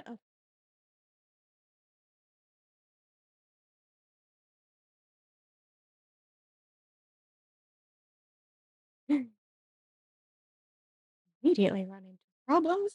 idea. Immediately run into problems.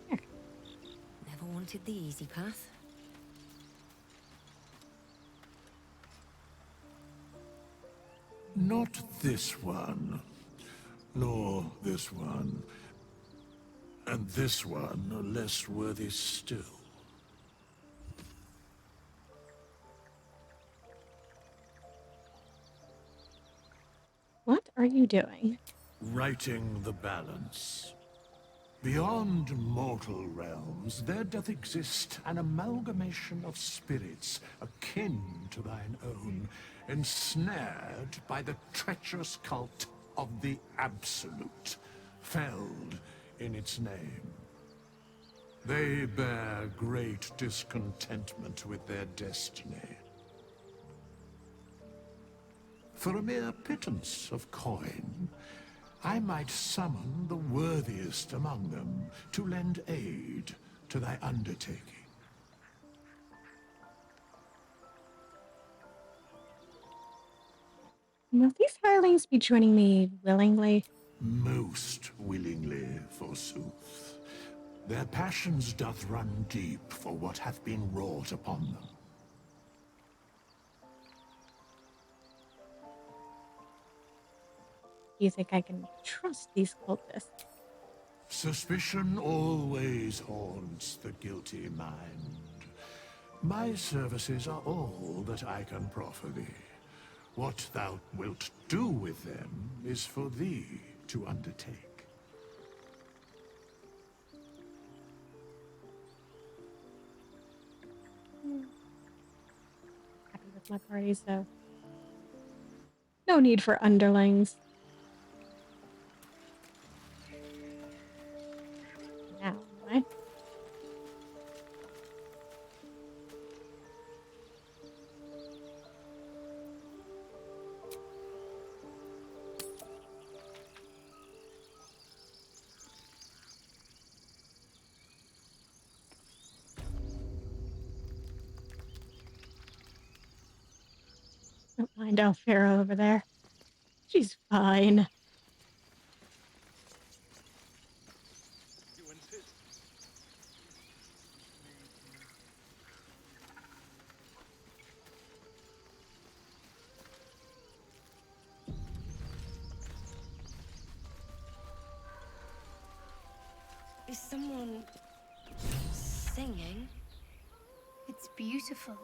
Here. Never wanted the easy path. Not this one, nor this one, and this one are less worthy still. What are you doing? Righting the balance. Beyond mortal realms, there doth exist an amalgamation of spirits akin to thine own, ensnared by the treacherous cult of the Absolute, felled in its name. They bear great discontentment with their destiny. For a mere pittance of coin, I might summon the worthiest among them to lend aid to thy undertaking. Will these hirelings be joining me willingly? Most willingly, forsooth. Their passions doth run deep for what hath been wrought upon them. Do you think I can trust these cultists? Suspicion always haunts the guilty mind. My services are all that I can proffer thee. What thou wilt do with them is for thee to undertake. Happy with my party, so no need for underlings. Now, anyway. Don't mind Alfira over there. She's fine. Is someone singing. It's beautiful.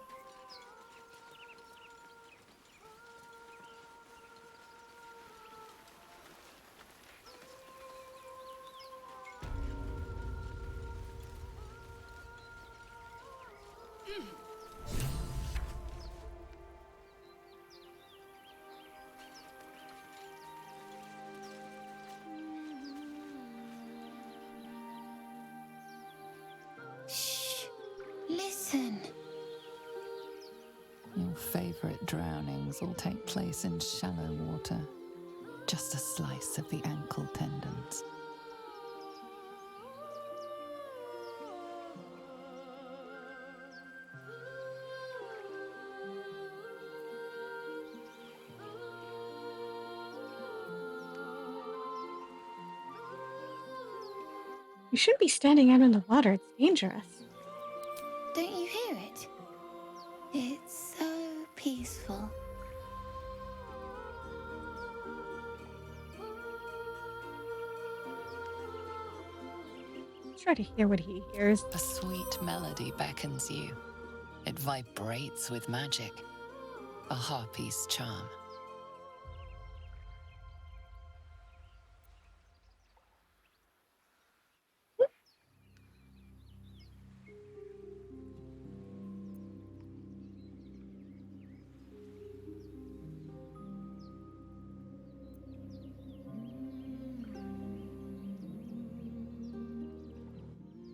Shh! Listen. Your favorite drownings all take place in shallow water. Just a slice of the ankle tendons. You shouldn't be standing out in the water. It's dangerous. Don't you hear it? It's so peaceful. Try to hear what he hears. A sweet melody beckons you. It vibrates with magic. A harpies charm.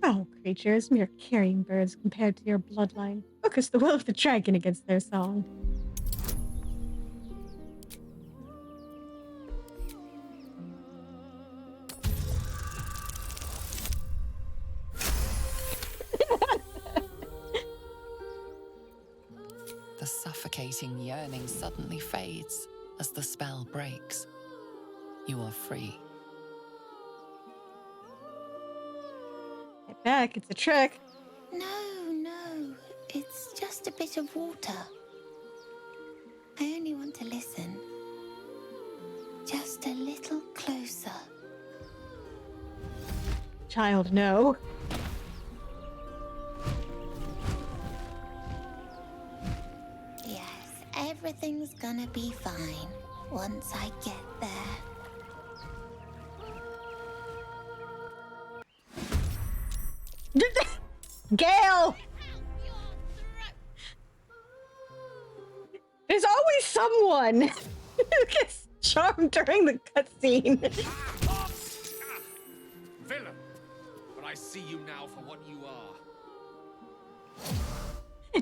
Foul creatures, mere carrying birds compared to your bloodline. Focus the will of the dragon against their song. The suffocating yearning suddenly fades as the spell breaks. You are free. Get back, it's a trick. No. It's just a bit of water. I only want to listen. Just a little closer. Child, no. Yes, everything's gonna be fine once I get there. Gale! There's always someone who gets charmed during the cutscene. Villain! But I see you now for what you are.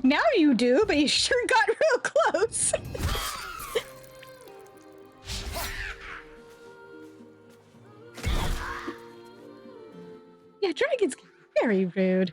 Now you do, but you sure got real close. Yeah, dragons can be very rude.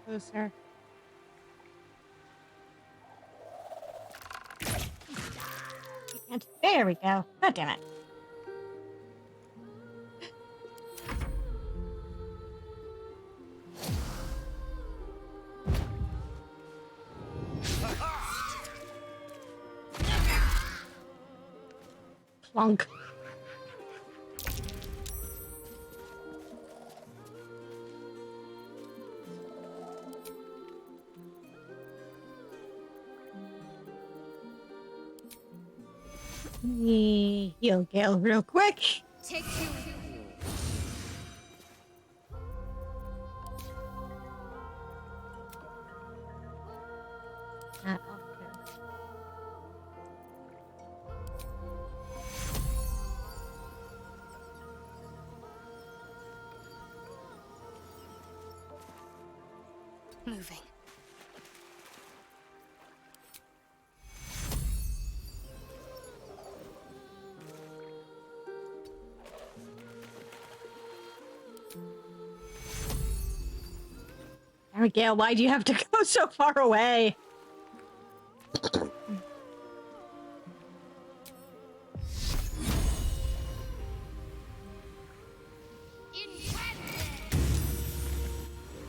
Closer. And there we go. God damn it. Plunk. Heal Gale real quick. Take two. Okay. Moving. Damn it, Gale, why do you have to go so far away?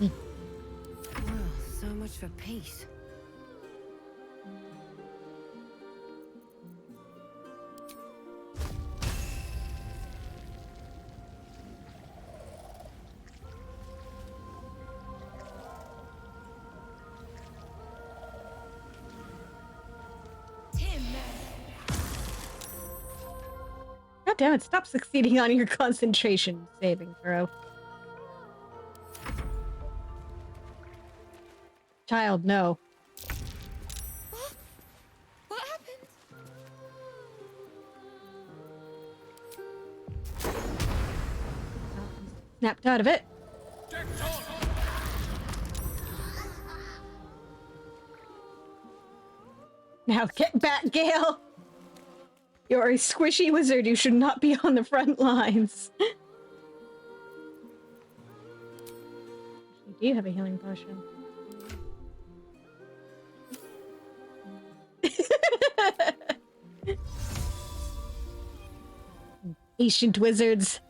Well, so much for peace. God damn it, stop succeeding on your concentration saving throw. Child, no. What happened? Snapped out of it. Now get back, Gale! You're a squishy wizard. You should not be on the front lines. You do have a healing potion. Ancient wizards.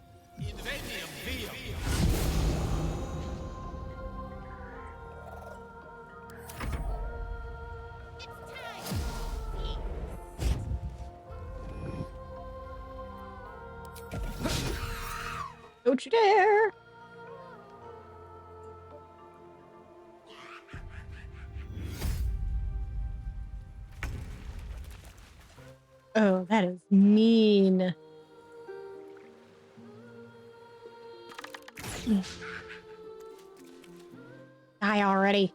Don't you dare! Oh, that is mean. Die already.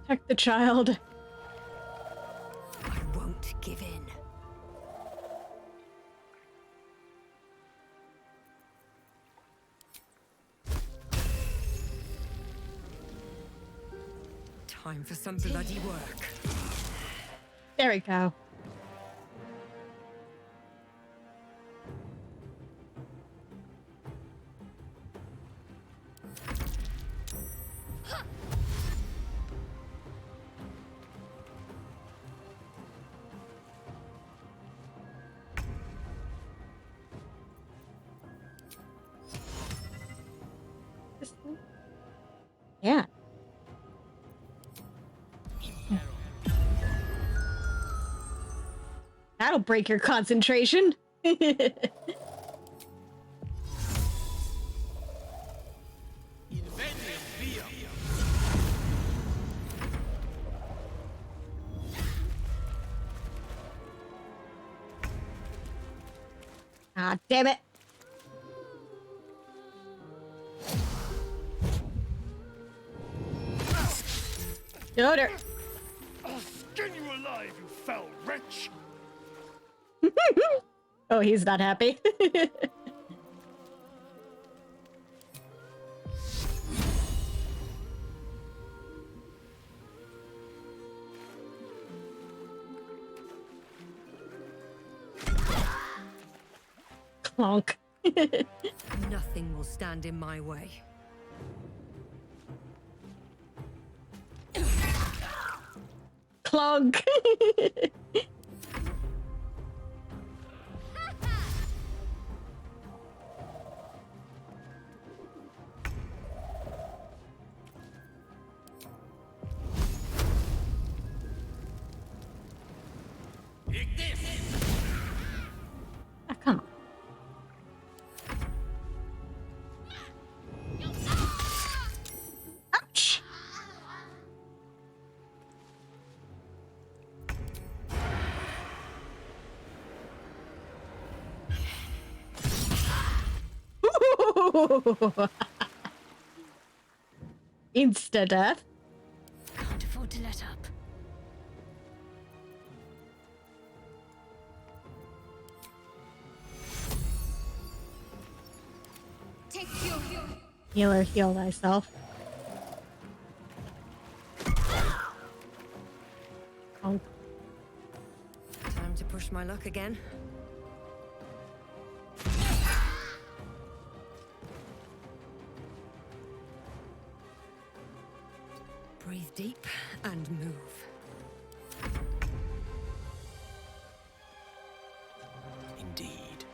Protect the child. I won't give in. Time for some bloody work. There we go. Yeah. That'll break your concentration. Ah, damn it. Yoder. I'll skin you alive, you foul wretch! Oh, he's not happy. Clonk. Nothing will stand in my way. Clonk. Ah, come on. Ouch. Insta death. Can't afford to let up. Take your Healer, heal thyself. Oh, Time to push my luck again. Breathe deep and move. Indeed.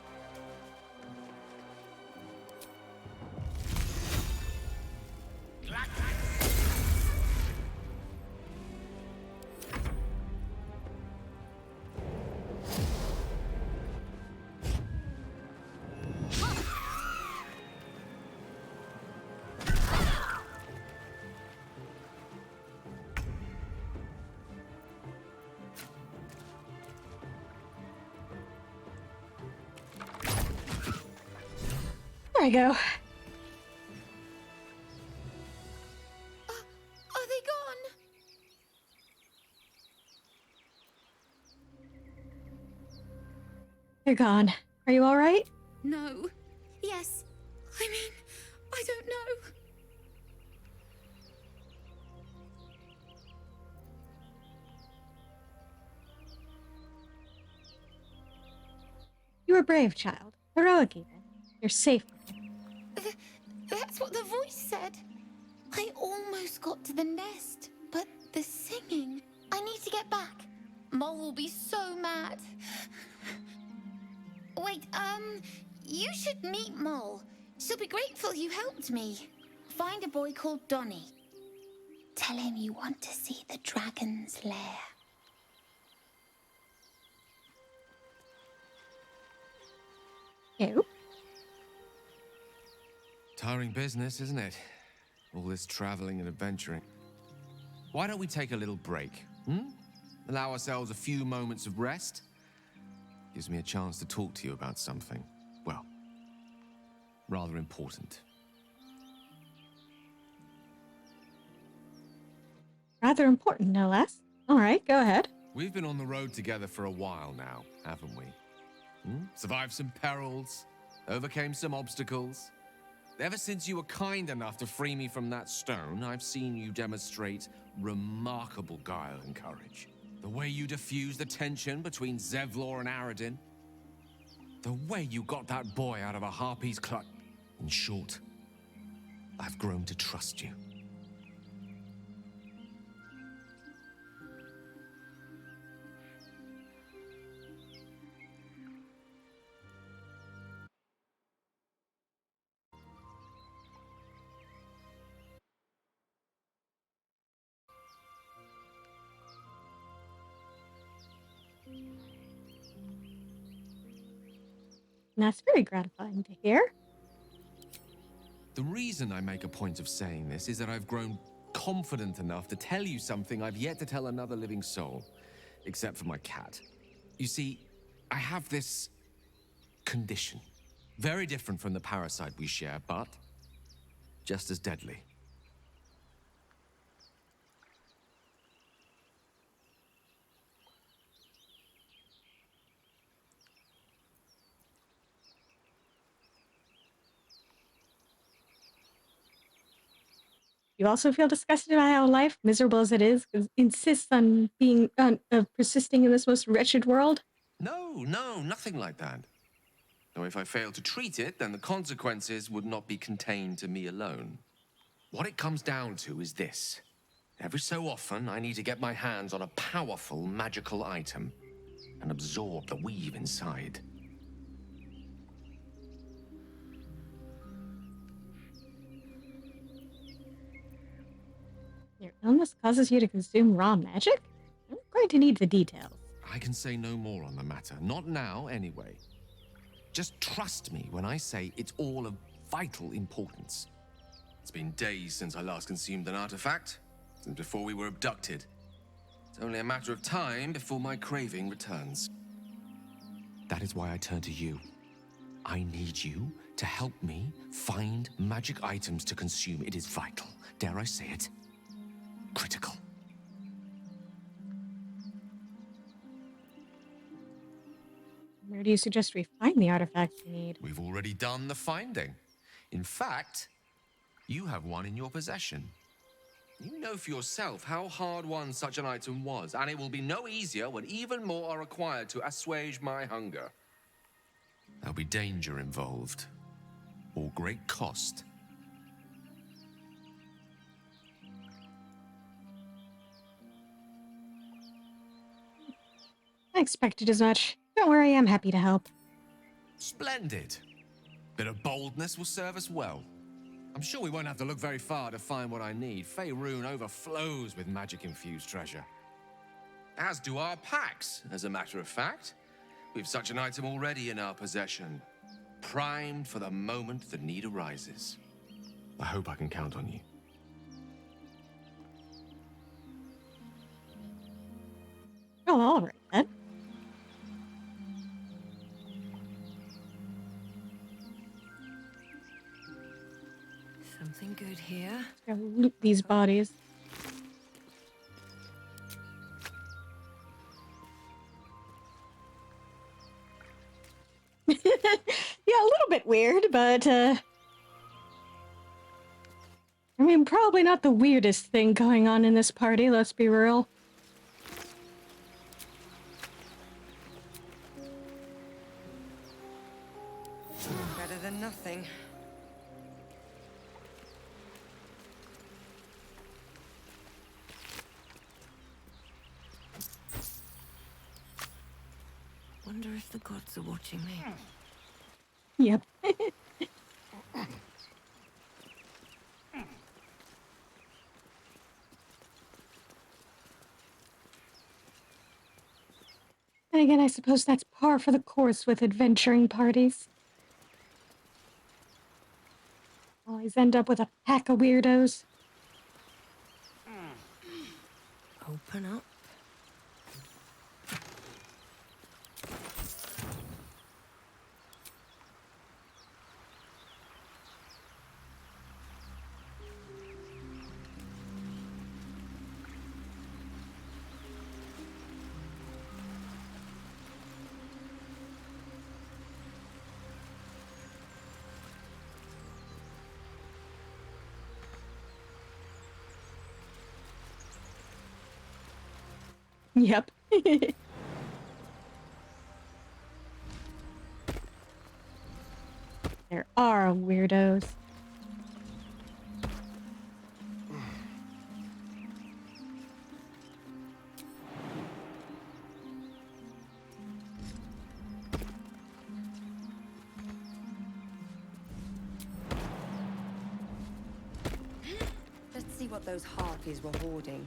there we go. Are they gone? They're gone. Are you all right? No. Yes. I mean, I don't know. You were brave, child. Heroic even. You're safe. That's what the voice said. I almost got to the nest, but the singing. I need to get back. Mole will be so mad. Wait, you should meet Mole. She'll be grateful you helped me. Find a boy called Donny. Tell him you want to see the dragon's lair. You? Tiring business, isn't it? All this traveling and adventuring. Why don't we take a little break? Allow ourselves a few moments of rest? Gives me a chance to talk to you about something, well, rather important. Rather important, no less. All right, go ahead. We've been on the road together for a while now, haven't we? Survived some perils, overcame some obstacles. Ever since you were kind enough to free me from that stone, I've seen you demonstrate remarkable guile and courage. The way you diffused the tension between Zevlor and Aradin. The way you got that boy out of a harpy's clutch. In short, I've grown to trust you. And that's very gratifying to hear. The reason I make a point of saying this is that I've grown confident enough to tell you something I've yet to tell another living soul, except for my cat. You see, I have this condition. Very different from the parasite we share, but just as deadly. You also feel disgusted by how life, miserable as it is, insists on being persisting in this most wretched world. No, nothing like that. Though if I fail to treat it, then the consequences would not be contained to me alone. What it comes down to is this. Every so often, I need to get my hands on a powerful magical item and absorb the weave inside. Your illness causes you to consume raw magic? I'm going to need the details. I can say no more on the matter. Not now, anyway. Just trust me when I say it's all of vital importance. It's been days since I last consumed an artifact, since before we were abducted. It's only a matter of time before my craving returns. That is why I turn to you. I need you to help me find magic items to consume. It is vital. Dare I say it? Critical. Where do you suggest we find the artifacts we need? We've already done the finding. In fact, you have one in your possession. You know for yourself how hard-won such an item was, and it will be no easier when even more are required to assuage my hunger. There'll be danger involved, or great cost. I expected as much. Don't worry, I'm happy to help. Splendid. Bit of boldness will serve us well. I'm sure we won't have to look very far to find what I need. Faerun overflows with magic-infused treasure. As do our packs, as a matter of fact. We've such an item already in our possession, primed for the moment the need arises. I hope I can count on you. Oh, all right then. Something good here. Gotta loot these bodies. Yeah, a little bit weird, but I mean, probably not the weirdest thing going on in this party, let's be real. Better than nothing. Wonder if the gods are watching me. Yep. And again, I suppose that's par for the course with adventuring parties. Always end up with a pack of weirdos. Open up. Yep. There are weirdos. Let's see what those harpies were hoarding.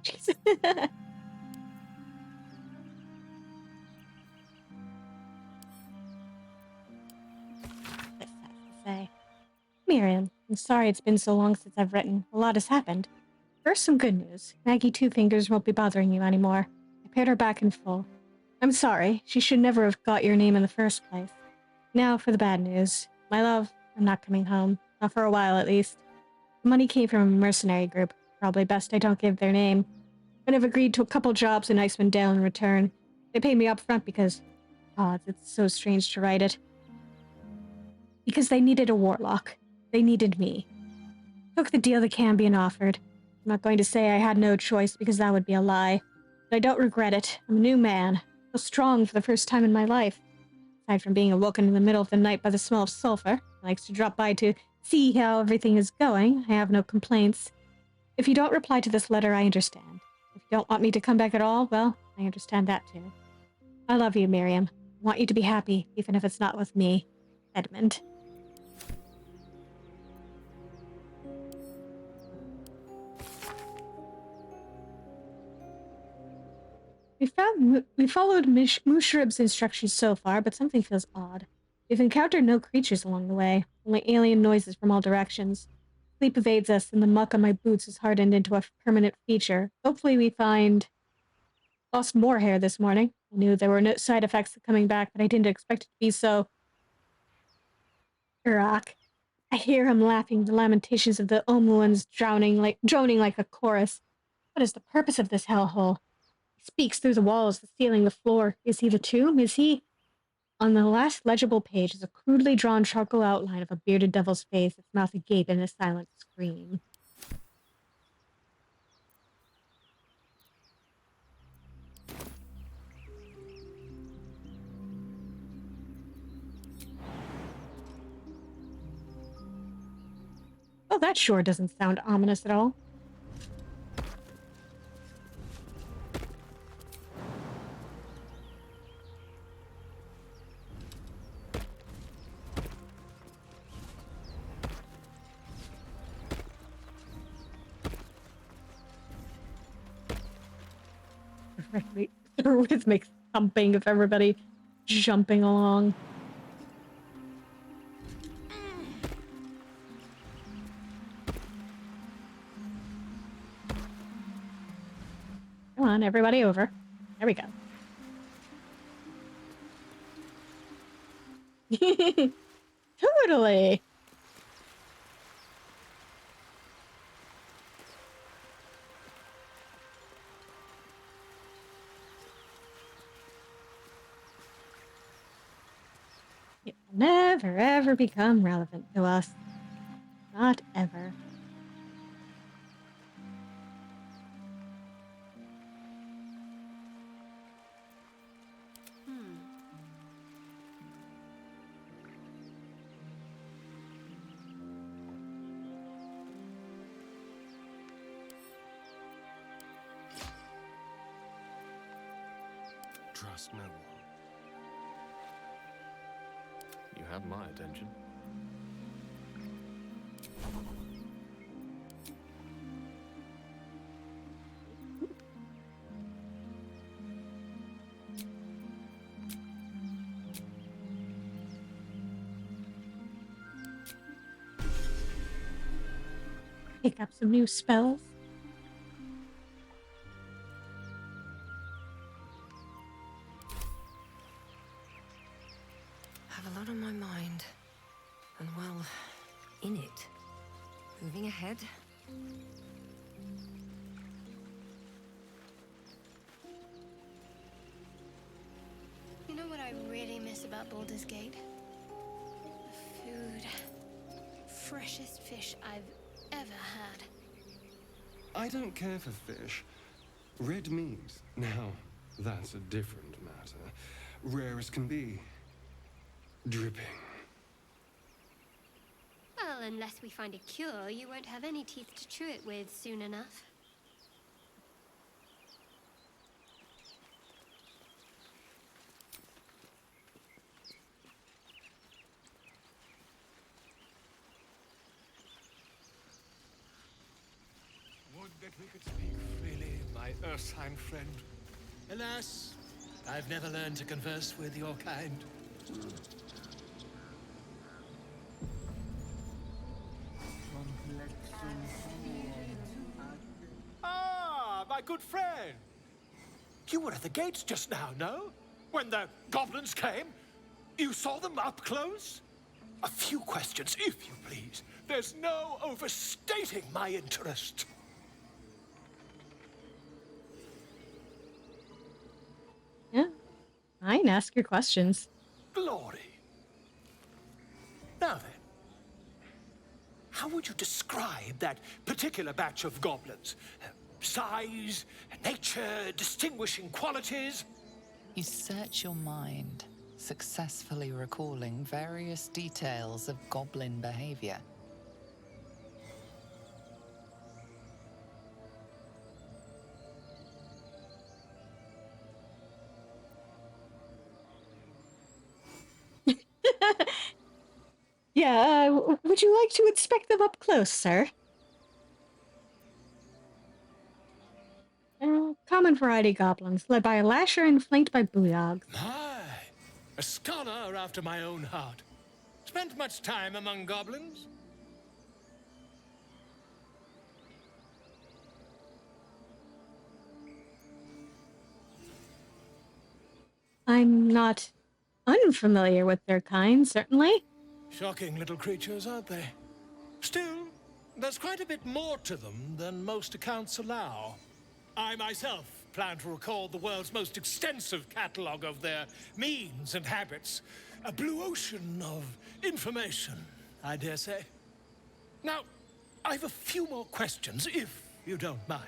Jesus. This has to say. Miriam, I'm sorry it's been so long since I've written. A lot has happened. First, some good news. Maggie Two Fingers won't be bothering you anymore. I paid her back in full. I'm sorry. She should never have got your name in the first place. Now for the bad news. My love, I'm not coming home. Not for a while, at least. The money came from a mercenary group. Probably best I don't give their name. But I've agreed to a couple jobs in Icewind Dale in return. They paid me up front because... Oh, it's so strange to write it. Because they needed a warlock. They needed me. Took the deal the Cambion offered. I'm not going to say I had no choice because that would be a lie. But I don't regret it. I'm a new man. I feel strong for the first time in my life. Aside from being awoken in the middle of the night by the smell of sulfur, I likes to drop by to see how everything is going. I have no complaints. If you don't reply to this letter, I understand. If you don't want me to come back at all, well, I understand that too. I love you, Miriam. I want you to be happy, even if it's not with me. Edmund. We followed Mushrib's instructions so far, but something feels odd. We've encountered no creatures along the way, only alien noises from all directions. Sleep evades us, and the muck on my boots is hardened into a permanent feature. Hopefully we find... Lost more hair this morning. I knew there were no side effects to coming back, but I didn't expect it to be so... Rock. I hear him laughing, the lamentations of the Omuans droning like a chorus. What is the purpose of this hellhole? He speaks through the walls, the ceiling, the floor. Is he the tomb? Is he... On the last legible page is a crudely drawn charcoal outline of a bearded devil's face, its mouth agape in a silent scream. Well, that sure doesn't sound ominous at all. The rhythmic thumping of everybody jumping along. Come on, everybody over. There we go. Totally. It will never, ever become relevant to us. Not ever. Trust no one. You have my attention. Pick up some new spells. Have a lot on my mind. And well, in it. Moving ahead. You know what I really miss about Baldur's Gate? The food. Freshest fish I've ever had. I don't care for fish. Red meat, now, that's a different matter. Rare as can be. Dripping. Well, unless we find a cure, you won't have any teeth to chew it with soon enough. Would that we could speak freely, my Ursine friend. Alas, I've never learned to converse with your kind. Ah, my good friend! You were at the gates just now, no? When the goblins came? You saw them up close? A few questions, if you please. There's no overstating my interest. Yeah. Fine, ask your questions. Glory. Now then, how would you describe that particular batch of goblins? Size, nature, distinguishing qualities? You search your mind, successfully recalling various details of goblin behavior. Yeah, would you like to inspect them up close, sir? Common variety goblins, led by a lasher and flanked by booyogs. My, a scholar after my own heart. Spent much time among goblins? I'm not unfamiliar with their kind, certainly. Shocking little creatures, aren't they? Still, there's quite a bit more to them than most accounts allow. I myself plan to record the world's most extensive catalogue of their means and habits. A blue ocean of information, I dare say. Now, I've a few more questions, if you don't mind.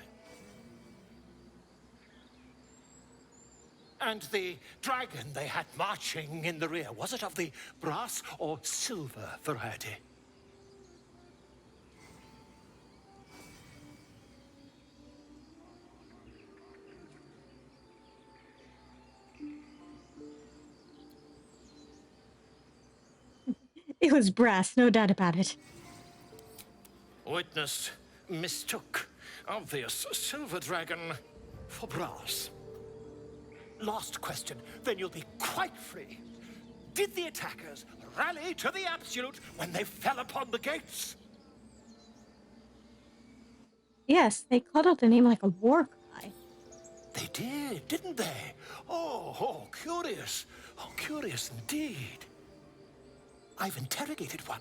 And the dragon they had marching in the rear, was it of the brass or silver variety? It was brass, no doubt about it. Witness mistook obvious silver dragon for brass. Last question, then you'll be quite free. Did the attackers rally to the absolute when they fell upon the gates? Yes, they called out the name like a war cry. They did, didn't they? Oh, curious. Oh, curious indeed. I've interrogated one,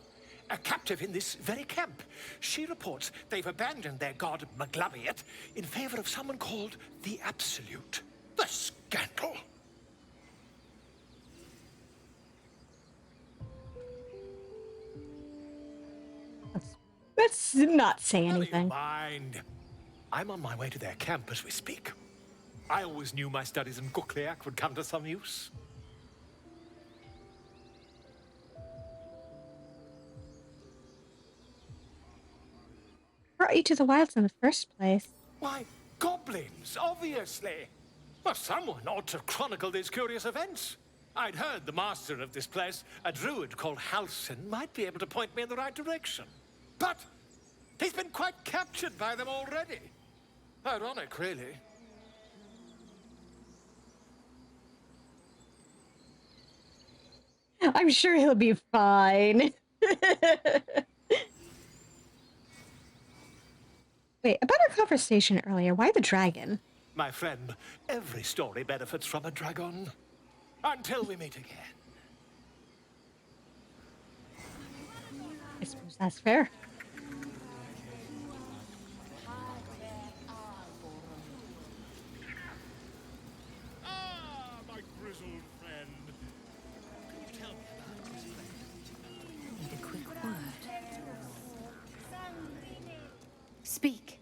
a captive in this very camp. She reports they've abandoned their god Maglabiet in favor of someone called the Absolute. The scandal! Let's not say anything. Never mind. I'm on my way to their camp as we speak. I always knew my studies in Gukliak would come to some use. Brought you to the wilds in the first place. Why, goblins, obviously. Well, someone ought to chronicle these curious events. I'd heard the master of this place, a druid called Halsin, might be able to point me in the right direction. But he's been quite captured by them already. Ironic, really. I'm sure he'll be fine. Wait, about our conversation earlier, why the dragon? My friend, every story benefits from a dragon. Until we meet again. I suppose that's fair. Ah, my grizzled friend. Could you tell me about this place? Need a quick word. Speak.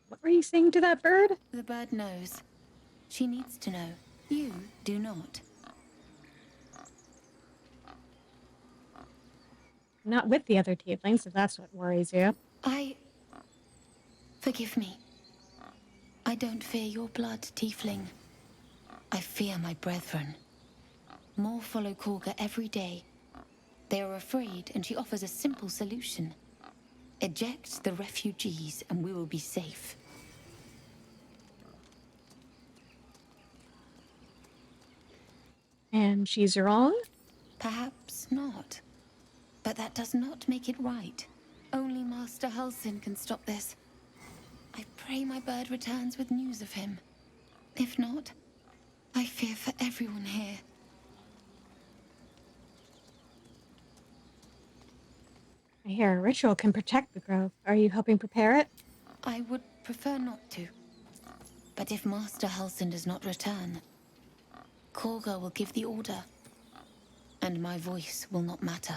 What were you saying to that bird? The bird knows. She needs to know. You do not. Not with the other tieflings, if that's what worries you. Forgive me. I don't fear your blood, tiefling. I fear my brethren. More follow Korga every day. They are afraid, and she offers a simple solution. Eject the refugees, and we will be safe. And she's wrong? Perhaps not. But that does not make it right. Only Master Halsin can stop this. I pray my bird returns with news of him. If not, I fear for everyone here. I hear a ritual can protect the grove. Are you helping prepare it? I would prefer not to. But if Master Halsin does not return, Korga will give the order, and my voice will not matter.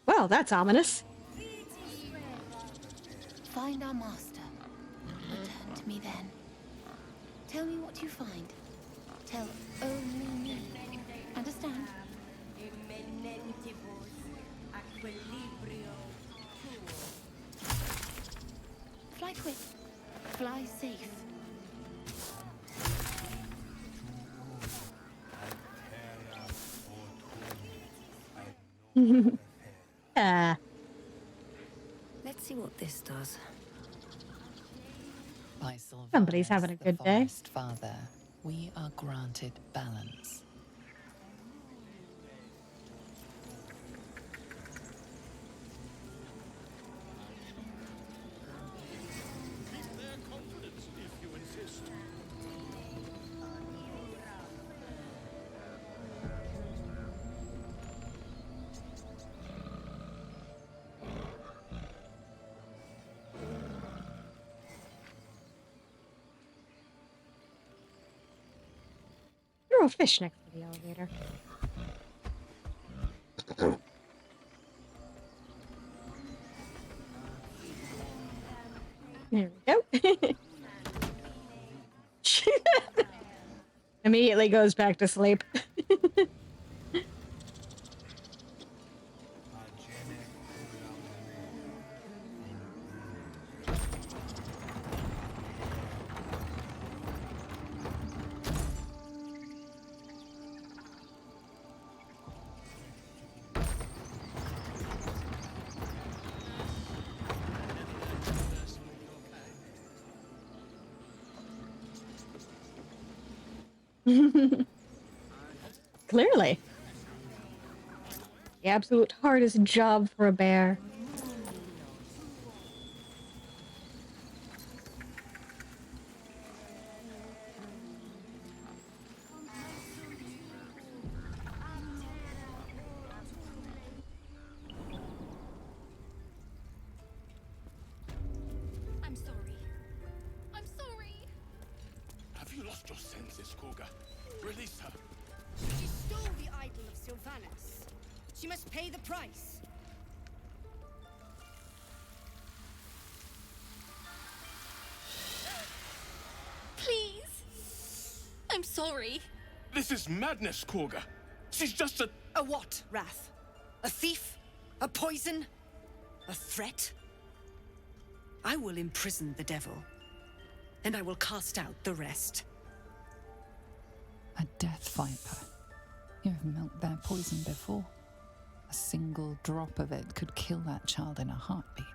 Well, that's ominous. Find our master. Return to me then. Tell me what you find. Tell only me. Understand? Fly quick. Fly safe. Ah, Let's see what this does. By somebody's Sylvanas, having a the good day. Forest Father, we are granted balance. Their confidence, if you insist. Throw a fish next to the elevator. There we go. Immediately goes back to sleep. Clearly. The absolute hardest job for a bear. I'm sorry. I'm sorry. Have you lost your senses, Kurga? Release her. She stole the idol of Sylvanas. She must pay the price. Please. I'm sorry. This is madness, Kurga. She's just a... A what, Wrath? A thief? A poison? A threat? I will imprison the devil, and I will cast out the rest. A death viper. You have milked their poison before. A single drop of it could kill that child in a heartbeat.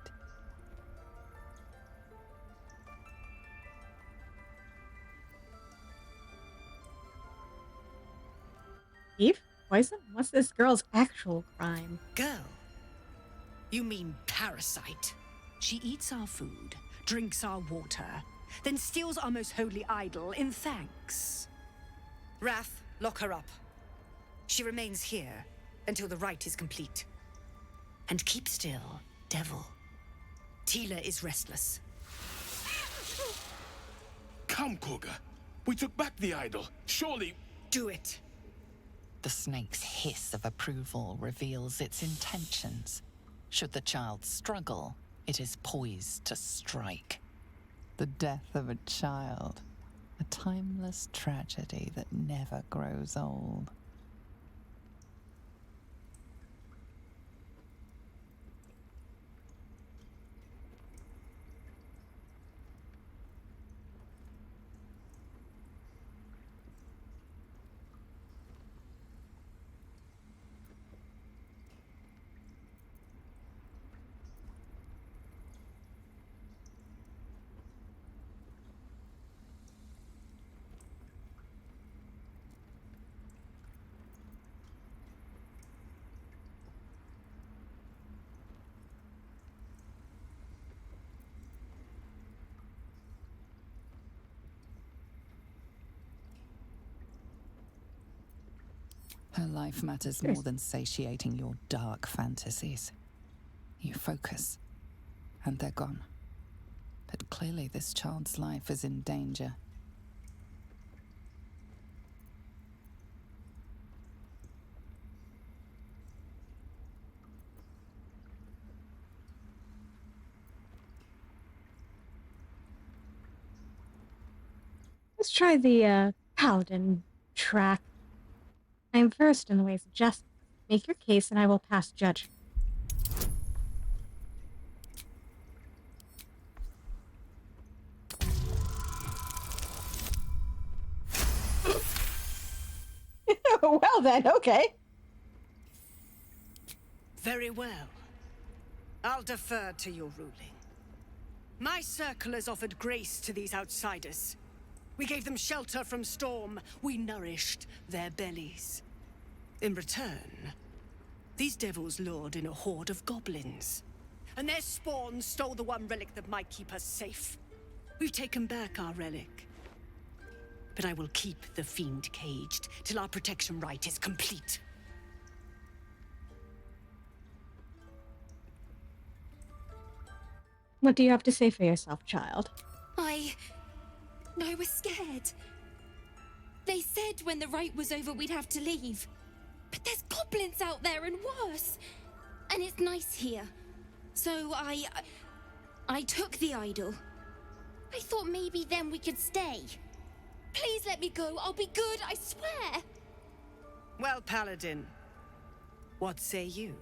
Eve? Poison? What's this girl's actual crime? Girl? You mean parasite? She eats our food, drinks our water, then steals our most holy idol in thanks. Wrath, lock her up. She remains here until the rite is complete. And keep still, devil. Tila is restless. Come, Kurga. We took back the idol. Surely... Do it. The snake's hiss of approval reveals its intentions. Should the child struggle, it is poised to strike. The death of a child. A timeless tragedy that never grows old. Her life matters more than satiating your dark fantasies. You focus, and they're gone. But clearly this child's life is in danger. Let's try the paladin track. I am first in the ways of justice. Make your case and I will pass judgment. Well then, okay. Very well. I'll defer to your ruling. My circle has offered grace to these outsiders. We gave them shelter from storm. We nourished their bellies. In return, these devils lured in a horde of goblins. And their spawn stole the one relic that might keep us safe. We've taken back our relic. But I will keep the fiend caged till our protection rite is complete. What do you have to say for yourself, child? I was scared. They said when the rite was over we'd have to leave. But there's goblins out there and worse. And it's nice here. So I took the idol. I thought maybe then we could stay. Please let me go. I'll be good, I swear. Well, Paladin, what say you?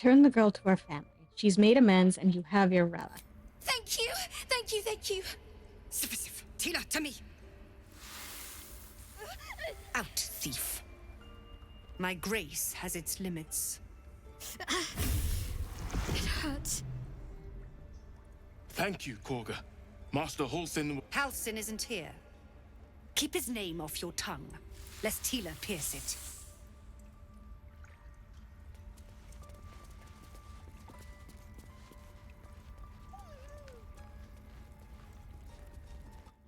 Return the girl to her family. She's made amends, and you have your relic. Thank you. Thank you, thank you. Sif, Tila, to me. Out, thief. My grace has its limits. It hurts. Thank you, Korga. Master Halsin... Halsin isn't here. Keep his name off your tongue, lest Tila pierce it.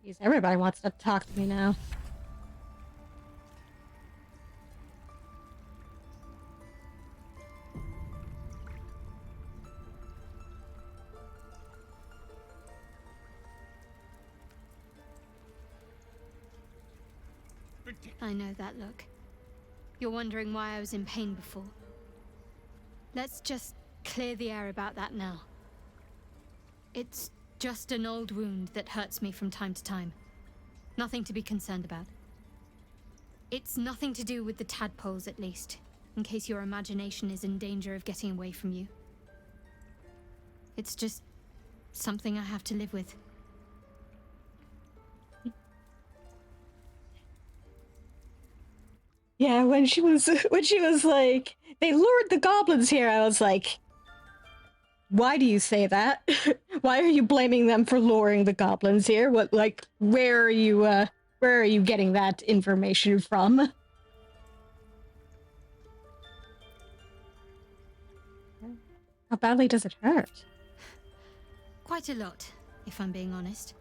Jeez, everybody wants to talk to me now. I know that look. You're wondering why I was in pain before. Let's just clear the air about that now. It's just an old wound that hurts me from time to time. Nothing to be concerned about. It's nothing to do with the tadpoles, at least, in case your imagination is in danger of getting away from you. It's just something I have to live with. Yeah, when she was like, they lured the goblins here, I was like, why do you say that? Why are you blaming them for luring the goblins here? What, like, where are you getting that information from? How badly does it hurt? Quite a lot, if I'm being honest.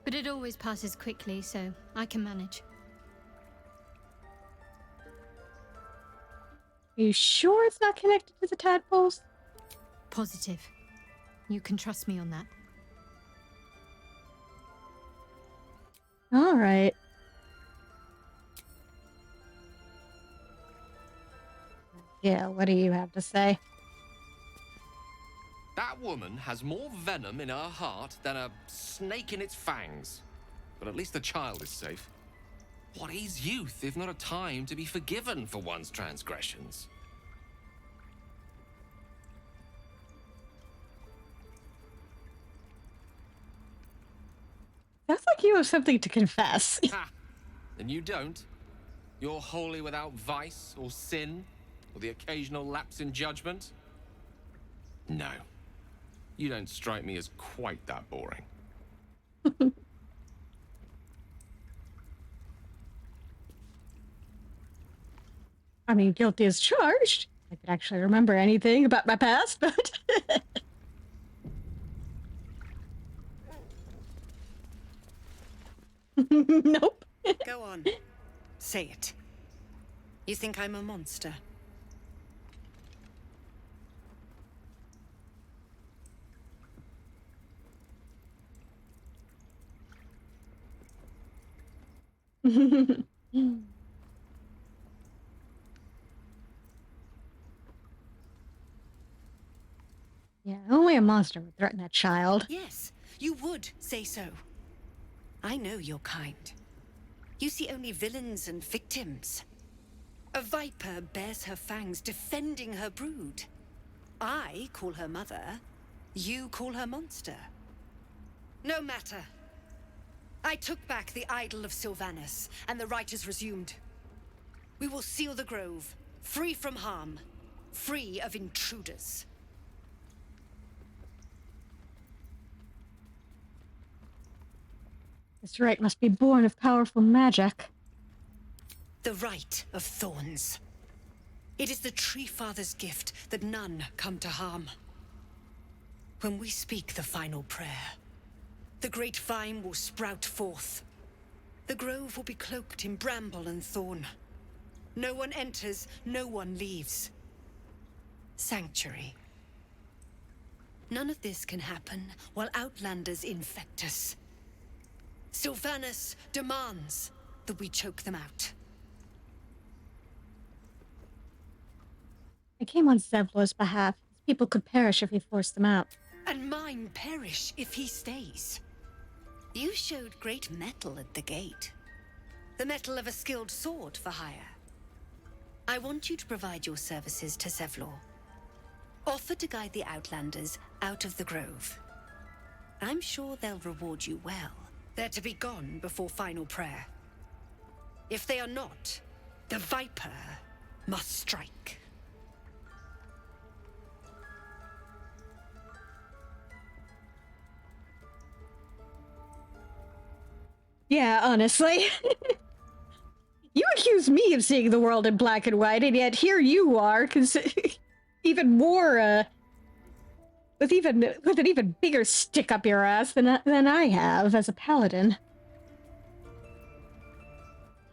But it always passes quickly, so I can manage. Are you sure it's not connected to the tadpoles? Positive. You can trust me on that. All right. Yeah, what do you have to say? That woman has more venom in her heart than a snake in its fangs. But at least the child is safe. What is youth if not a time to be forgiven for one's transgressions? Sounds like you have something to confess. Ha! And you don't? You're wholly without vice or sin, or the occasional lapse in judgment? No. You don't strike me as quite that boring. I mean, guilty as charged. I could actually remember anything about my past, but... Nope. Go on. Say it. You think I'm a monster? Yeah, only a monster would threaten that child. Yes, you would say so. I know your kind. You see only villains and victims. A viper bears her fangs defending her brood. I call her mother. You call her monster. No matter. I took back the idol of Sylvanus, and the rite is resumed. We will seal the grove, free from harm, free of intruders. This rite must be born of powerful magic. The Rite of Thorns. It is the Tree Father's gift that none come to harm. When we speak the final prayer, the great vine will sprout forth. The grove will be cloaked in bramble and thorn. No one enters, no one leaves. Sanctuary. None of this can happen while Outlanders infect us. Sylvanus demands that we choke them out. I came on Zevlor's behalf. His people could perish if he forced them out. And mine perish if he stays. You showed great mettle at the gate. The mettle of a skilled sword for hire. I want you to provide your services to Zevlor. Offer to guide the Outlanders out of the grove. I'm sure they'll reward you well. They're to be gone before final prayer. If they are not, the Viper must strike. Yeah, honestly. You accuse me of seeing the world in black and white, and yet here you are, even more, with an even bigger stick up your ass than I have as a paladin.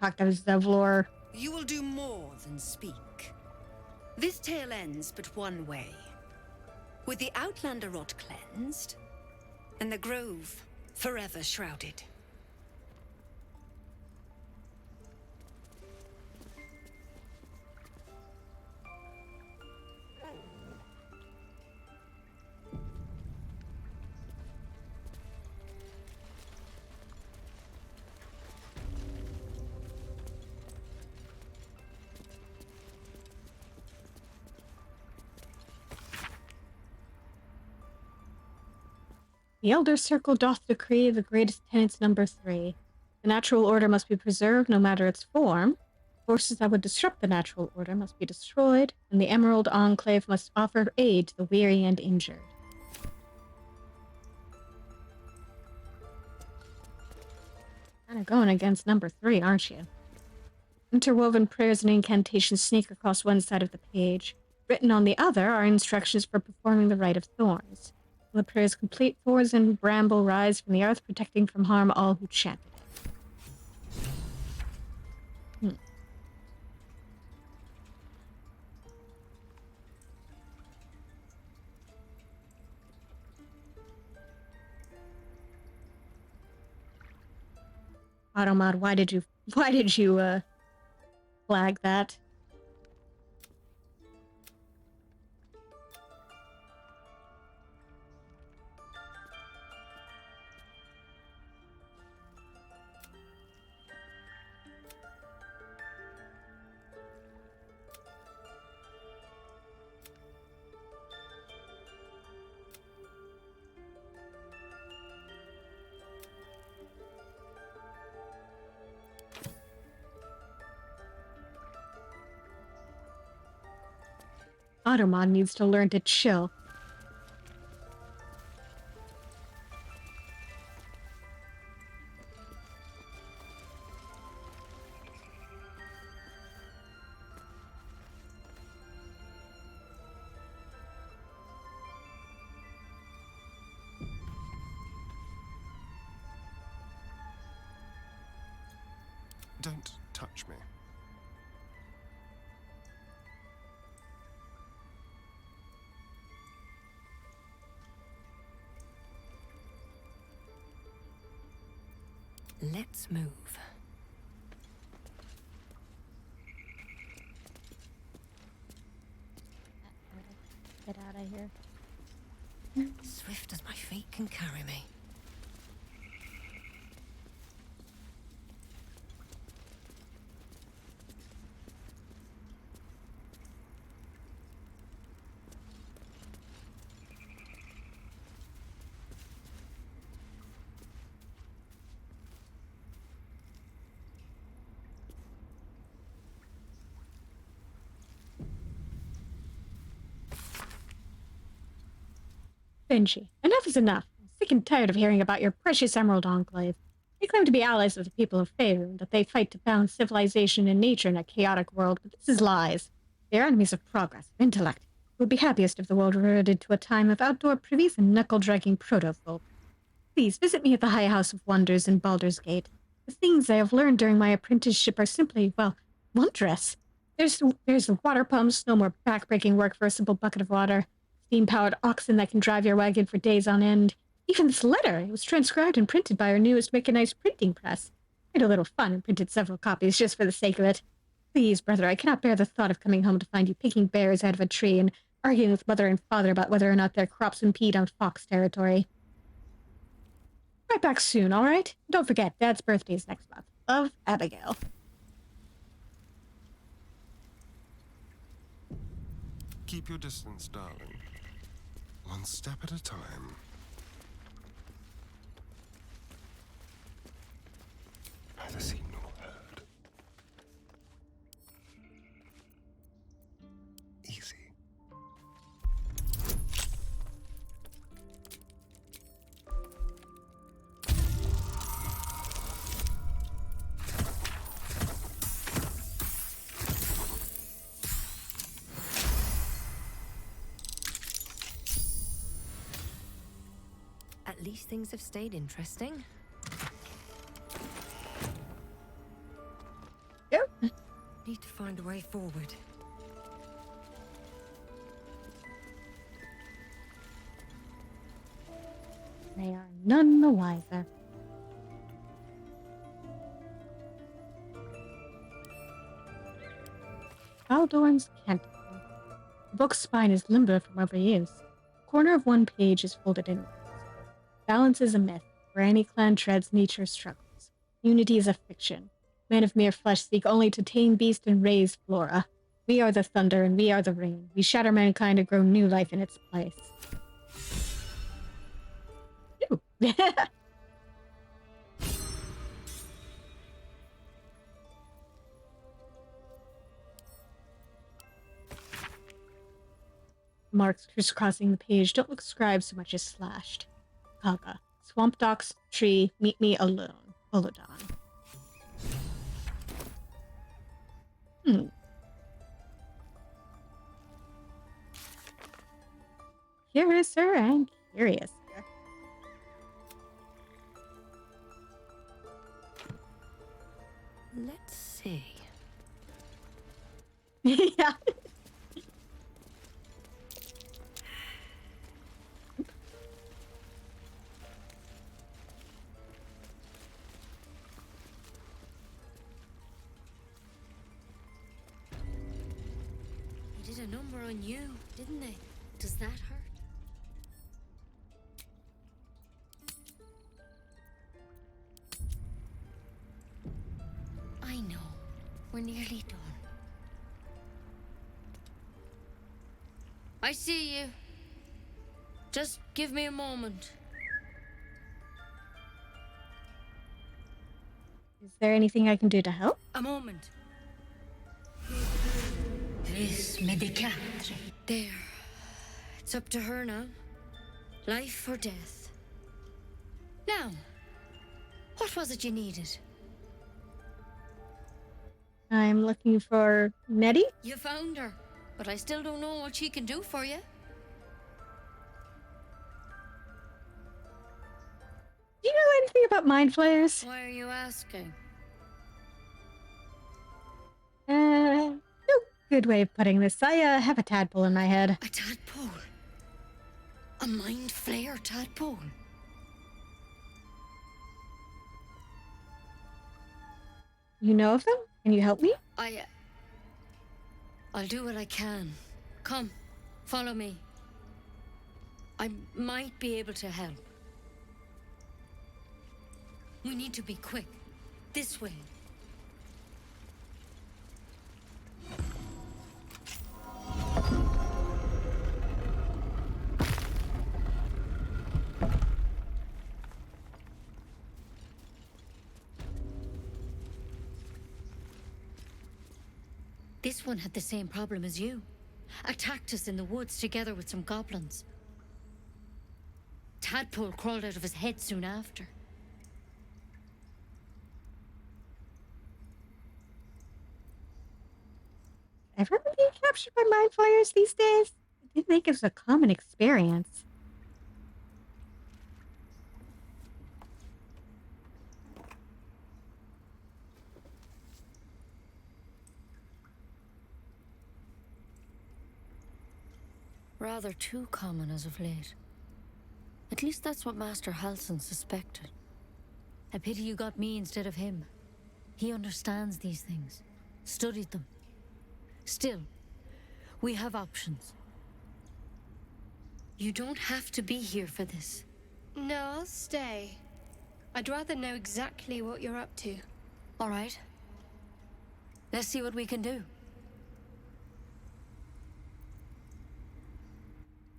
Talk to Zevlor. You will do more than speak. This tale ends but one way. With the Outlander rot cleansed, and the grove forever shrouded. The Elder Circle doth decree the greatest tenets number 3. The natural order must be preserved no matter its form. Forces that would disrupt the natural order must be destroyed, and the Emerald Enclave must offer aid to the weary and injured. Kind of going against number 3, aren't you? Interwoven prayers and incantations sneak across one side of the page. Written on the other are instructions for performing the Rite of Thorns. When the prayer is complete, thorns and bramble rise from the earth, protecting from harm all who chanted it. Automod, why did you flag that? Automod needs to learn to chill. Don't touch me. Let's move. Get out of here. Swift as my feet can carry me. Benji, enough is enough. I'm sick and tired of hearing about your precious Emerald Enclave. They claim to be allies of the people of Faerun, that they fight to balance civilization and nature in a chaotic world, but this is lies. They are enemies of progress, of intellect. It would be happiest if the world reverted to a time of outdoor privies and knuckle-dragging proto-folk. Please visit me at the High House of Wonders in Baldur's Gate. The things I have learned during my apprenticeship are simply, well, wondrous. There's the water pumps, no more back-breaking work for a simple bucket of water. Steam-powered oxen that can drive your wagon for days on end. Even this letter, it was transcribed and printed by our newest mechanized printing press. I had a little fun and printed several copies just for the sake of it. Please, brother, I cannot bear the thought of coming home to find you picking berries out of a tree and arguing with mother and father about whether or not their crops impede on fox territory. Right back soon, all right? Don't forget, Dad's birthday is next month. Love, Abigail. Keep your distance, darling. One step at a time. Neither seen nor heard. Easy. At least things have stayed interesting. Yep. Need to find a way forward. They are none the wiser. Baldur's Canticle. The book's spine is limber from overuse. The corner of one page is folded inwards. Balance is a myth, where any clan treads nature's struggles. Unity is a fiction. Men of mere flesh seek only to tame beast and raise flora. We are the thunder and we are the rain. We shatter mankind and grow new life in its place. Ooh. Marks crisscrossing the page don't look scribed so much as slashed. Kaga. Swamp docks, tree, meet me alone. Olodon. Curiouser and curiouser. Let's see. Yeah. They did a number on you, didn't they? Does that hurt? I know. We're nearly done. I see you. Just give me a moment. Is there anything I can do to help? A moment. There. It's up to her now. Life or death. Now, what was it you needed? I'm looking for Nettie? You found her, but I still don't know what she can do for you. Do you know anything about mind flayers? Why are you asking? No good way of putting this. I have a tadpole in my head. A tadpole? A mind flayer tadpole? You know of them? Can you help me? I'll do what I can. Come, follow me. I might be able to help. We need to be quick. This way. This one had the same problem as you. Attacked us in the woods together with some goblins. tadpole crawled out of his head soon after. Everyone being captured by mind flayers these days? I didn't think it was a common experience. Rather too common as of late. At least that's what Master Halsin suspected. A pity you got me instead of him. He understands these things, studied them. Still, we have options. You don't have to be here for this. No, I'll stay. I'd rather know exactly what you're up to. All right. Let's see what we can do.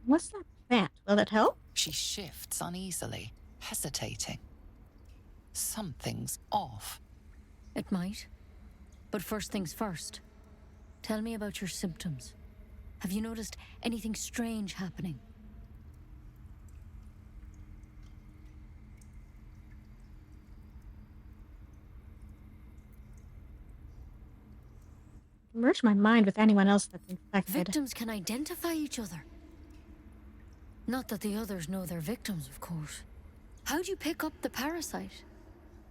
What's that plant? Will it help? She shifts uneasily, hesitating. Something's off. It might. But first things first. Tell me about your symptoms. Have you noticed anything strange happening? Merge my mind with anyone else that's infected. Victims can identify each other. Not that the others know they're victims, of course. How'd you pick up the parasite?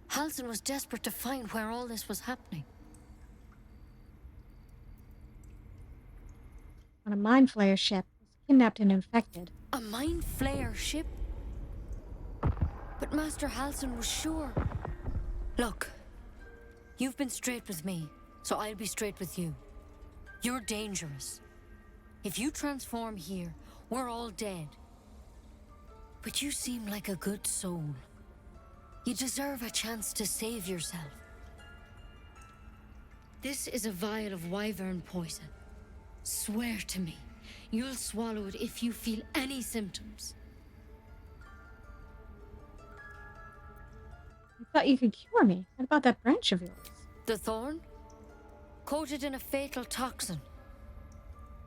Halsin was desperate to find where all this was happening. On a mind flayer ship, was kidnapped and infected. A mind flayer ship? But Master Halsin was sure. Look, you've been straight with me, so I'll be straight with you. You're dangerous. If you transform here, we're all dead. But you seem like a good soul. You deserve a chance to save yourself. This is a vial of wyvern poison. Swear to me, you'll swallow it if you feel any symptoms. I thought you could cure me. What about that branch of yours? The thorn? Coated in a fatal toxin.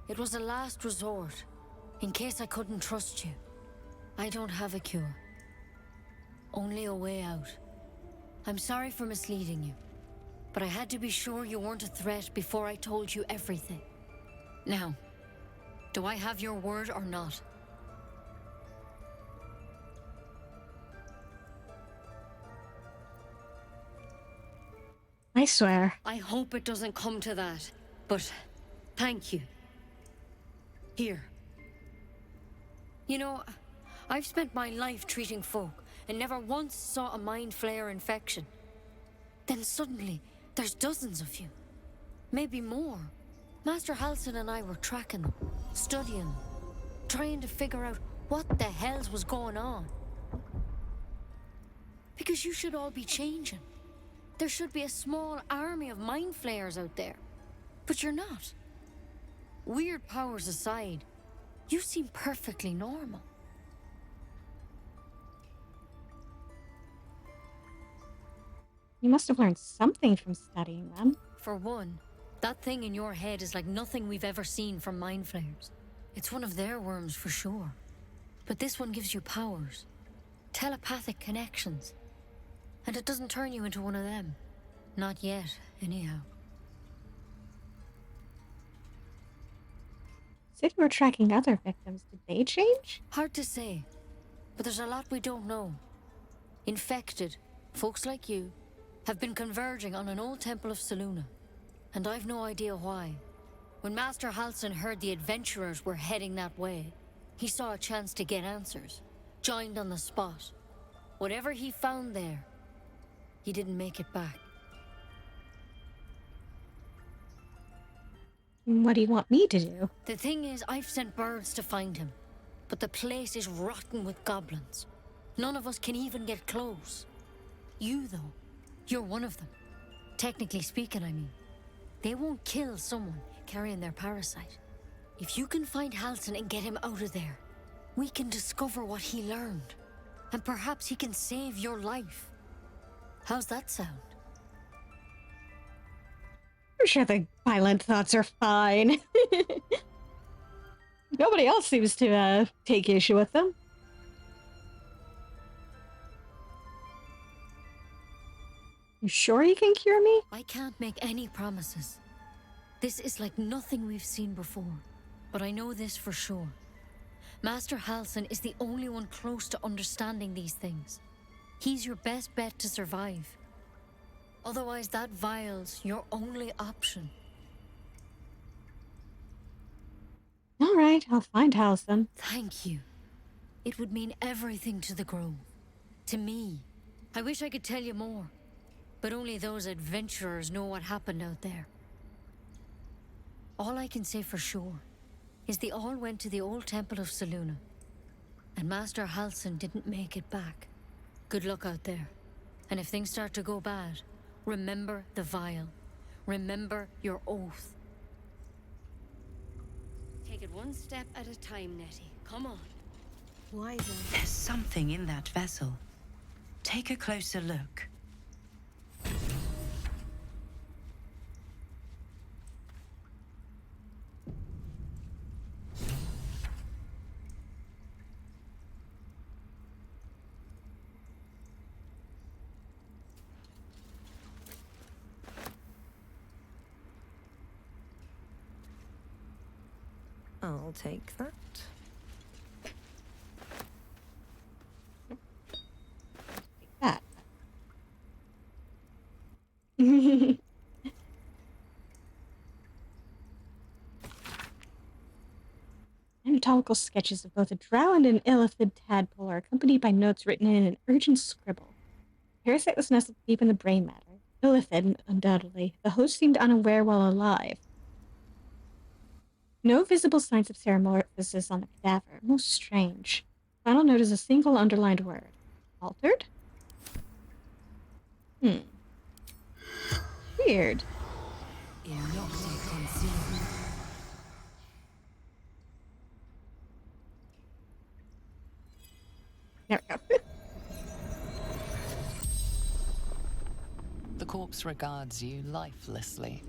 It was a last resort, in case I couldn't trust you. I don't have a cure. Only a way out. I'm sorry for misleading you, but I had to be sure you weren't a threat before I told you everything. Now, do I have your word or not? I swear. I hope it doesn't come to that, but thank you. Here. You know, I've spent my life treating folk and never once saw a mind flayer infection. Then suddenly, there's dozens of you. Maybe more. Master Halsin and I were tracking them, studying them, trying to figure out what the hells was going on. Because you should all be changing. There should be a small army of mind flayers out there. But you're not. Weird powers aside, you seem perfectly normal. You must have learned something from studying them. For one, that thing in your head is like nothing we've ever seen from mind flayers. It's one of their worms for sure. But this one gives you powers. Telepathic connections. And it doesn't turn you into one of them. Not yet, anyhow. Said you were tracking other victims. Did they change? Hard to say. But there's a lot we don't know. Infected, folks like you, have been converging on an old temple of Selûne. And I've no idea why. When Master Halsin heard the adventurers were heading that way, he saw a chance to get answers. Joined on the spot. Whatever he found there, he didn't make it back. What do you want me to do? The thing is, I've sent birds to find him. But the place is rotten with goblins. None of us can even get close. You, though, you're one of them. Technically speaking, I mean. They won't kill someone carrying their parasite. If you can find Halsin and get him out of there, we can discover what he learned. And perhaps he can save your life. How's that sound? I'm sure the violent thoughts are fine. Nobody else seems to take issue with them. You sure you can cure me? I can't make any promises. This is like nothing we've seen before. But I know this for sure. Master Halsin is the only one close to understanding these things. He's your best bet to survive. Otherwise, that vial's your only option. All right, I'll find Halsin. Thank you. It would mean everything to the Grove. To me. I wish I could tell you more. But only those adventurers know what happened out there. All I can say for sure is they all went to the old temple of Selûne. And Master Halsin didn't make it back. Good luck out there. And if things start to go bad, remember the vial. Remember your oath. Take it one step at a time, Nettie. Come on. Why then? There's something in that vessel. Take a closer look. I'll take that. That. Anatomical sketches of both a drow and an illithid tadpole are accompanied by notes written in an urgent scribble. The parasite was nestled deep in the brain matter. Illithid, undoubtedly. The host seemed unaware while alive. No visible signs of metamorphosis on the cadaver. Most strange. Final note is a single underlined word. Altered? Weird. There we go. The corpse regards you lifelessly.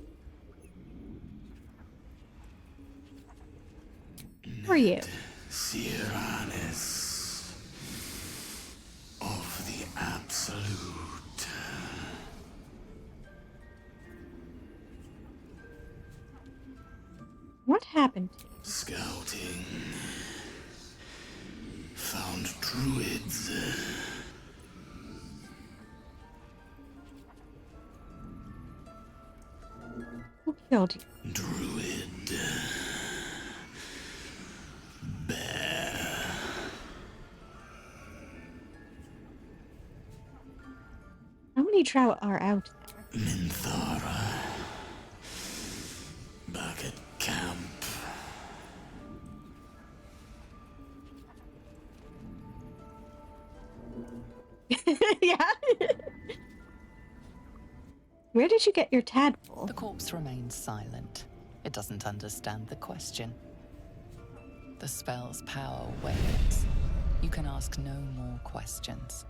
Who are you? Siranis of the Absolute. What happened to you? Scouting. Found druids. Who killed you? Druid. Bear. How many drow are out there? Minthara. Back at camp. Yeah. Where did you get your tadpole? The corpse remains silent. It doesn't understand the question. The spell's power wanes. You can ask no more questions.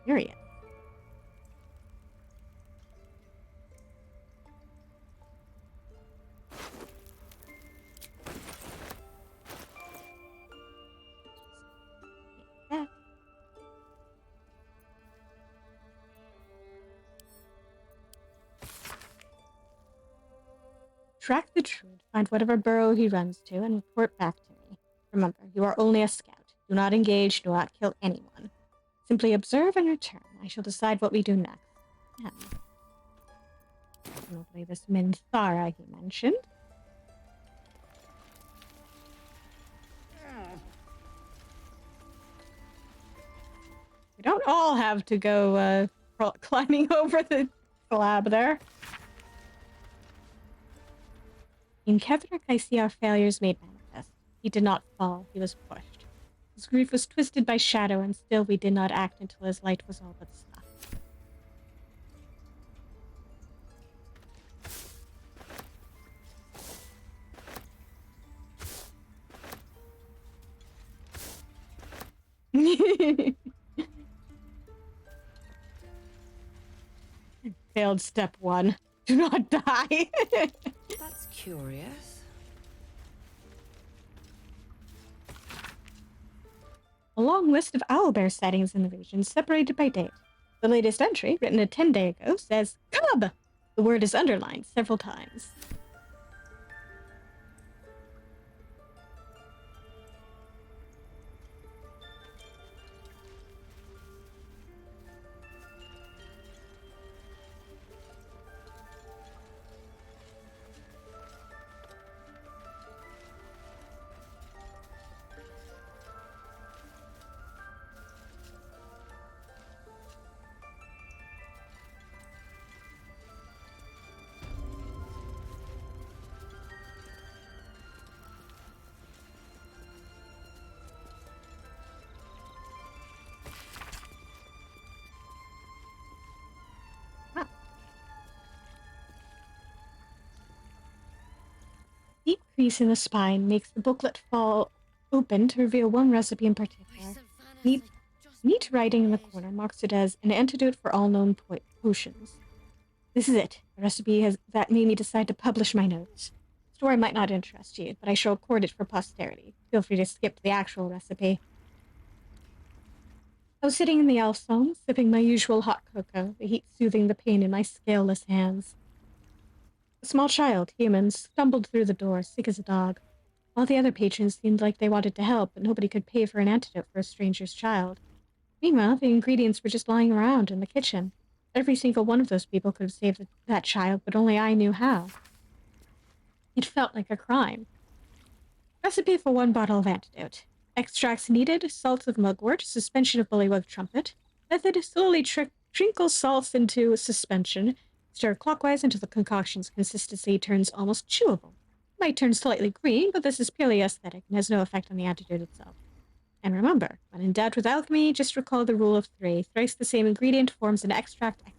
Period. Track the druid, find whatever burrow he runs to, and report back to me. Remember, you are only a scout. Do not engage, do not kill anyone. Simply observe and return. I shall decide what we do next. Yeah. Probably this Minthara he mentioned. We don't all have to go climbing over the slab there. In Ketherick, I see our failures made manifest. He did not fall, he was pushed. His grief was twisted by shadow, and still we did not act until his light was all but snuffed. Failed step 1. Do not die. That's curious. a long list of owlbear sightings in the region separated by date. The latest entry, written a 10-day ago, says, Cub! The word is underlined several times. Deep crease in the spine makes the booklet fall open to reveal one recipe in particular. Neat writing in the corner marks it as an antidote for all known potions. This is it. The recipe that made me decide to publish my notes. The story might not interest you, but I shall record it for posterity. Feel free to skip to the actual recipe. I was sitting in the elf's home, sipping my usual hot cocoa, the heat soothing the pain in my scaleless hands. A small child, human, stumbled through the door, sick as a dog. All the other patrons seemed like they wanted to help, but nobody could pay for an antidote for a stranger's child. Meanwhile, the ingredients were just lying around in the kitchen. Every single one of those people could have saved that child, but only I knew how. It felt like a crime. Recipe for 1 bottle of antidote. Extracts needed: salts of mugwort, suspension of bullywug trumpet. Method: slowly trinkle salts into suspension. Stir clockwise until the concoction's consistency turns almost chewable. It might turn slightly green, but this is purely aesthetic and has no effect on the antidote itself. And remember, when in doubt with alchemy, just recall the rule of 3. Thrice the same ingredient forms an extract excellent.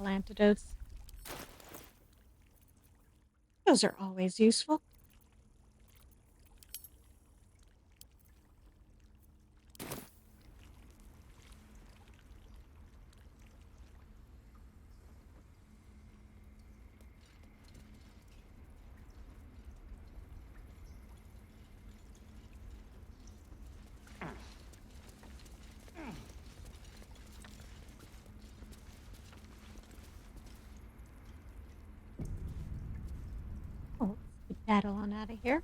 Antidotes. Those are always useful. Battle on out of here.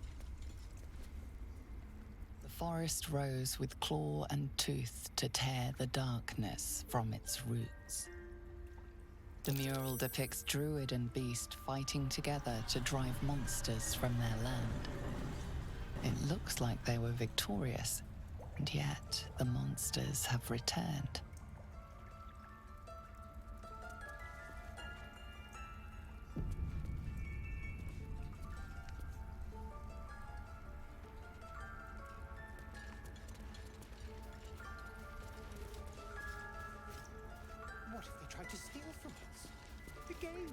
The forest rose with claw and tooth to tear the darkness from its roots. The mural depicts druid and beast fighting together to drive monsters from their land. It looks like they were victorious, and yet the monsters have returned. To steal from us. The game.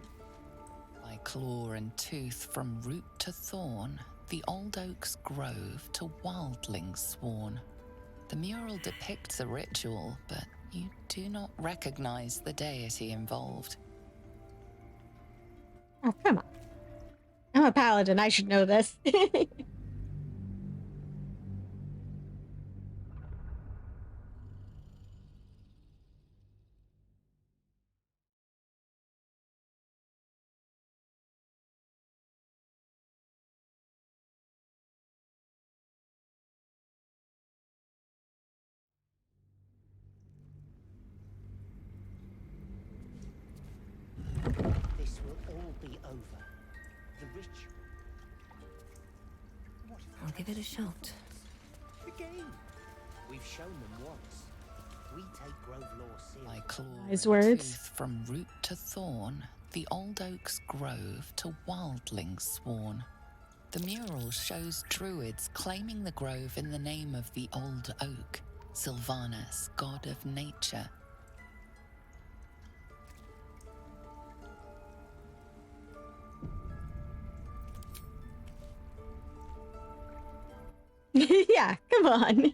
By claw and tooth from root to thorn, the old oak's grove to wildlings sworn. The mural depicts a ritual, but you do not recognize the deity involved. Oh, come on. I'm a paladin. I should know this. This will all be over. The ritual. I'll give it a shot. The game. We've shown them once. We take Grove Law seriously. By claw Wise and words. tooth from root to thorn, the old oak's grove to wildlings sworn. The mural shows druids claiming the grove in the name of the old oak, Sylvanus, god of nature. Yeah, come on.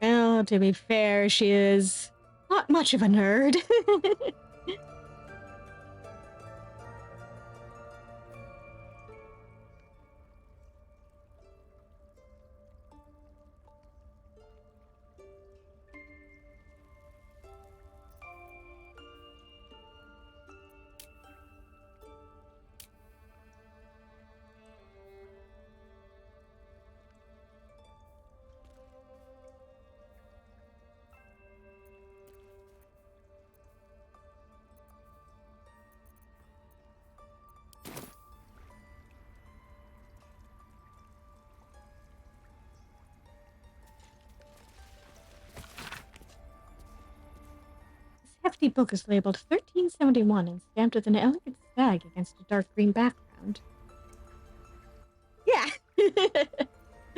Well, to be fair, she is not much of a nerd. Hefty book is labeled 1371 and stamped with an elegant stag against a dark green background. Yeah! If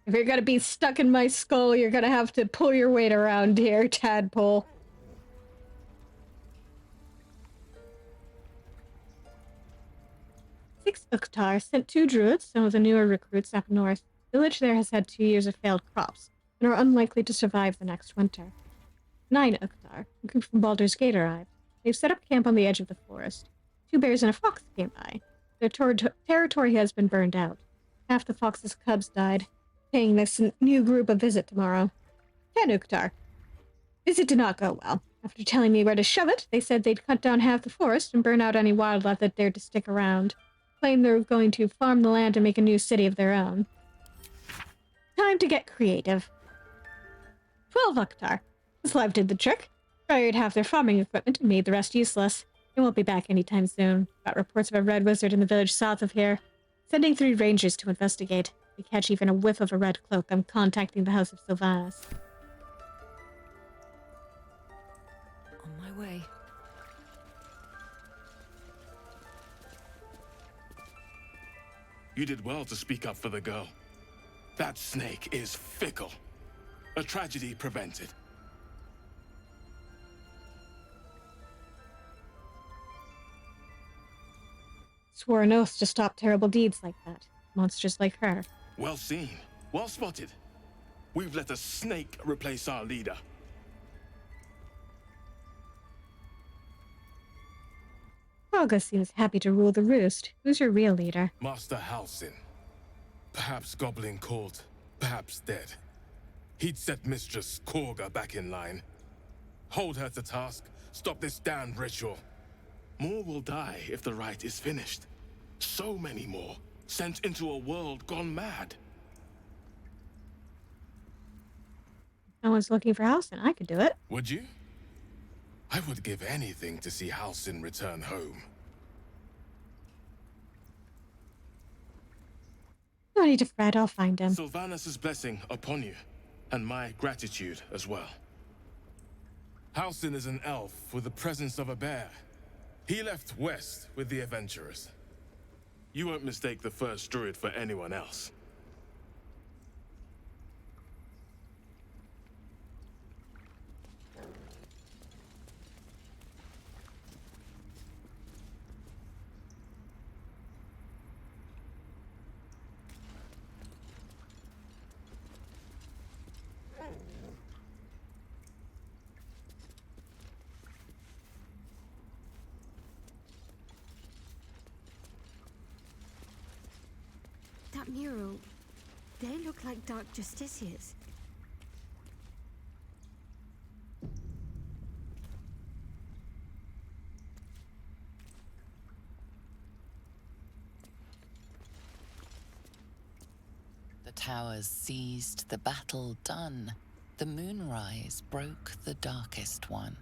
you're gonna be stuck in my skull, you're gonna have to pull your weight around here, tadpole. Six Uktar sent 2 druids, some of the newer recruits up north. The village there has had 2 years of failed crops and are unlikely to survive the next winter. 9 Uktar, looking from Baldur's Gate, arrived. They've set up camp on the edge of the forest. 2 bears and a fox came by. Their territory has been burned out. Half the fox's cubs died, paying this new group a visit tomorrow. 10 Uktar. Visit did not go well. After telling me where to shove it, they said they'd cut down half the forest and burn out any wildlife that dared to stick around. Claimed they were going to farm the land and make a new city of their own. Time to get creative. 12 Uktar. Slav did the trick. Fired half their farming equipment and made the rest useless. They won't be back anytime soon. Got reports of a red wizard in the village south of here. Sending 3 rangers to investigate. If they catch even a whiff of a red cloak, I'm contacting the House of Sylvanus. On my way. You did well to speak up for the girl. That snake is fickle. A tragedy prevented. Swore an oath to stop terrible deeds like that. Monsters like her. Well seen. Well spotted. We've let a snake replace our leader. Helga seems happy to rule the roost. Who's your real leader? Master Halsin. Perhaps goblin caught, perhaps dead. He'd set Mistress Korga back in line. Hold her to task, stop this damned ritual. More will die if the rite is finished. So many more, sent into a world gone mad. No one's looking for Halsin. I could do it. Would you? I would give anything to see Halsin return home. No need to fret, I'll find him. Sylvanus' blessing upon you, and my gratitude as well. Halsin is an elf with the presence of a bear. He left west with the adventurers. You won't mistake the first druid for anyone else. That mural, they look like dark justiciars. The towers seized, the battle done. The moonrise broke the darkest one.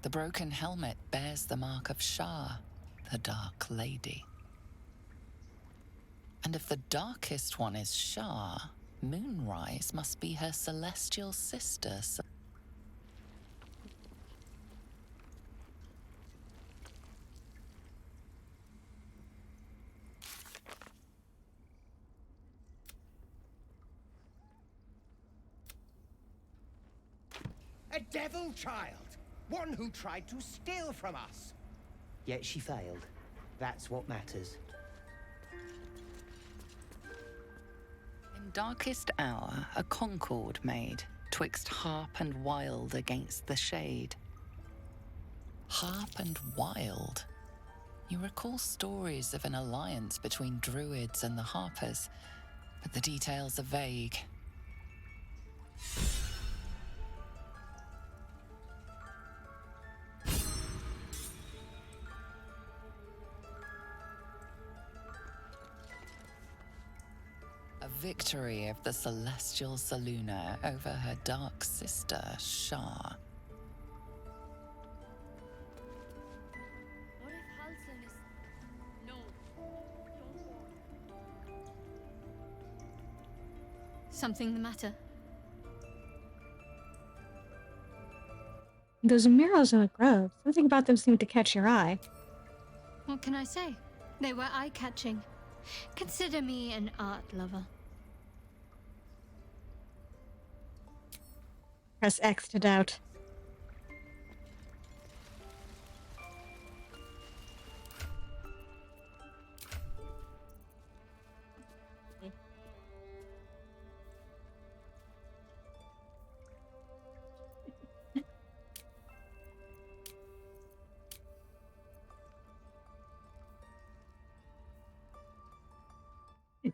The broken helmet bears the mark of Shah, the Dark Lady. And if the darkest one is Shah, Moonrise must be her celestial sister. A devil child! One who tried to steal from us! Yet she failed. That's what matters. In darkest hour, a concord made, twixt harp and wild against the shade. Harp and wild. You recall stories of an alliance between druids and the harpers, but the details are vague. A victory of the celestial Saluna over her dark sister, Shah. What if Halson is... No. Don't go. Something the matter? Those murals in the grove, something about them seemed to catch your eye. What can I say? They were eye-catching. Consider me an art lover. Press X to doubt.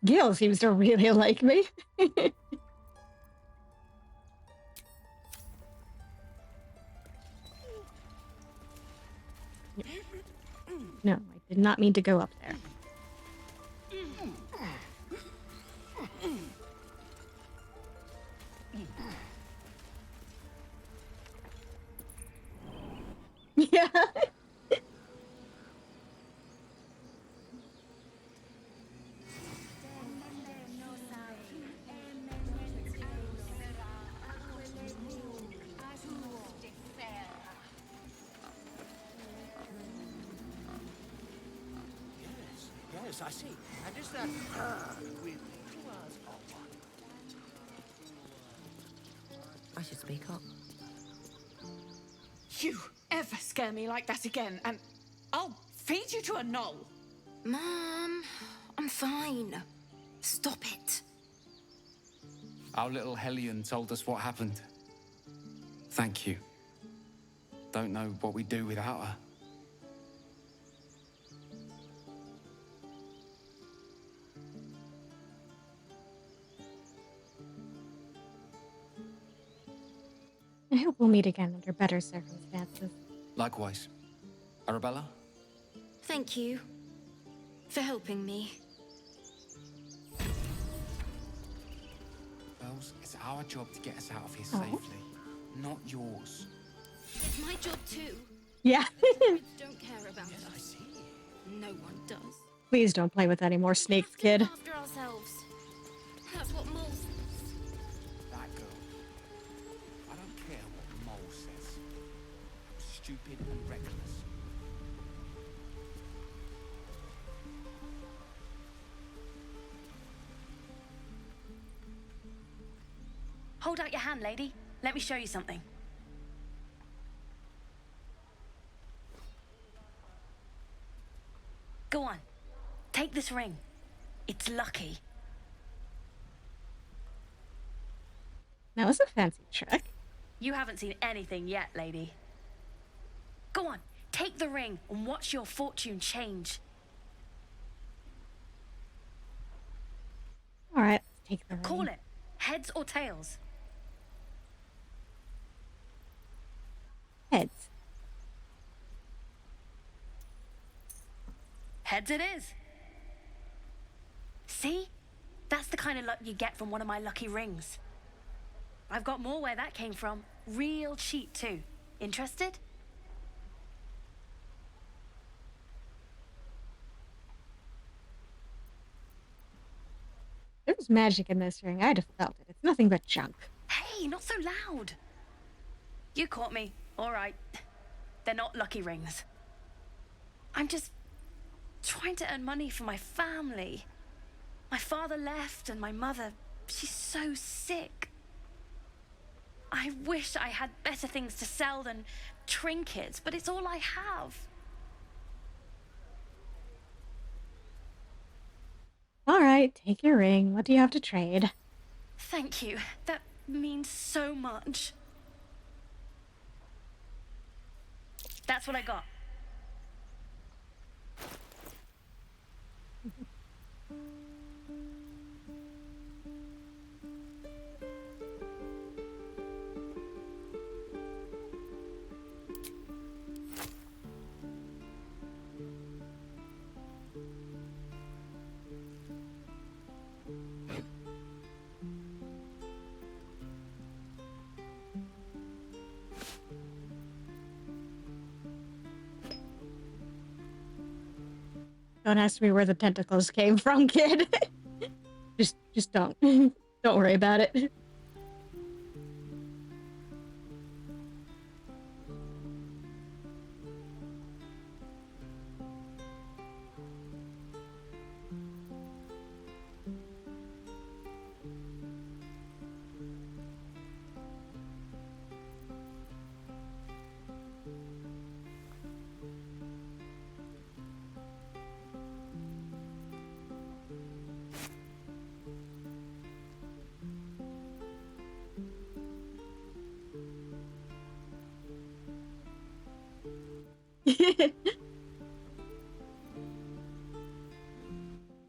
Gale seems to really like me. No, I did not mean to go up there. Yeah. Yes, I see. And is that her with 2 hours or what? I should speak up. You ever scare me like that again, and I'll feed you to a knoll. Mom, I'm fine. Stop it. Our little Hellion told us what happened. Thank you. Don't know what we'd do without her. I hope we'll meet again under better circumstances. Likewise. Arabella? Thank you for helping me. Bells, it's our job to get us out of here safely, not yours. It's my job too. Yeah. Druids don't care about us. No one does. Please don't play with any more snakes, kid. After ourselves. That's what Mole says. That girl. I don't care what Mole says. I'm stupid and reckless. Hold out your hand, lady. Let me show you something. Go on. Take this ring. It's lucky. That was a fancy trick. You haven't seen anything yet, lady. Go on. Take the ring and watch your fortune change. All right, let's take the ring. Call it. Heads or tails? Heads. Heads it is. See? That's the kind of luck you get from one of my lucky rings. I've got more where that came from. Real cheap, too. Interested? There was magic in this ring. I'd have felt it. It's nothing but junk. Hey, not so loud. You caught me. All right. They're not lucky rings. I'm just trying to earn money for my family. My father left and my mother, she's so sick. I wish I had better things to sell than trinkets, but it's all I have. All right, take your ring. What do you have to trade? Thank you. That means so much. That's what I got. Don't ask me where the tentacles came from, kid. just don't. Don't worry about it.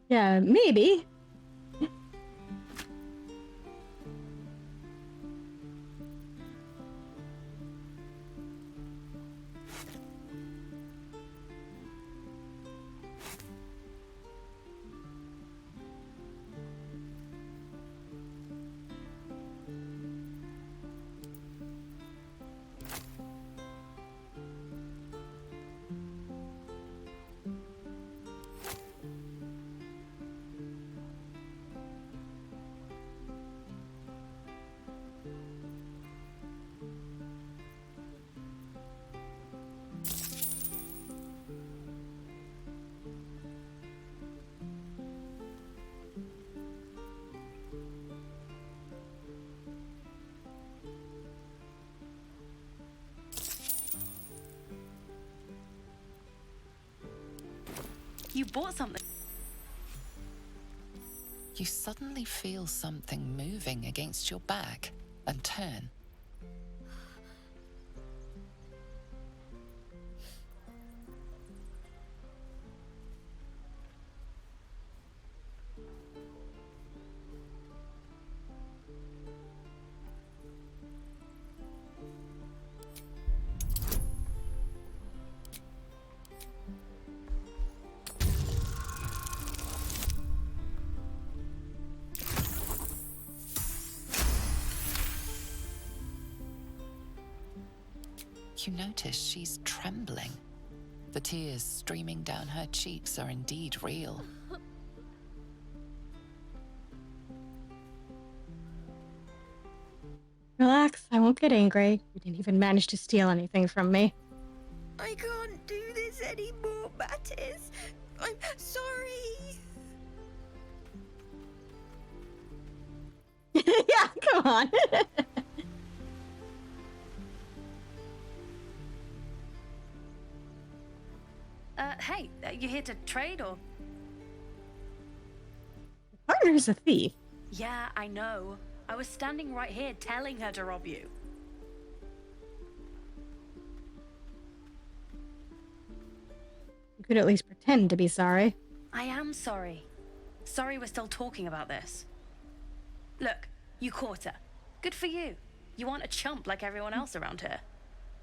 Yeah, maybe. You bought something. You suddenly feel something moving against your back and turn. You notice she's trembling. The tears streaming down her cheeks are indeed real. Relax, I won't get angry. You didn't even manage to steal anything from me. I can't do this anymore, Mattis. I'm sorry. Yeah, come on. Hey, you here to trade or? Partner's a thief. Yeah, I know. I was standing right here telling her to rob you. You could at least pretend to be sorry. I am sorry. Sorry we're still talking about this. Look, you caught her. Good for you. You aren't a chump like everyone else around here.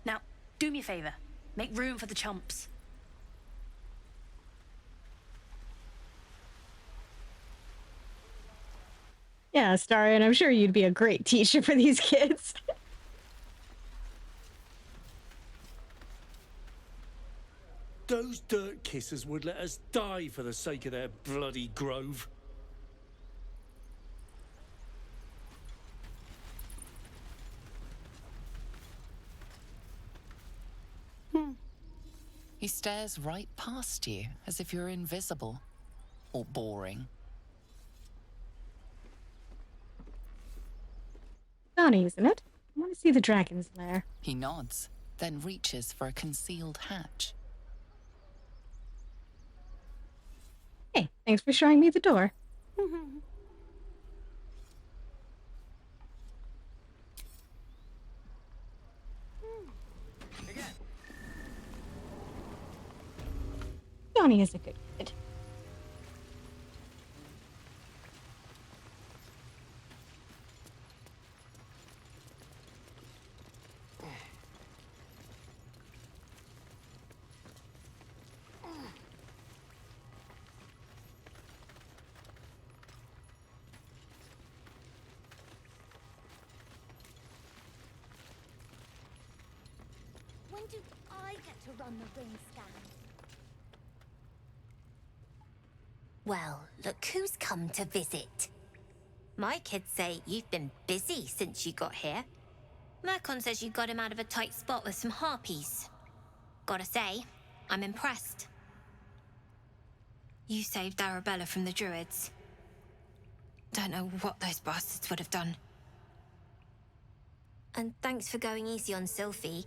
Now, do me a favor. Make room for the chumps. Yeah, Starry, and I'm sure you'd be a great teacher for these kids. Those dirt kissers would let us die for the sake of their bloody grove. stares right past you, as if you're invisible. Or boring. Donnie, isn't it? I want to see the dragon's lair. He nods, then reaches for a concealed hatch. Hey, thanks for showing me the door. Donnie is a good kid. When do I get to run the ring scan? Well, look who's come to visit. My kids say you've been busy since you got here. Mercon says you got him out of a tight spot with some harpies. Gotta say, I'm impressed. You saved Arabella from the druids. Don't know what those bastards would have done. And thanks for going easy on Sylphie.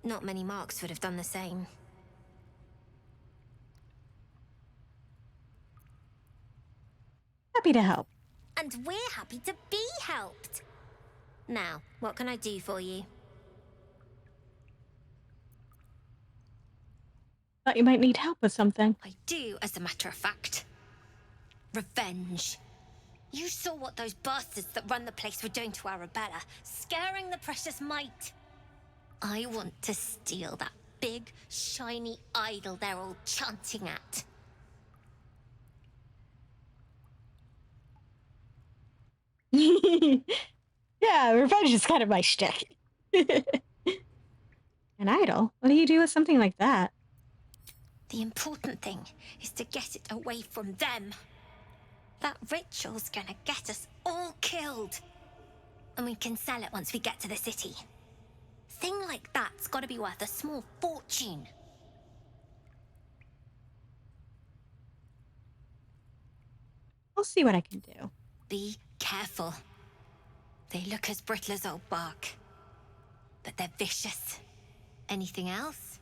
Not many marks would have done the same. Happy to help. And we're happy to be helped. Now, what can I do for you? Thought you might need help with something. I do, as a matter of fact. Revenge. You saw what those bastards that run the place were doing to Arabella, scaring the precious mite. I want to steal that big, shiny idol they're all chanting at. Yeah, revenge is kind of my shtick. An idol? What do you do with something like that? The important thing is to get it away from them. That ritual's gonna get us all killed. And we can sell it once we get to the city. Thing like that's gotta be worth a small fortune. I'll see what I can do. Be careful. They look as brittle as old bark. But they're vicious. Anything else?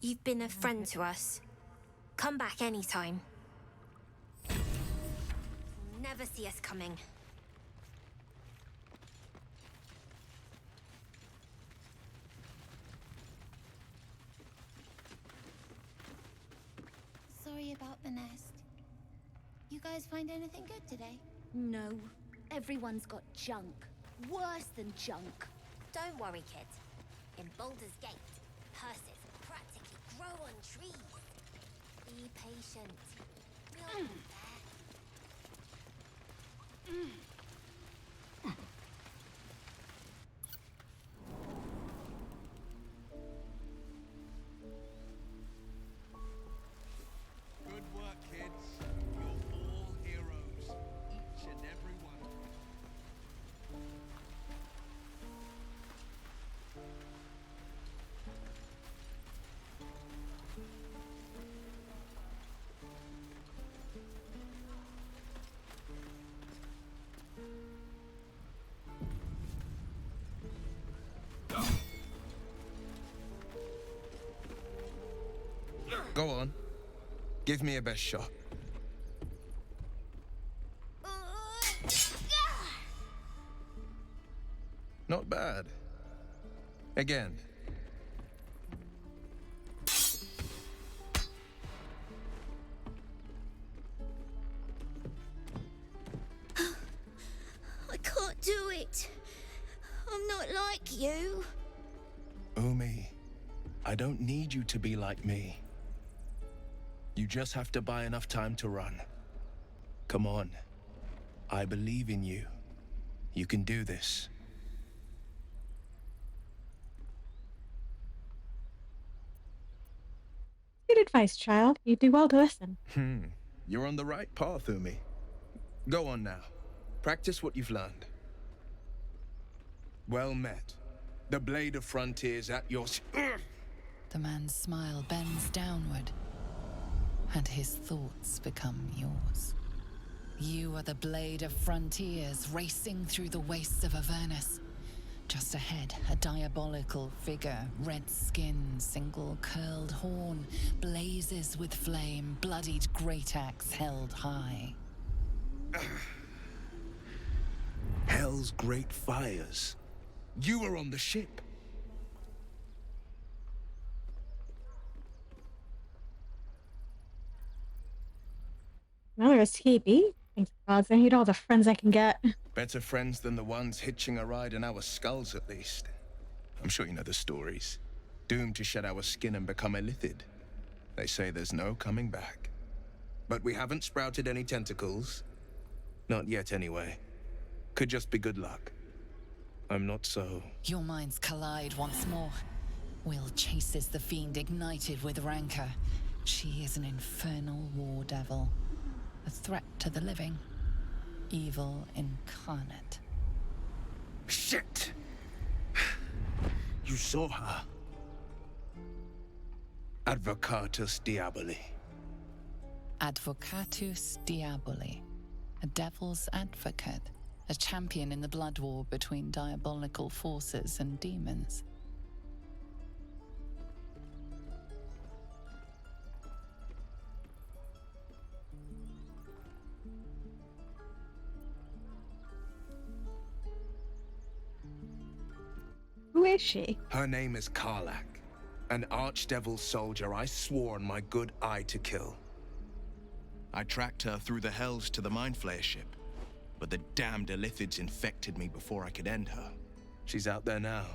You've been a friend to us. Come back anytime. Never see us coming. Sorry about the nest. You guys find anything good today? No. Everyone's got junk. Worse than junk. Don't worry, kid. In Baldur's Gate, hearses practically grow on trees. Be patient. We'll be there. Good work, kids. You're all heroes. Each and every one of you. Go on. Give me a best shot. Not bad. Again. I can't do it. I'm not like you. Umi, I don't need you to be like me. You just have to buy enough time to run. Come on. I believe in you. You can do this. Good advice, child. You do well to listen. You're on the right path, Umi. Go on now. Practice what you've learned. Well met. The blade of frontiers at your... The man's smile bends downward, and his thoughts become yours. You are the blade of frontiers racing through the wastes of Avernus. Just ahead, a diabolical figure, red skin, single curled horn, blazes with flame, bloodied great axe held high. Hell's great fires. You were on the ship. Another escapee? Thanks gods, I need all the friends I can get. Better friends than the ones hitching a ride in our skulls, at least. I'm sure you know the stories. Doomed to shed our skin and become illithid. They say there's no coming back. But we haven't sprouted any tentacles. Not yet, anyway. Could just be good luck. I'm not so... Your minds collide once more. Will chases the fiend ignited with rancor. She is an infernal war devil. A threat to the living. Evil incarnate. Shit! You saw her. Advocatus Diaboli. Advocatus Diaboli. A devil's advocate. A champion in the blood war between diabolical forces and demons. Who is she? Her name is Karlak, an archdevil soldier I swore on my good eye to kill. I tracked her through the hells to the Mind Flayer ship, but the damned illithids infected me before I could end her. She's out there now,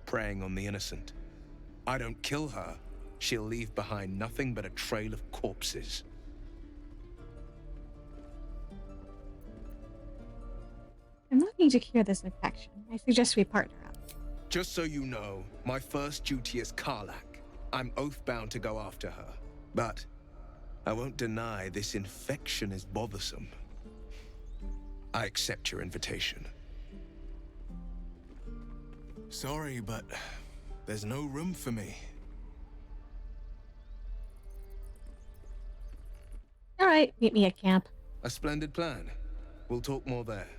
preying on the innocent. I don't kill her, she'll leave behind nothing but a trail of corpses. I'm looking to cure this infection. I suggest we partner up. Just so you know, my first duty is Karlak. I'm oath-bound to go after her. But I won't deny this infection is bothersome. I accept your invitation. Sorry, but there's no room for me. All right, meet me at camp. A splendid plan. We'll talk more there.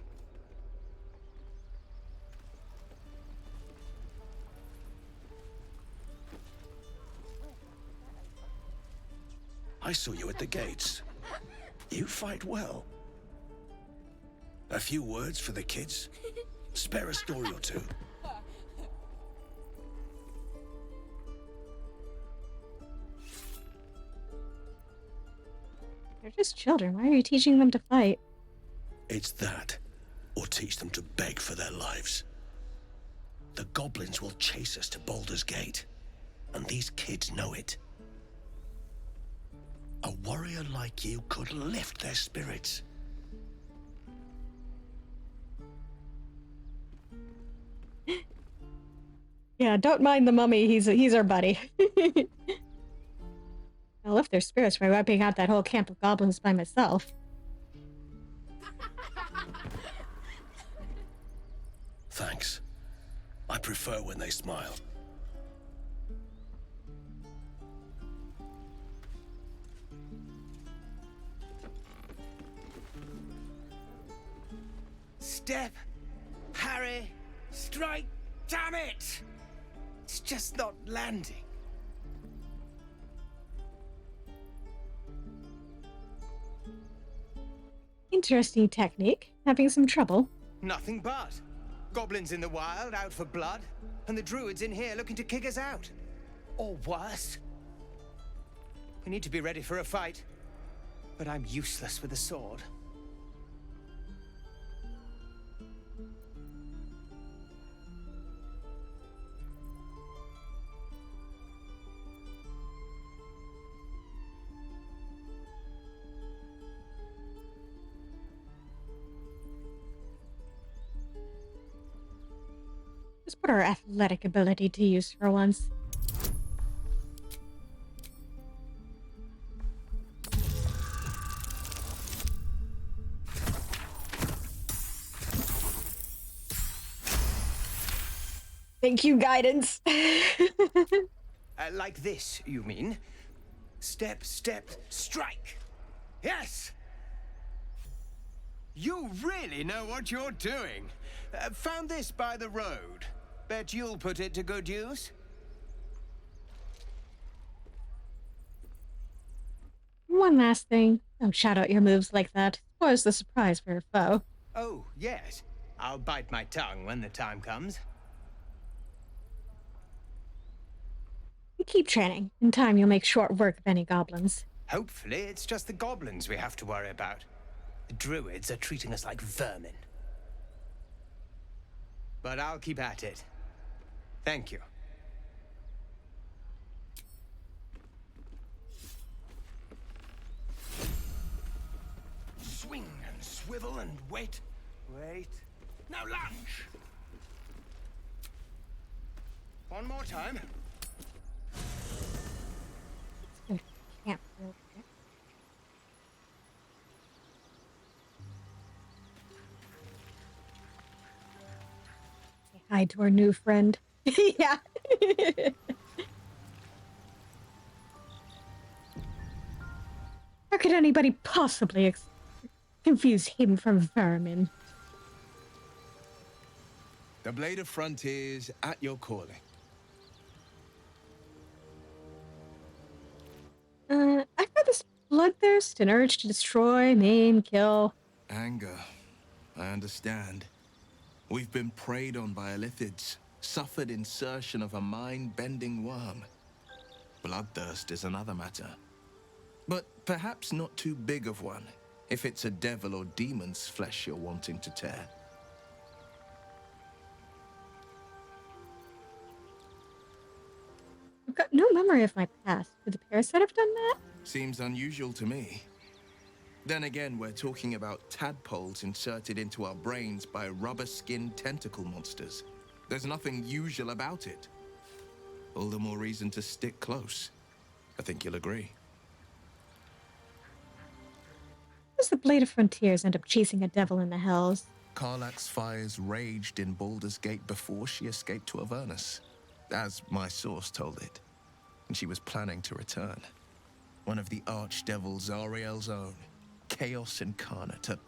I saw you at the gates. You fight well. A few words for the kids? Spare a story or two. They're just children. Why are you teaching them to fight? It's that, or teach them to beg for their lives. The goblins will chase us to Baldur's Gate, and these kids know it. A warrior like you could lift their spirits. Yeah, don't mind the mummy. He's our buddy. I'll lift their spirits by wiping out that whole camp of goblins by myself. Thanks. I prefer when they smile. Step, Harry, strike, damn it! It's just not landing. Interesting technique. Having some trouble. Nothing but. Goblins in the wild, out for blood, and the druids in here looking to kick us out. Or worse. We need to be ready for a fight, but I'm useless with a sword. Let's put our athletic ability to use for once. Thank you, guidance. Like this, you mean? Step, step, strike. Yes! You really know what you're doing. Found this by the road. Bet you'll put it to good use. One last thing. Don't shout out your moves like that. Spoils the surprise for your foe. Oh, yes. I'll bite my tongue when the time comes. You keep training. In time, you'll make short work of any goblins. Hopefully, it's just the goblins we have to worry about. The druids are treating us like vermin. But I'll keep at it. Thank you. Swing and swivel and wait. Wait. Now lunge! One more time. Can't real quick. Say hi to our new friend. Yeah. How could anybody possibly confuse him from vermin? The Blade of Frontiers at your calling. I've got this bloodthirst, an urge to destroy, maim, kill. Anger. I understand. We've been preyed on by illithids, suffered insertion of a mind-bending worm. Bloodthirst is another matter. But perhaps not too big of one, if it's a devil or demon's flesh you're wanting to tear. I've got no memory of my past. Could the parasite have done that? Seems unusual to me. Then again, we're talking about tadpoles inserted into our brains by rubber-skinned tentacle monsters. There's nothing usual about it. All the more reason to stick close. I think you'll agree. How does the Blade of Frontiers end up chasing a devil in the hells? Karlach's fires raged in Baldur's Gate before she escaped to Avernus, as my source told it, and she was planning to return. One of the archdevils Zariel's own, Chaos Incarnate, a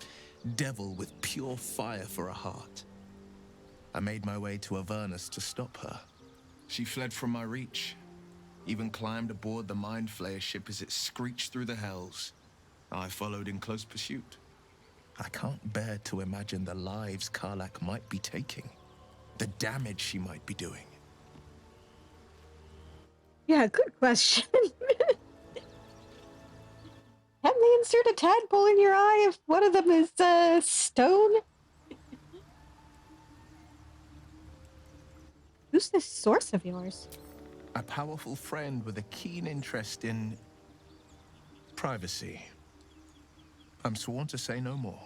devil with pure fire for a heart. I made my way to Avernus to stop her. She fled from my reach, even climbed aboard the Mind Flayer ship as it screeched through the hells. I followed in close pursuit. I can't bear to imagine the lives Karlach might be taking, the damage she might be doing. Yeah, good question. Have they insert a tadpole in your eye if one of them is stone? Who's this source of yours? A powerful friend with a keen interest in privacy. I'm sworn to say no more.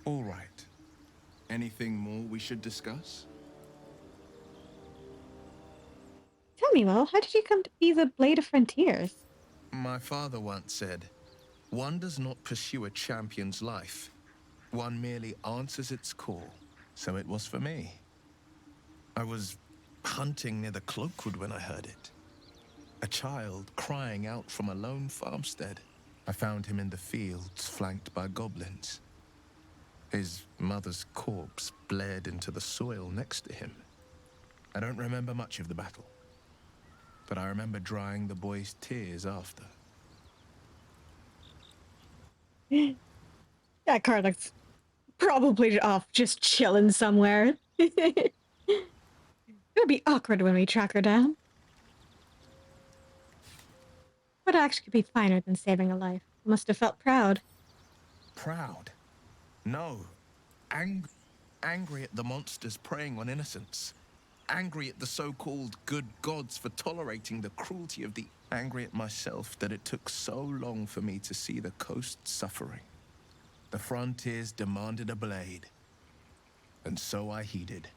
All right. Anything more we should discuss? Tell me, Will, how did you come to be the Blade of Frontiers? My father once said, one does not pursue a champion's life. One merely answers its call. So it was for me. I was hunting near the Cloakwood when I heard it. A child crying out from a lone farmstead. I found him in the fields, flanked by goblins. His mother's corpse bled into the soil next to him. I don't remember much of the battle, but I remember drying the boy's tears after. That Karlach's probably off just chilling somewhere. It'll be awkward when we track her down. What act could be finer than saving a life? You must have felt proud. Proud? No. Angry at the monsters preying on innocents. Angry at the so-called good gods for tolerating the cruelty of the... Angry at myself that it took so long for me to see the coast suffering. The frontiers demanded a blade. And so I heeded.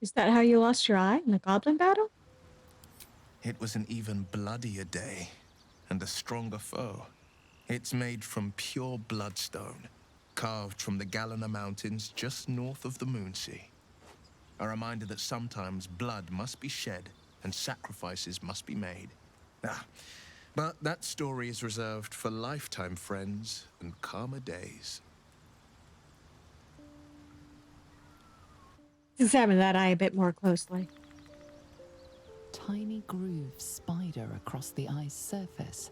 Is that how you lost your eye in the goblin battle? It was an even bloodier day, and a stronger foe. It's made from pure bloodstone, carved from the Galena Mountains just north of the Moonsea. A reminder that sometimes blood must be shed and sacrifices must be made. But that story is reserved for lifetime friends and calmer days. Examine that eye a bit more closely. Tiny grooves spider across the eye's surface.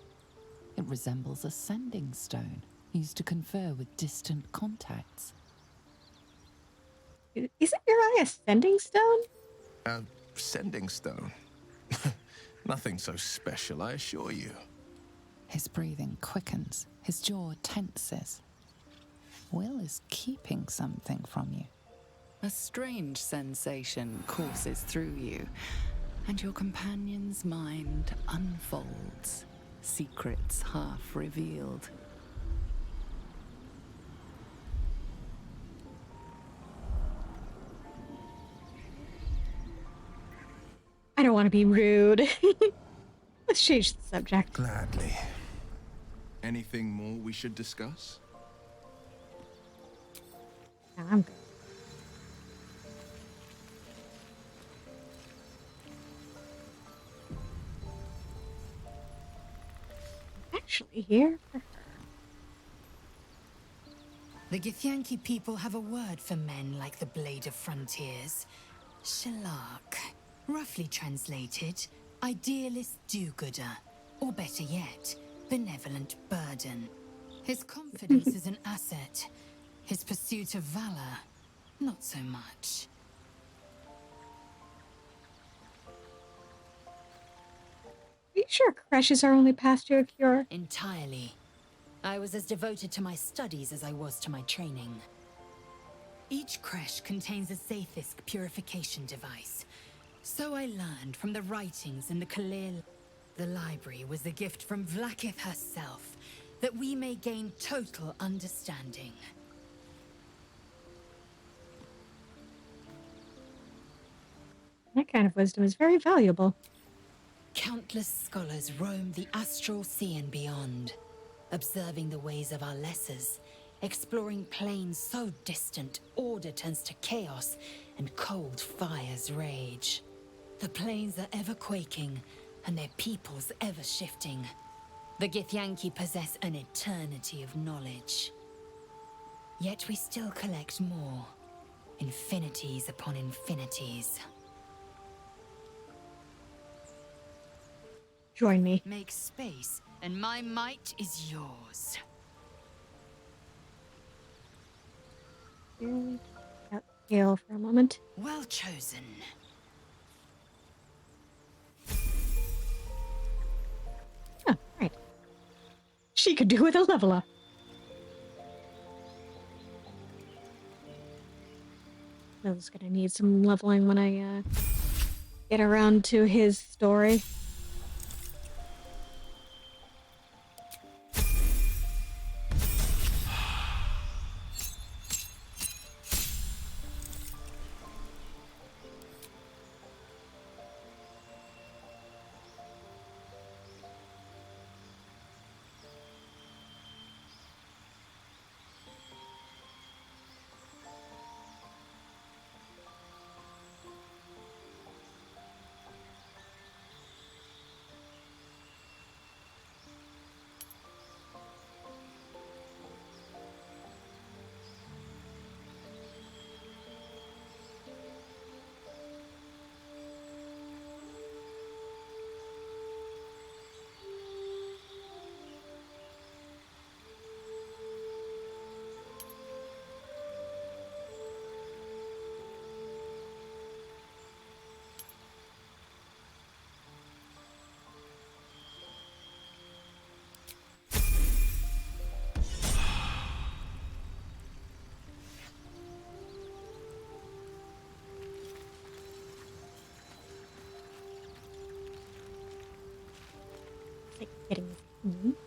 It resembles a sending stone used to confer with distant contacts. Isn't your eye a sending stone? A sending stone? Nothing so special, I assure you. His breathing quickens, his jaw tenses. Will is keeping something from you. A strange sensation courses through you, and your companion's mind unfolds, secrets half revealed. I don't want to be rude. Let's change the subject. Gladly. Anything more we should discuss? No, I'm good. Actually, here for her. The Githyanki people have a word for men like the Blade of Frontiers. Shalak. Roughly translated, idealist do-gooder. Or better yet, benevolent burden. His confidence is an asset. His pursuit of valor, not so much. Are you sure Kresh is our only past year cure? Entirely. I was as devoted to my studies as I was to my training. Each creche contains a Zaithisk purification device. So I learned from the writings in the Khalil. The library was a gift from Vlakith herself, that we may gain total understanding. That kind of wisdom is very valuable. Countless scholars roam the astral sea and beyond, observing the ways of our lessers, exploring planes so distant order turns to chaos and cold fires rage. The planes are ever quaking, and their peoples ever shifting. The Githyanki possess an eternity of knowledge. Yet we still collect more. Infinities upon infinities. Join me. Make space, and my might is yours. Out Gale for a moment. Well chosen. Oh, right. She could do with a level up. Mill's gonna need some leveling when I get around to his story.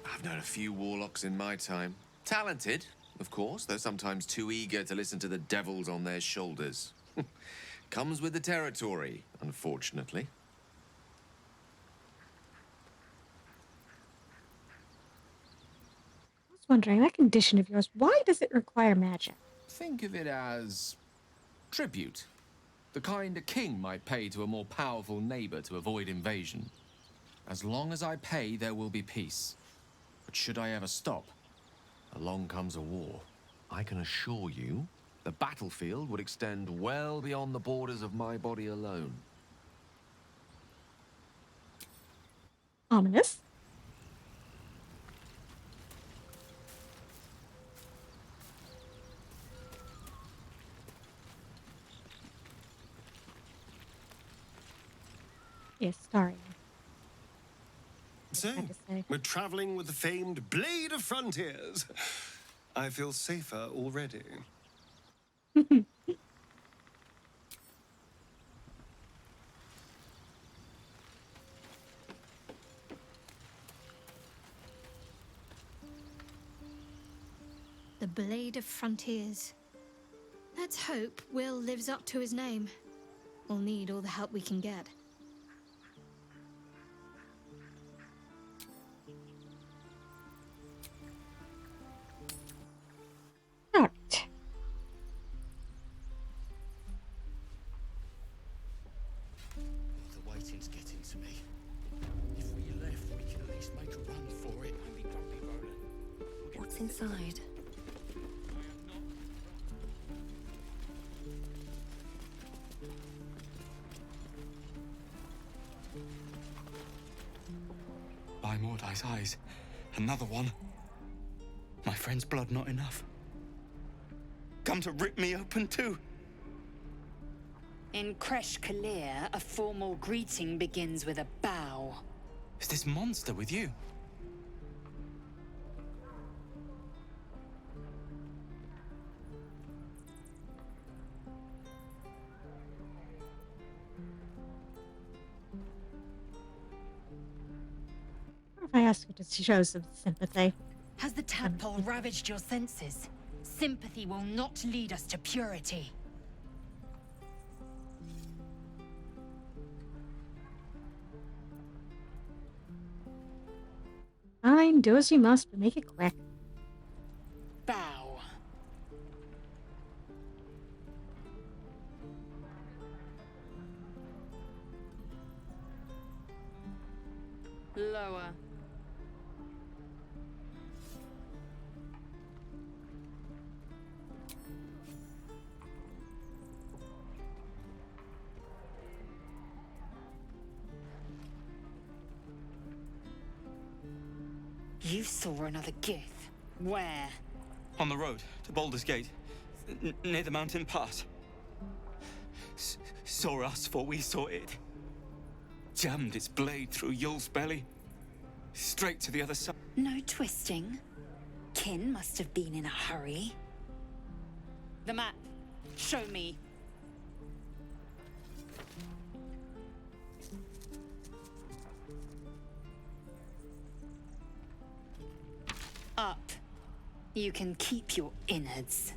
I've known a few warlocks in my time. Talented, of course, though sometimes too eager to listen to the devils on their shoulders. Comes with the territory, unfortunately. Just wondering, that condition of yours, why does it require magic? Think of it as tribute. The kind a king might pay to a more powerful neighbor to avoid invasion. As long as I pay, there will be peace. But should I ever stop, along comes a war. I can assure you, the battlefield would extend well beyond the borders of my body alone. Ominous. Yes, sorry. So, we're traveling with the famed Blade of Frontiers. I feel safer already. The Blade of Frontiers. Let's hope Will lives up to his name. We'll need all the help we can get. Alright. The waiting's getting to me. If we left, we could at least make a run for it. What's inside? By Mordai's eyes, another one. My friend's blood not enough. Come to rip me open too. In Kresh Kalir, a formal greeting begins with a bow. Is this monster with you? What if I ask you to show some sympathy? Has the tadpole ravaged your senses? Sympathy will not lead us to purity. Fine, do as you must, but make it quick. Bow. Lower. You saw another gith. Where? On the road to Baldur's Gate, near the mountain pass. Saw us for we saw it. Jammed its blade through Yul's belly, straight to the other side. No twisting. Kin must have been in a hurry. The map. Show me. Up. You can keep your innards.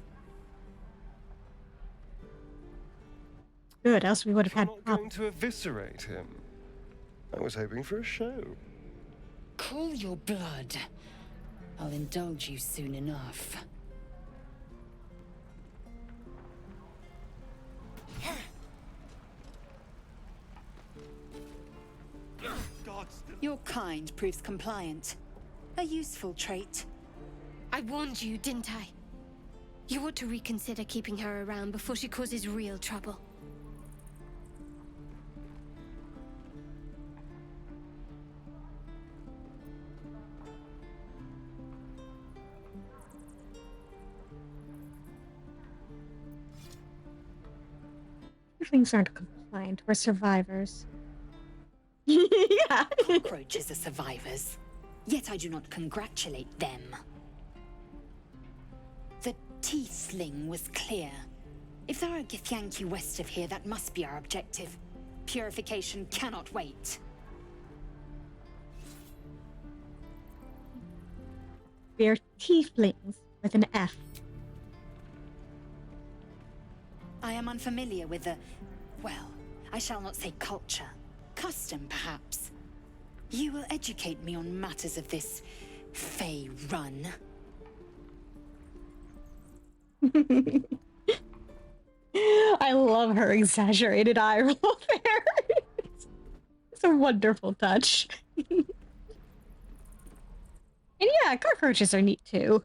Good, else we would have had I'm not going to eviscerate him. I was hoping for a show. Cool your blood. I'll indulge you soon enough. Your kind proves compliant. A useful trait. I warned you, didn't I? You ought to reconsider keeping her around before she causes real trouble. Things aren't compliant. We're survivors. Yeah. Cockroaches are survivors. Yet I do not congratulate them. The tiefling was clear. If there are Githyanki west of here, that must be our objective. Purification cannot wait. We're tieflings with an F. I am unfamiliar with the, well, I shall not say culture. Custom, perhaps. You will educate me on matters of this Fey run. I love her exaggerated eye roll there. It's a wonderful touch. And yeah, cockroaches are neat too.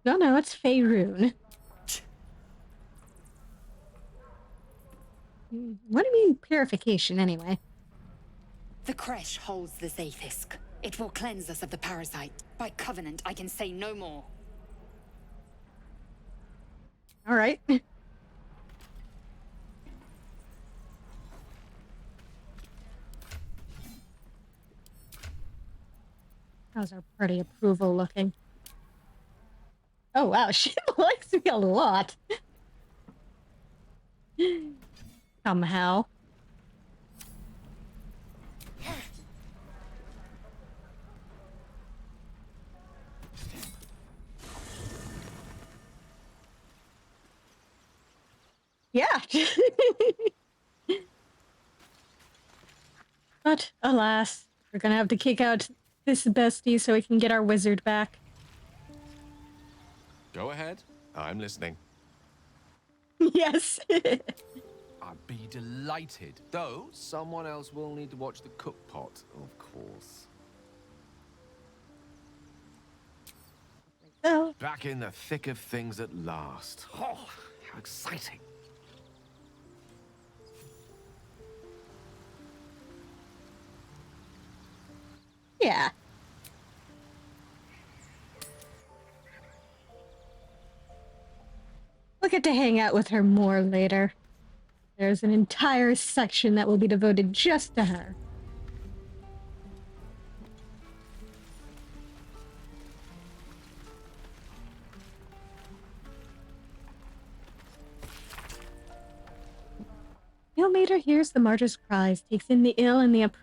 No, it's Faerun. What do you mean purification, anyway? The creche holds the Zaithisk. It will cleanse us of the parasite. By covenant, I can say no more. All right. How's our pretty approval looking? Oh wow, she likes me a lot. Somehow. Yeah. But alas, we're gonna have to kick out this bestie so we can get our wizard back. Go ahead. I'm listening. Yes. I'd be delighted. Though, someone else will need to watch the cook pot, of course. So. Back in the thick of things at last. Oh, how exciting. Yeah. We'll get to hang out with her more later. There's an entire section that will be devoted just to her. Ilmater hears the martyr's cries, takes in the ill and the oppressed.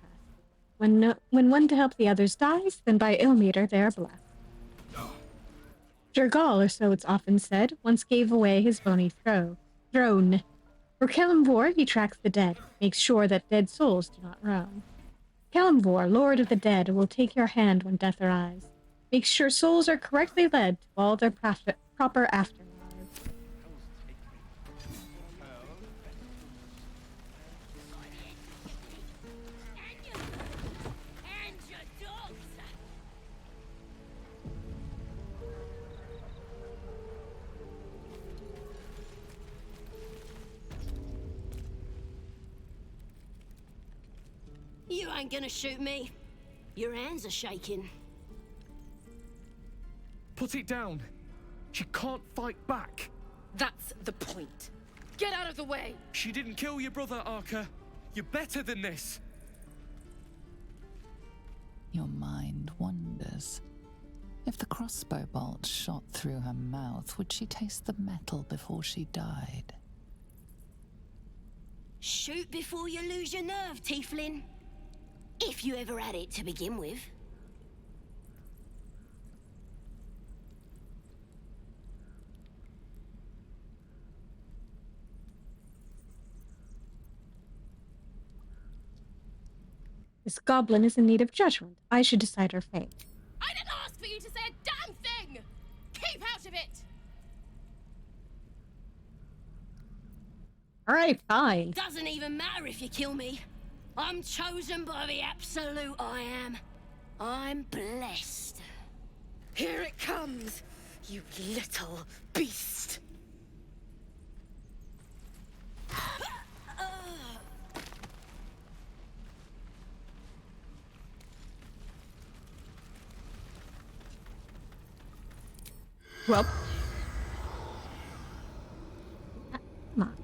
When one to help the others dies, then by Ilmater they are blessed. Gale, or so it's often said, once gave away his bony throne. For Kelimvor, he tracks the dead, makes sure that dead souls do not roam. Kelimvor, Lord of the Dead, will take your hand when death arrives. Makes sure souls are correctly led to all their proper afterlives. You ain't gonna shoot me. Your hands are shaking. Put it down. She can't fight back. That's the point. Get out of the way! She didn't kill your brother, Arca. You're better than this. Your mind wanders. If the crossbow bolt shot through her mouth, would she taste the metal before she died? Shoot before you lose your nerve, Tiefling. If you ever had it to begin with. This goblin is in need of judgment. I should decide her fate. I didn't ask for you to say a damn thing! Keep out of it! Alright, fine. Doesn't even matter if you kill me. I'm chosen by the absolute I am. I'm blessed. Here it comes, you little beast! Well. Come on.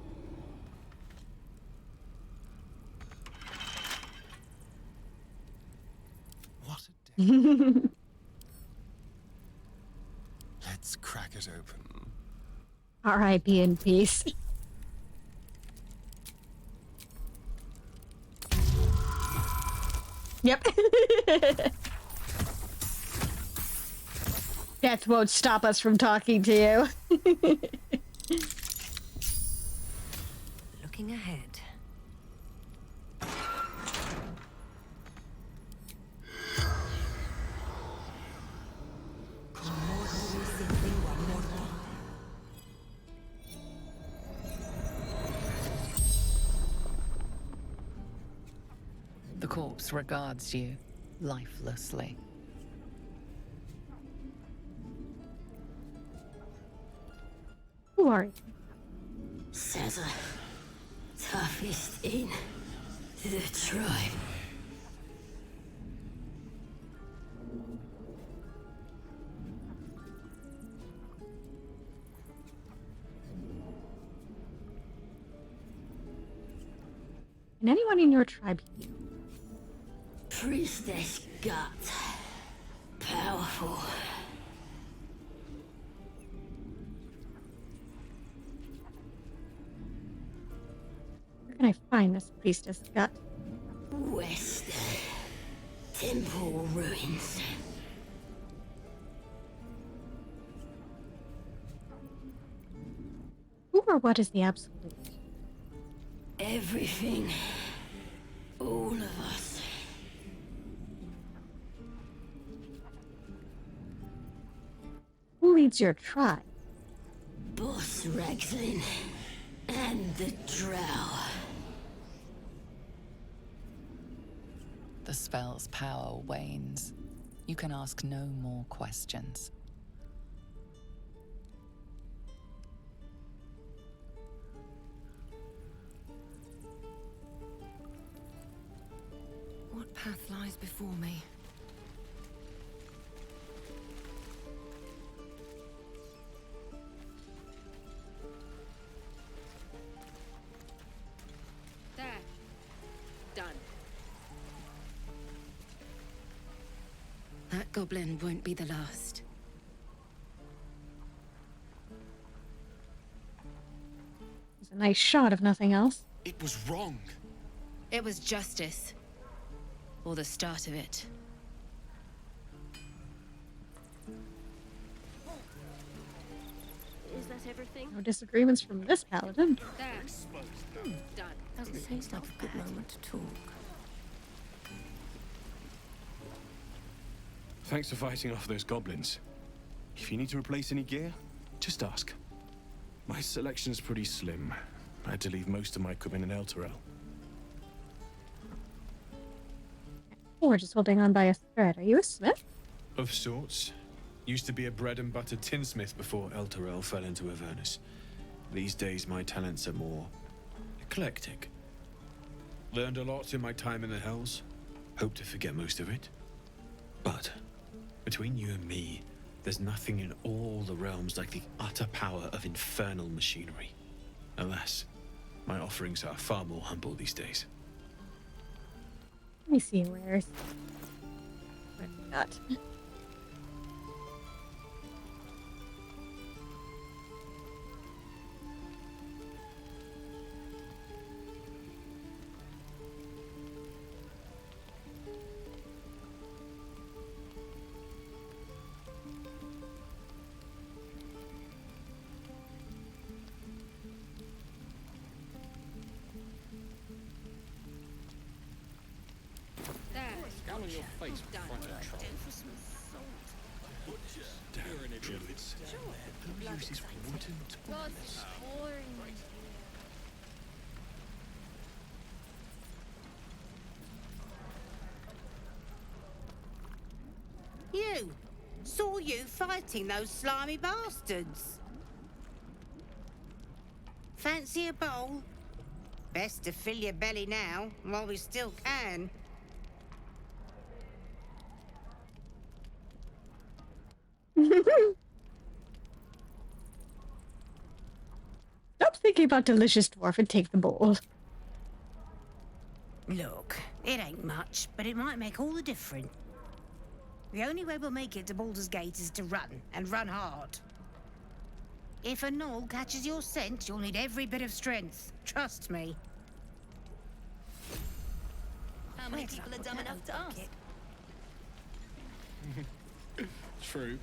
What a day. Let's crack it open. Alright, be in peace. Yep. Death won't stop us from talking to you. Looking ahead. The corpse regards you lifelessly. Who are you? Says a toughest in the tribe. Can anyone in your tribe heal? Priestess Gut. Powerful. Where can I find this priestess gut? West. Temple ruins. Who or what is the Absolute? Everything. All of us. Who leads your tribe? Boss Ragslin and the Drow. The spell's power wanes. You can ask no more questions. What path lies before me? There. Done. That goblin won't be the last. It's a nice shot, if nothing else. It was wrong. It was justice. Or the start of it. Is that everything? No disagreements from this paladin. There. Done. Doesn't seem like a good moment to talk. Thanks for fighting off those goblins. If you need to replace any gear, just ask. My selection's pretty slim. I had to leave most of my equipment in Elturel. Or just holding on by a thread. Are you a smith? Of sorts. Used to be a bread and butter tinsmith before Elturel fell into Avernus. These days my talents are more eclectic. Learned a lot in my time in the Hells. Hope to forget most of it. But between you and me, there's nothing in all the realms like the utter power of infernal machinery. Alas, my offerings are far more humble these days. Let me see where's. What have we got? Scowl on your face before I try. Damn druids. Who uses wooden tools? You! Saw you fighting those slimy bastards. Fancy a bowl? Best to fill your belly now, while we still can. Stop thinking about delicious dwarf and take the bowl. Look, it ain't much, but it might make all the difference. The only way we'll make it to Baldur's Gate is to run, and run hard. If a gnoll catches your scent, you'll need every bit of strength. Trust me. How many people are dumb enough to ask? True.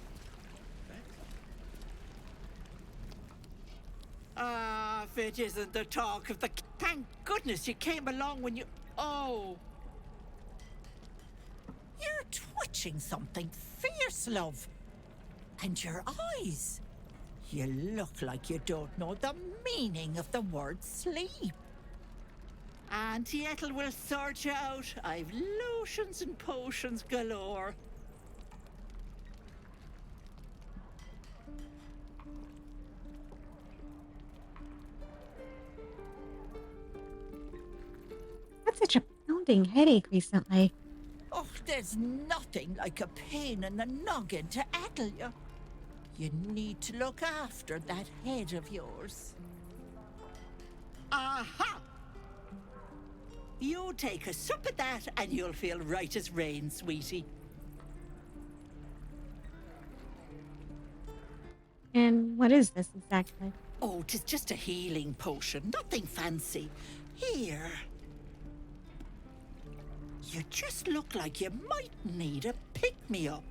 Ah, if it isn't the talk of the... Thank goodness you came along when you... Oh. You're twitching something fierce, love. And your eyes. You look like you don't know the meaning of the word sleep. Auntie Ethel will sort you out. I've lotions and potions galore. I've had such a pounding headache recently. Oh, there's nothing like a pain in the noggin to addle you. You need to look after that head of yours. Aha! You take a sup of that and you'll feel right as rain, sweetie. And what is this exactly? Oh, 'tis just a healing potion, nothing fancy. Here. You just look like you might need a pick-me-up.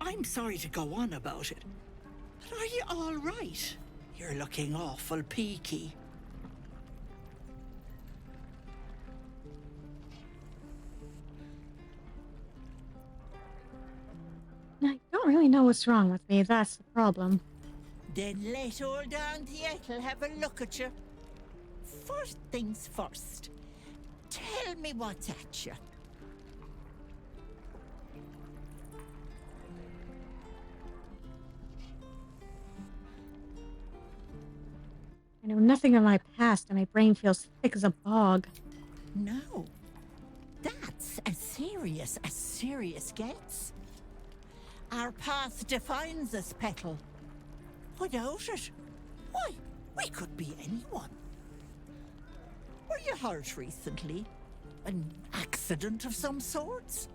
I'm sorry to go on about it, but are you all right? You're looking awful peaky. I don't really know what's wrong with me, that's the problem. Then let old Auntie Ethel have a look at you. First things first. Tell me what's at you. I know nothing of my past and my brain feels thick as a bog. No. That's as serious gets. Our past defines us, Petal. Without it, why, we could be anyone. Were you hurt recently? An accident of some sorts?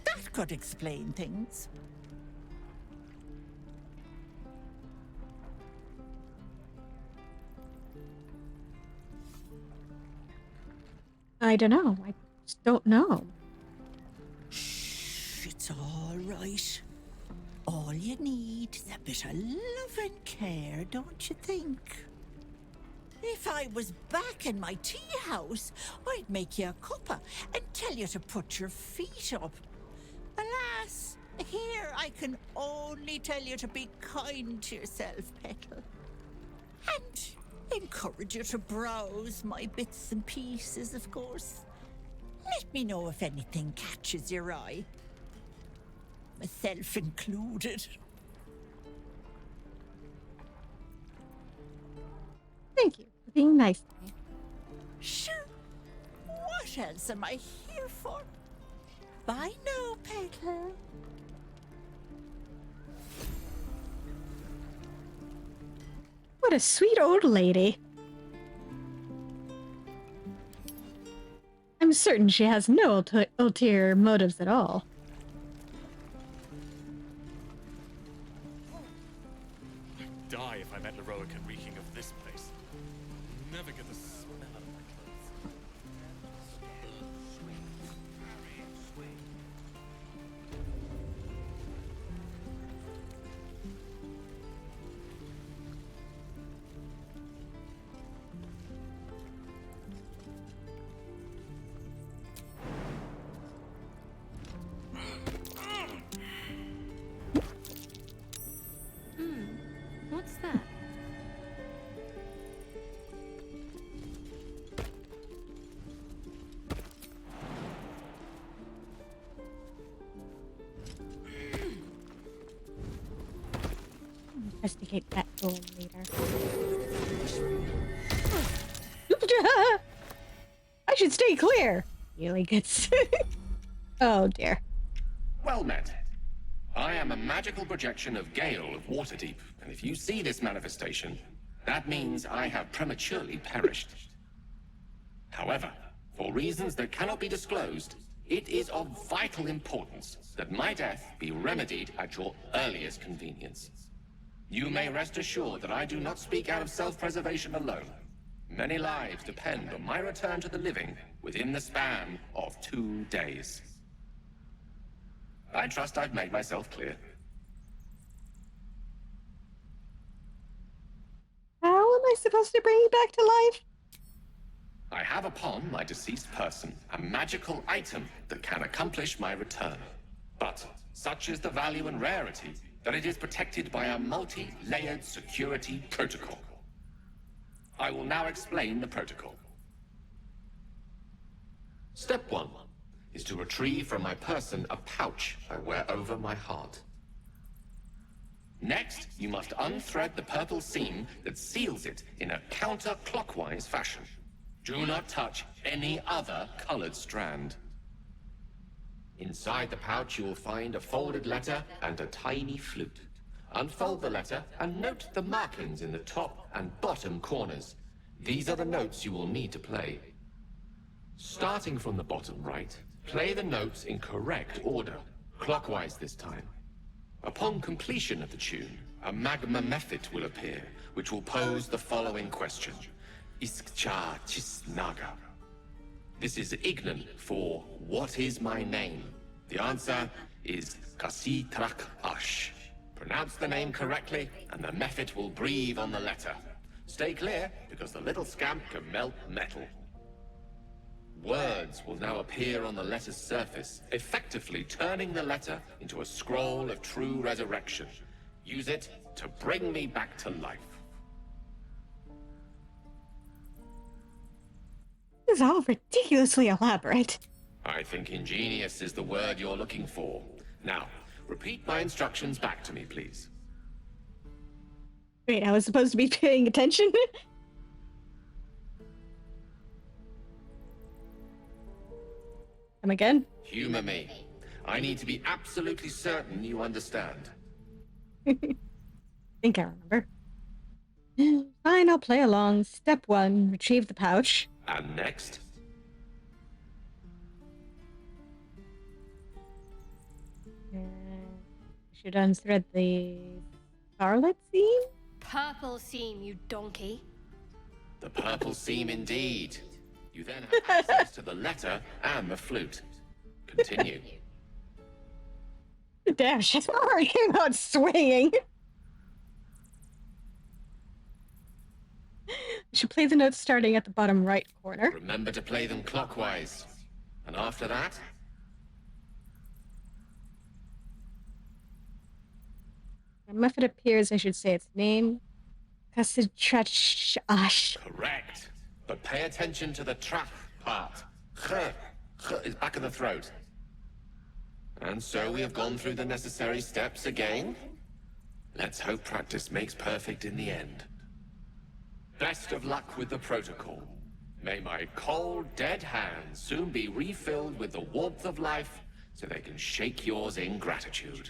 That could explain things. I don't know. I just don't know. Shh, it's all right. All you need is a bit of love and care, don't you think? If I was back in my tea house, I'd make you a cuppa and tell you to put your feet up. Alas, here I can only tell you to be kind to yourself, Petal. And encourage you to browse my bits and pieces, of course. Let me know if anything catches your eye. Myself included. Thank you for being nice to me. Sure. What else am I here for? Bye now, Petal. What a sweet old lady. I'm certain she has no ulterior motives at all. I'd die if I met Leroica reeking of this place. Never get the smell out of my clothes. What's that? Investigate that door later. I should stay clear. Really gets. Oh dear. Well met. I am a magical projection of Gale of Waterdeep, and if you see this manifestation, that means I have prematurely perished. However, for reasons that cannot be disclosed, it is of vital importance that my death be remedied at your earliest convenience. You may rest assured that I do not speak out of self-preservation alone. Many lives depend on my return to the living within the span of 2 days. I trust I've made myself clear. How am I supposed to bring you back to life? I have upon my deceased person a magical item that can accomplish my return. But such is the value and rarity that it is protected by a multi-layered security protocol. I will now explain the protocol. Step 1 is to retrieve from my person a pouch I wear over my heart. Next, you must unthread the purple seam that seals it in a counterclockwise fashion. Do not touch any other colored strand. Inside the pouch, you will find a folded letter and a tiny flute. Unfold the letter and note the markings in the top and bottom corners. These are the notes you will need to play. Starting from the bottom right, play the notes in correct order, clockwise this time. Upon completion of the tune, a magma method will appear, which will pose the following question. Iskcha Chisnaga. This is Ignan for what is my name? The answer is Kasitrak Ash. Pronounce the name correctly, and the method will breathe on the letter. Stay clear, because the little scamp can melt metal. Words will now appear on the letter's surface, effectively turning the letter into a scroll of true resurrection. Use it to bring me back to life. This is all ridiculously elaborate. I think ingenious is the word you're looking for. Now, repeat my instructions back to me, please. Wait, I was supposed to be paying attention? Come again? Humor me. I need to be absolutely certain you understand. Think I remember. Fine, I'll play along. Step 1, retrieve the pouch. And next? Should unthread the scarlet seam? Purple seam, you donkey. The purple seam indeed. You then have access to the letter and the flute. Continue. Damn, she's already about swinging. Should play the notes starting at the bottom right corner. Remember to play them clockwise. And after that? When method appears, I should say its name. Kasitrachash. Correct. But pay attention to the trap part. Ch is back of the throat. And so we have gone through the necessary steps again. Let's hope practice makes perfect in the end. Best of luck with the protocol. May my cold, dead hands soon be refilled with the warmth of life so they can shake yours in gratitude.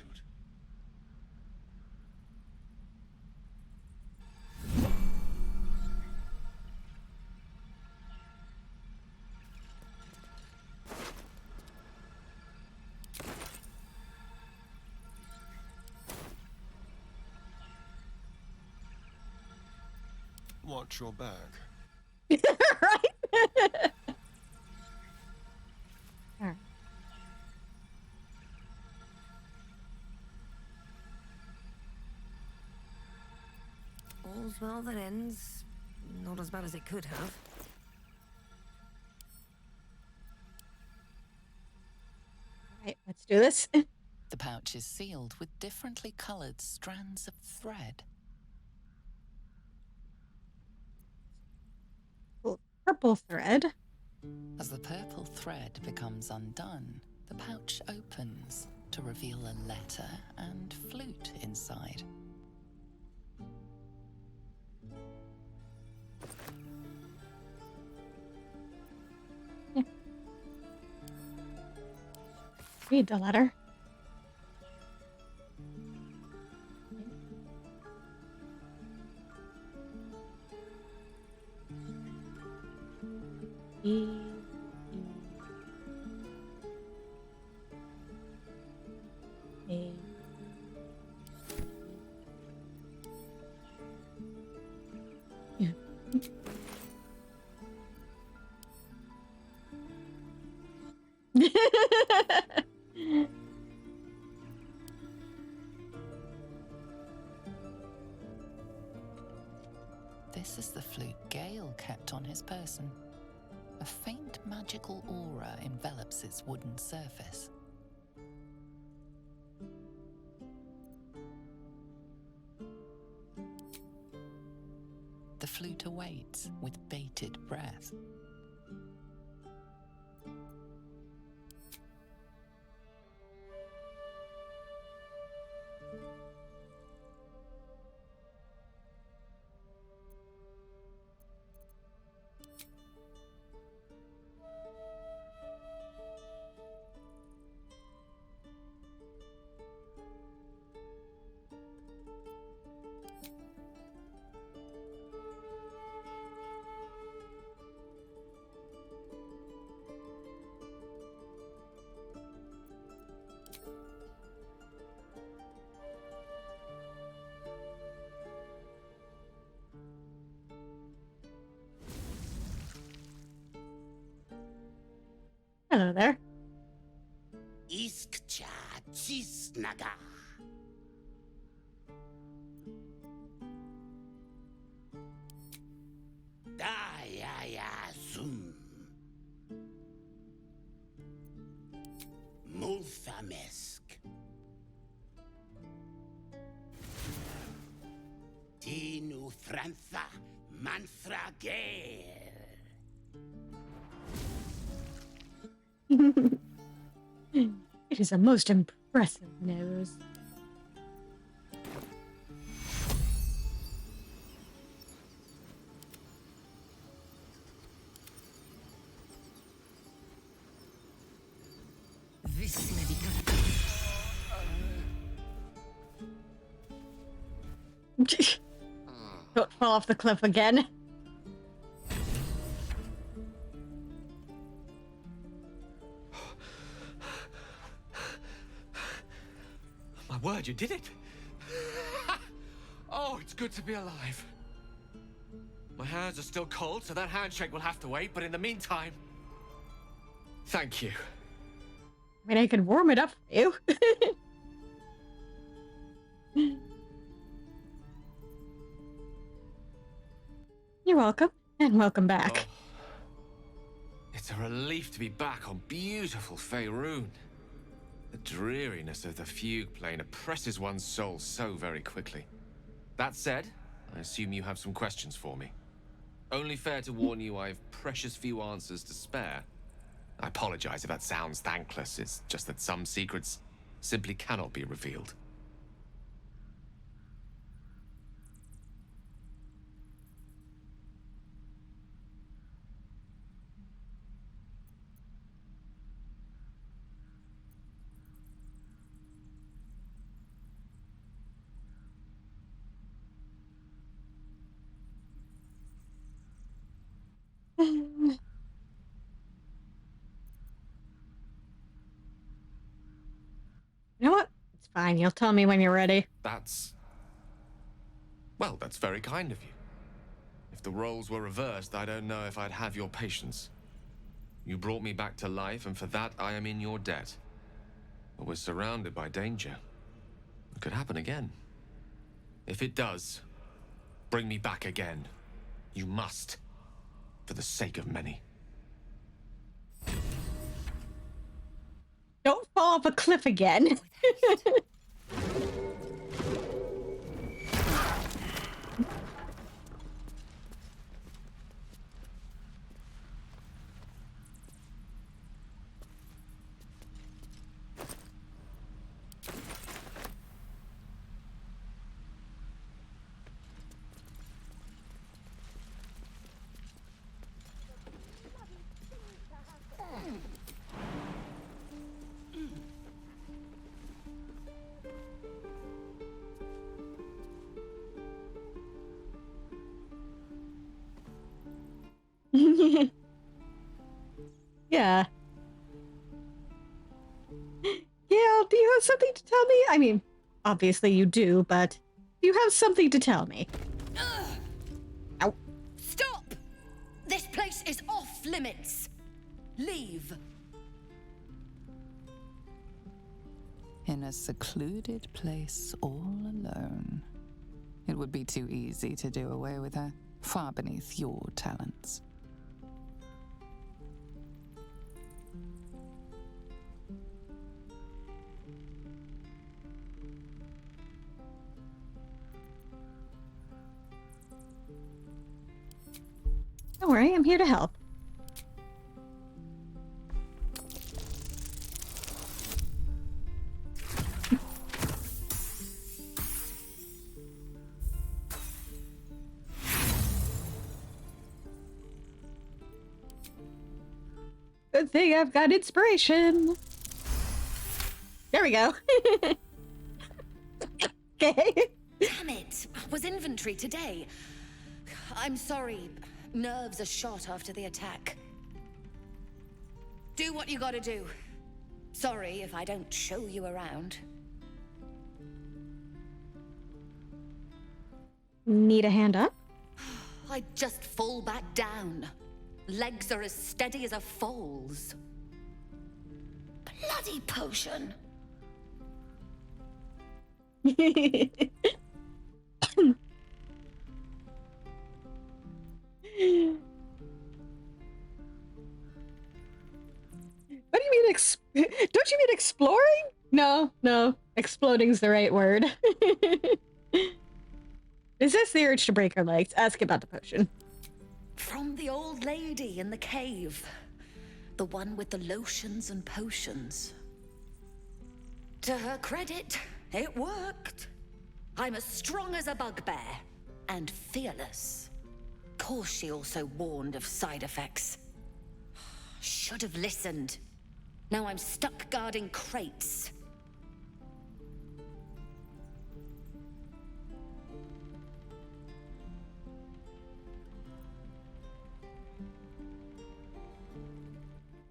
Watch your back. Right? Alright. All's well that ends. Not as bad as it could have. Alright, let's do this. The pouch is sealed with differently colored strands of thread. Purple thread. As the purple thread becomes undone, the pouch opens to reveal a letter and flute inside. Read the letter. E. A. Yeah. This is the flute Gale kept on his person. A faint magical aura envelops its wooden surface. The flute awaits with bated breath. Hello there. Iskcha Chisnaga. Daya Zum. Multhamesk. Tinu Frantha Manthra Gale. It is a most impressive nose. This medical. Don't fall off the cliff again. My word, you did it! Oh, it's good to be alive. My hands are still cold, so that handshake will have to wait, but in the meantime... Thank you. I mean, I could warm it up for you. You're welcome, and welcome back. Oh. It's a relief to be back on beautiful Faerun. The dreariness of the fugue plane oppresses one's soul so very quickly. That said, I assume you have some questions for me. Only fair to warn you I've precious few answers to spare. I apologize if that sounds thankless, it's just that some secrets simply cannot be revealed. You know what? It's fine. You'll tell me when you're ready. Well, that's very kind of you. If the roles were reversed, I don't know if I'd have your patience. You brought me back to life, and for that I am in your debt. But we're surrounded by danger. It could happen again. If it does, bring me back again. You must, for the sake of many. Don't fall off a cliff again. Yeah. Gale, do you have something to tell me? I mean, obviously you do, but do you have something to tell me? Ow. Stop! This place is off limits. Leave. In a secluded place all alone. It would be too easy to do away with her, far beneath your talents. Don't worry, I'm here to help. Good thing I've got inspiration. There we go. Okay. Damn it! Was inventory today. I'm sorry. Nerves are shot after the attack. Do what you gotta do. Sorry if I don't show you around. Need a hand up? I just fall back down. Legs are as steady as a foal's. bloody potion. What do you mean don't you mean exploring? No, no. Exploding's the right word. Is this the urge to break her legs? Ask about the potion. From the old lady in the cave. The one with the lotions and potions. To her credit, it worked. I'm as strong as a bugbear. And fearless. Course she also warned of side effects. Should have listened. Now I'm stuck guarding crates.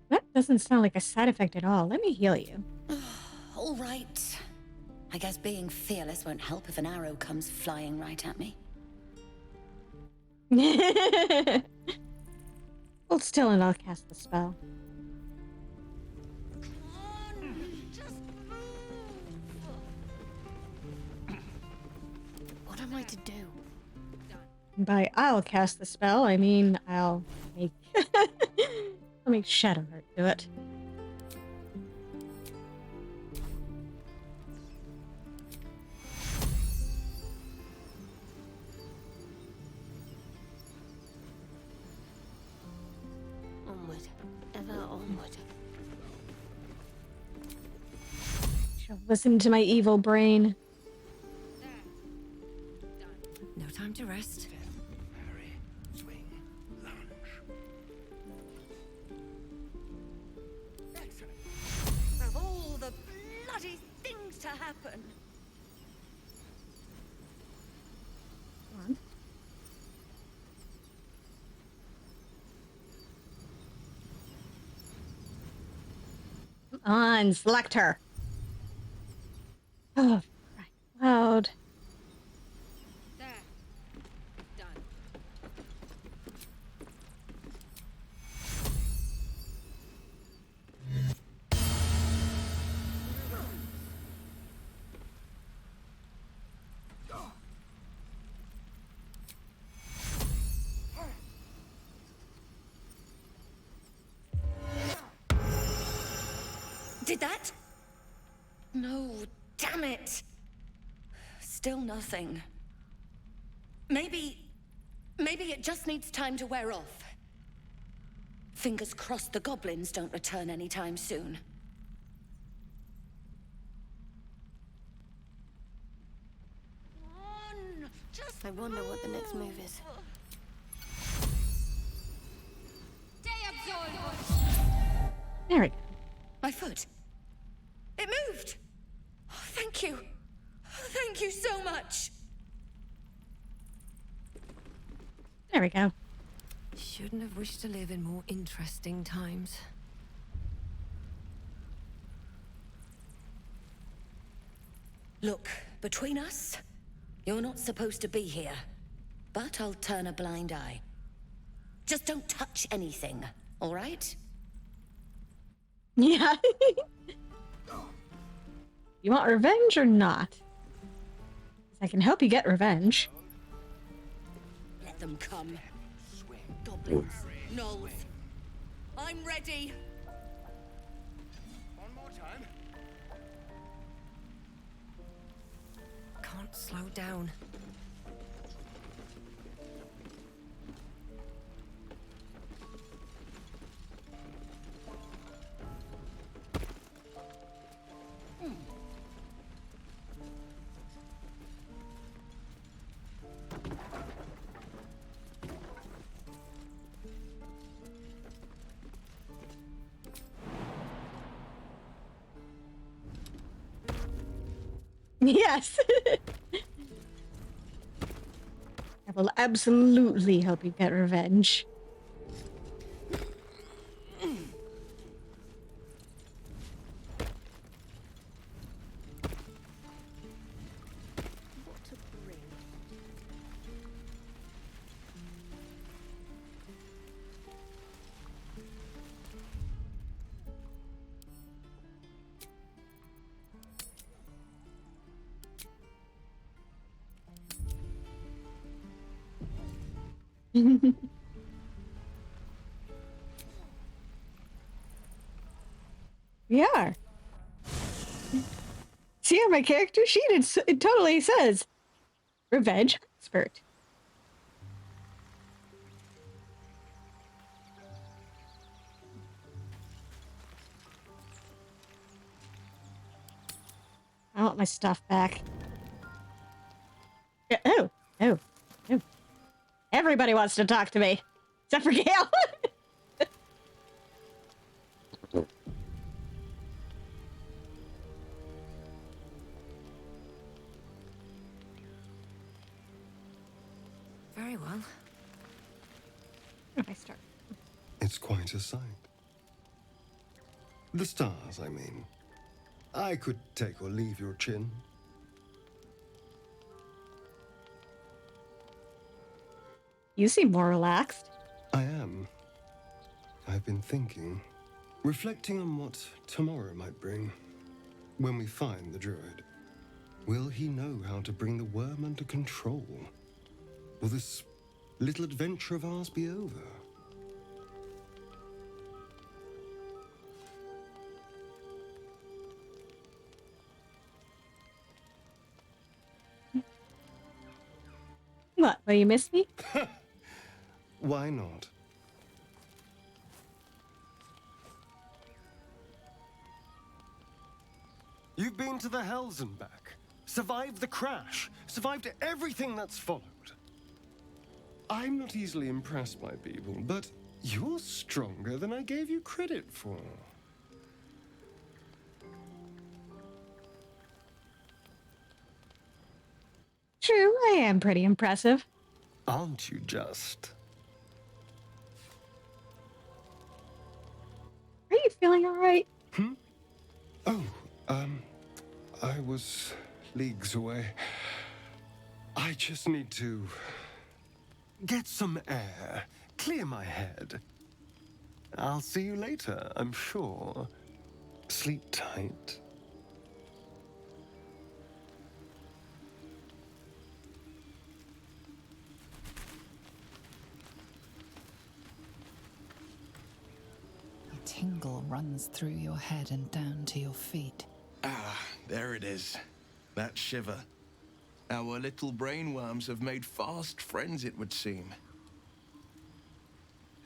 That doesn't sound like a side effect at all. Let me heal you. All right. I guess being fearless won't help if an arrow comes flying right at me. Hold still and I'll cast the spell. What am I to do? By I'll cast the spell, I mean I'll make I'll make Shadowheart do it. Onward, ever onward. She'll listen to my evil brain. No time to rest. Of all the bloody things to happen. Come on, select her. Oh, right. Loud. There. Done. Did that? No, damn it. Still nothing. Maybe it just needs time to wear off. Fingers crossed the goblins don't return anytime soon. I wonder what the next move is. There we go. My foot. It moved. Oh, thank you. Thank you so much. There we go. Shouldn't have wished to live in more interesting times. Look, between us, you're not supposed to be here. But I'll turn a blind eye. Just don't touch anything, all right? Yeah. You want revenge or not? I can help you get revenge. Let them come. Goblins, gnolls. I'm ready. One more time. Can't slow down. Yes. I will absolutely help you get revenge. We are. See on my character sheet, it totally says Revenge Expert. I want my stuff back. Yeah, oh. Everybody wants to talk to me, except for Gale. Very well. Where do I start? It's quite a sight. The stars, I mean. I could take or leave your chin. You seem more relaxed. I am. I've been thinking, reflecting on what tomorrow might bring. When we find the druid, will he know how to bring the worm under control? Will this little adventure of ours be over? What, will you miss me? Why not? You've been to the Hells and back, survived the crash, survived everything that's followed. I'm not easily impressed by people, but you're stronger than I gave you credit for. True, I am pretty impressive. Aren't you just? Are you feeling all right? Oh, I was leagues away. I just need to get some air, clear my head. I'll see you later, I'm sure. Sleep tight. A tingle runs through your head and down to your feet. Ah, there it is. That shiver. Our little brainworms have made fast friends, it would seem.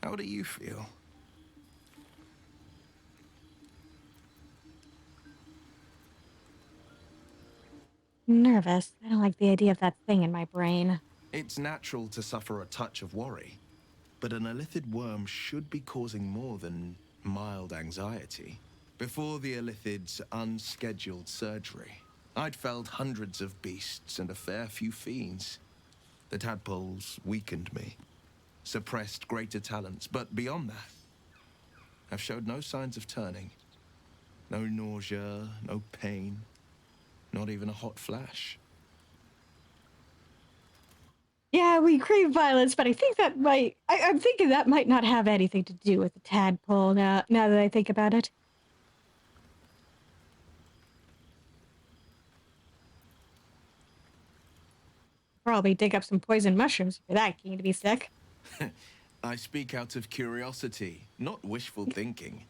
How do you feel? Nervous. I don't like the idea of that thing in my brain. It's natural to suffer a touch of worry, but an elithid worm should be causing more than mild anxiety. Before the elithid's unscheduled surgery, I'd felled hundreds of beasts and a fair few fiends. The tadpoles weakened me, suppressed greater talents, but beyond that, I've showed no signs of turning. No nausea, no pain, not even a hot flash. Yeah, we crave violence, but I think that might... I'm thinking that might not have anything to do with the tadpole now that I think about it. Probably dig up some poison mushrooms if you're that keen to be sick. I speak out of curiosity, not wishful thinking.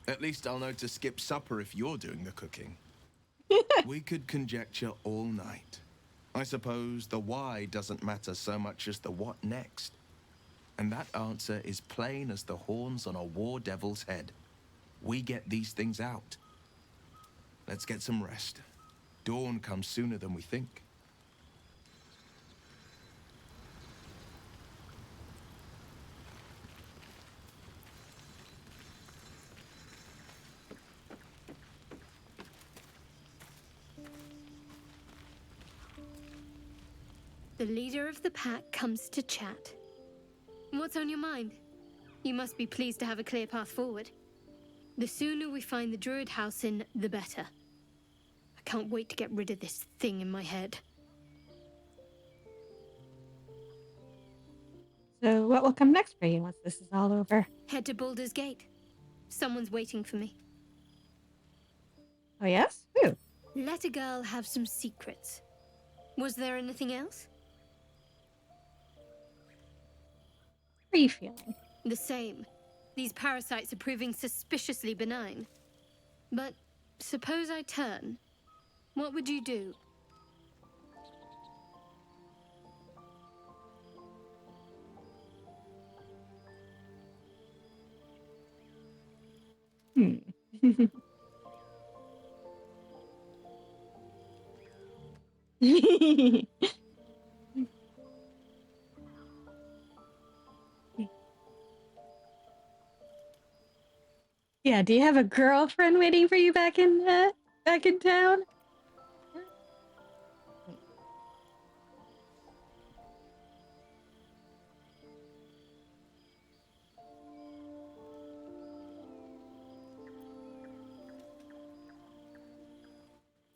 At least I'll know to skip supper if you're doing the cooking. We could conjecture all night. I suppose the why doesn't matter so much as the what next. And that answer is plain as the horns on a war devil's head. We get these things out. Let's get some rest. Dawn comes sooner than we think. The leader of the pack comes to chat. What's on your mind? You must be pleased to have a clear path forward. The sooner we find the druid house in, the better. I can't wait to get rid of this thing in my head. So what will come next for you once this is all over? Head to Baldur's Gate. Someone's waiting for me. Oh yes? Who? Let a girl have some secrets. Was there anything else? are you feeling? The same. These parasites are proving suspiciously benign. But suppose I turn. What would you do? Yeah, do you have a girlfriend waiting for you back in town?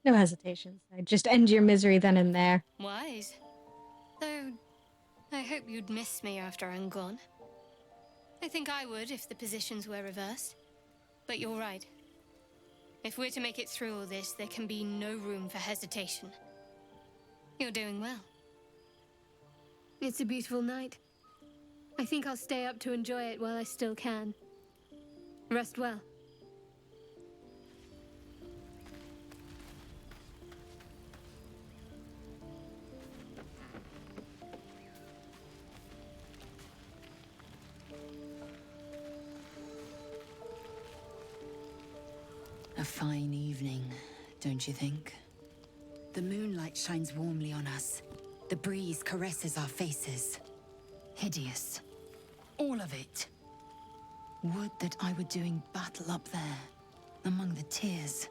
No hesitations. I just end your misery then and there. Wise. Though, I hope you'd miss me after I'm gone. I think I would if the positions were reversed. But you're right. If we're to make it through all this, there can be no room for hesitation. You're doing well. It's a beautiful night. I think I'll stay up to enjoy it while I still can. Rest well. A fine evening, don't you think? The moonlight shines warmly on us. The breeze caresses our faces. Hideous. All of it. Would that I were doing battle up there, among the tears.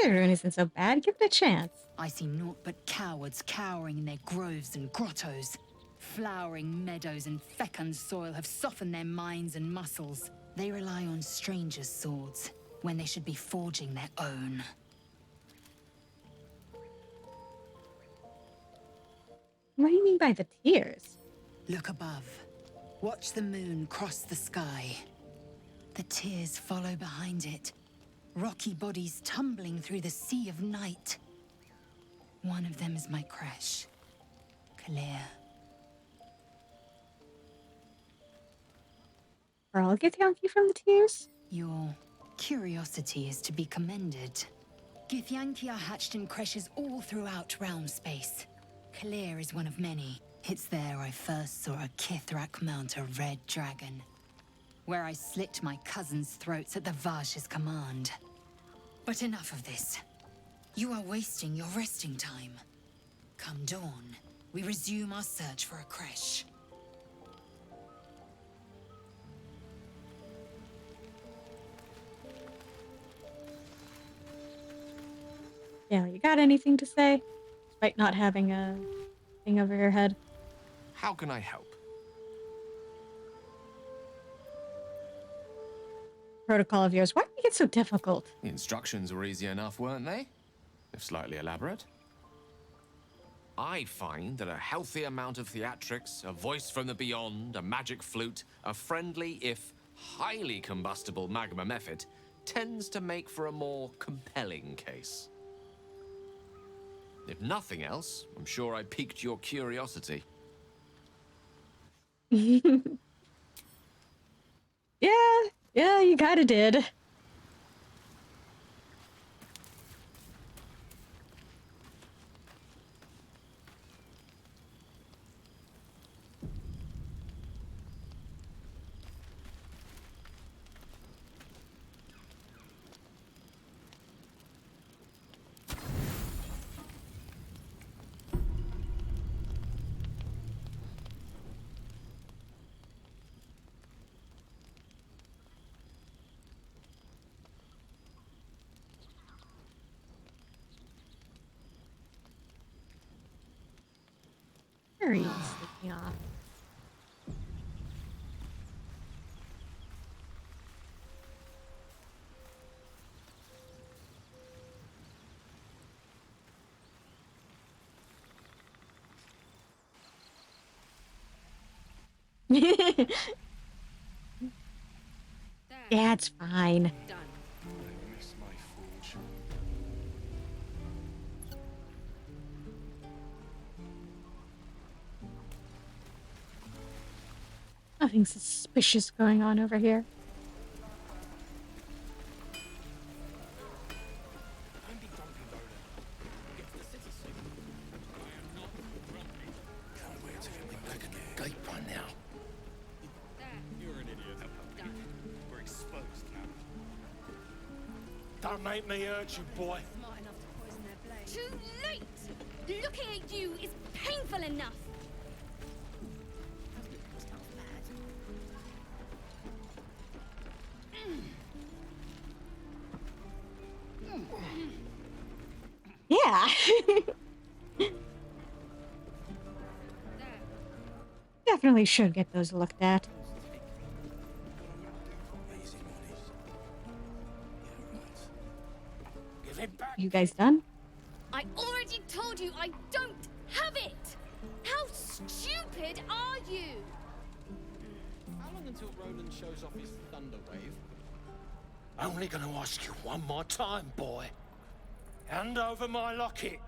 Everyone isn't so bad. Give it a chance. I see naught but cowards cowering in their groves and grottos. Flowering meadows and fecund soil have softened their minds and muscles. They rely on strangers' swords when they should be forging their own. What do you mean by the tears? Look above. Watch the moon cross the sky. The tears follow behind it. Rocky bodies tumbling through the sea of night. One of them is my crush, Gale. I'll get Yankee from the tears? Your curiosity is to be commended. Githyanki are hatched in creches all throughout realm space. Kalir is one of many. It's there I first saw a Kithrak mount a red dragon. Where I slit my cousins' throats at the Vash's command. But enough of this. You are wasting your resting time. Come dawn, we resume our search for a creche. Yeah, you got anything to say? Despite not having a thing over your head. How can I help? Protocol of yours. Why do you get so difficult? The instructions were easy enough, weren't they? If slightly elaborate. I find that a healthy amount of theatrics, a voice from the beyond, a magic flute, a friendly, if highly combustible magma method, tends to make for a more compelling case. If nothing else, I'm sure I piqued your curiosity. Yeah, you kinda did. Where are you sleeping off? Yeah, it's fine. I miss my forge. Nothing suspicious going on over here. Don't be grumpy, Lola. We'll get to the city soon. I am not grumpy. Can't wait to get me back in the gate by now. You're an idiot. We're exposed now. Don't make me hurt you, boy. Smart enough to poison their blade. Too late! Looking at you is painful enough. Yeah. Definitely should get those looked at. Give it back. You guys done? I already told you I don't have it! How stupid are you? How long until Roland shows off his thunder wave? Only gonna ask you one more time, boy. Hand over my locket.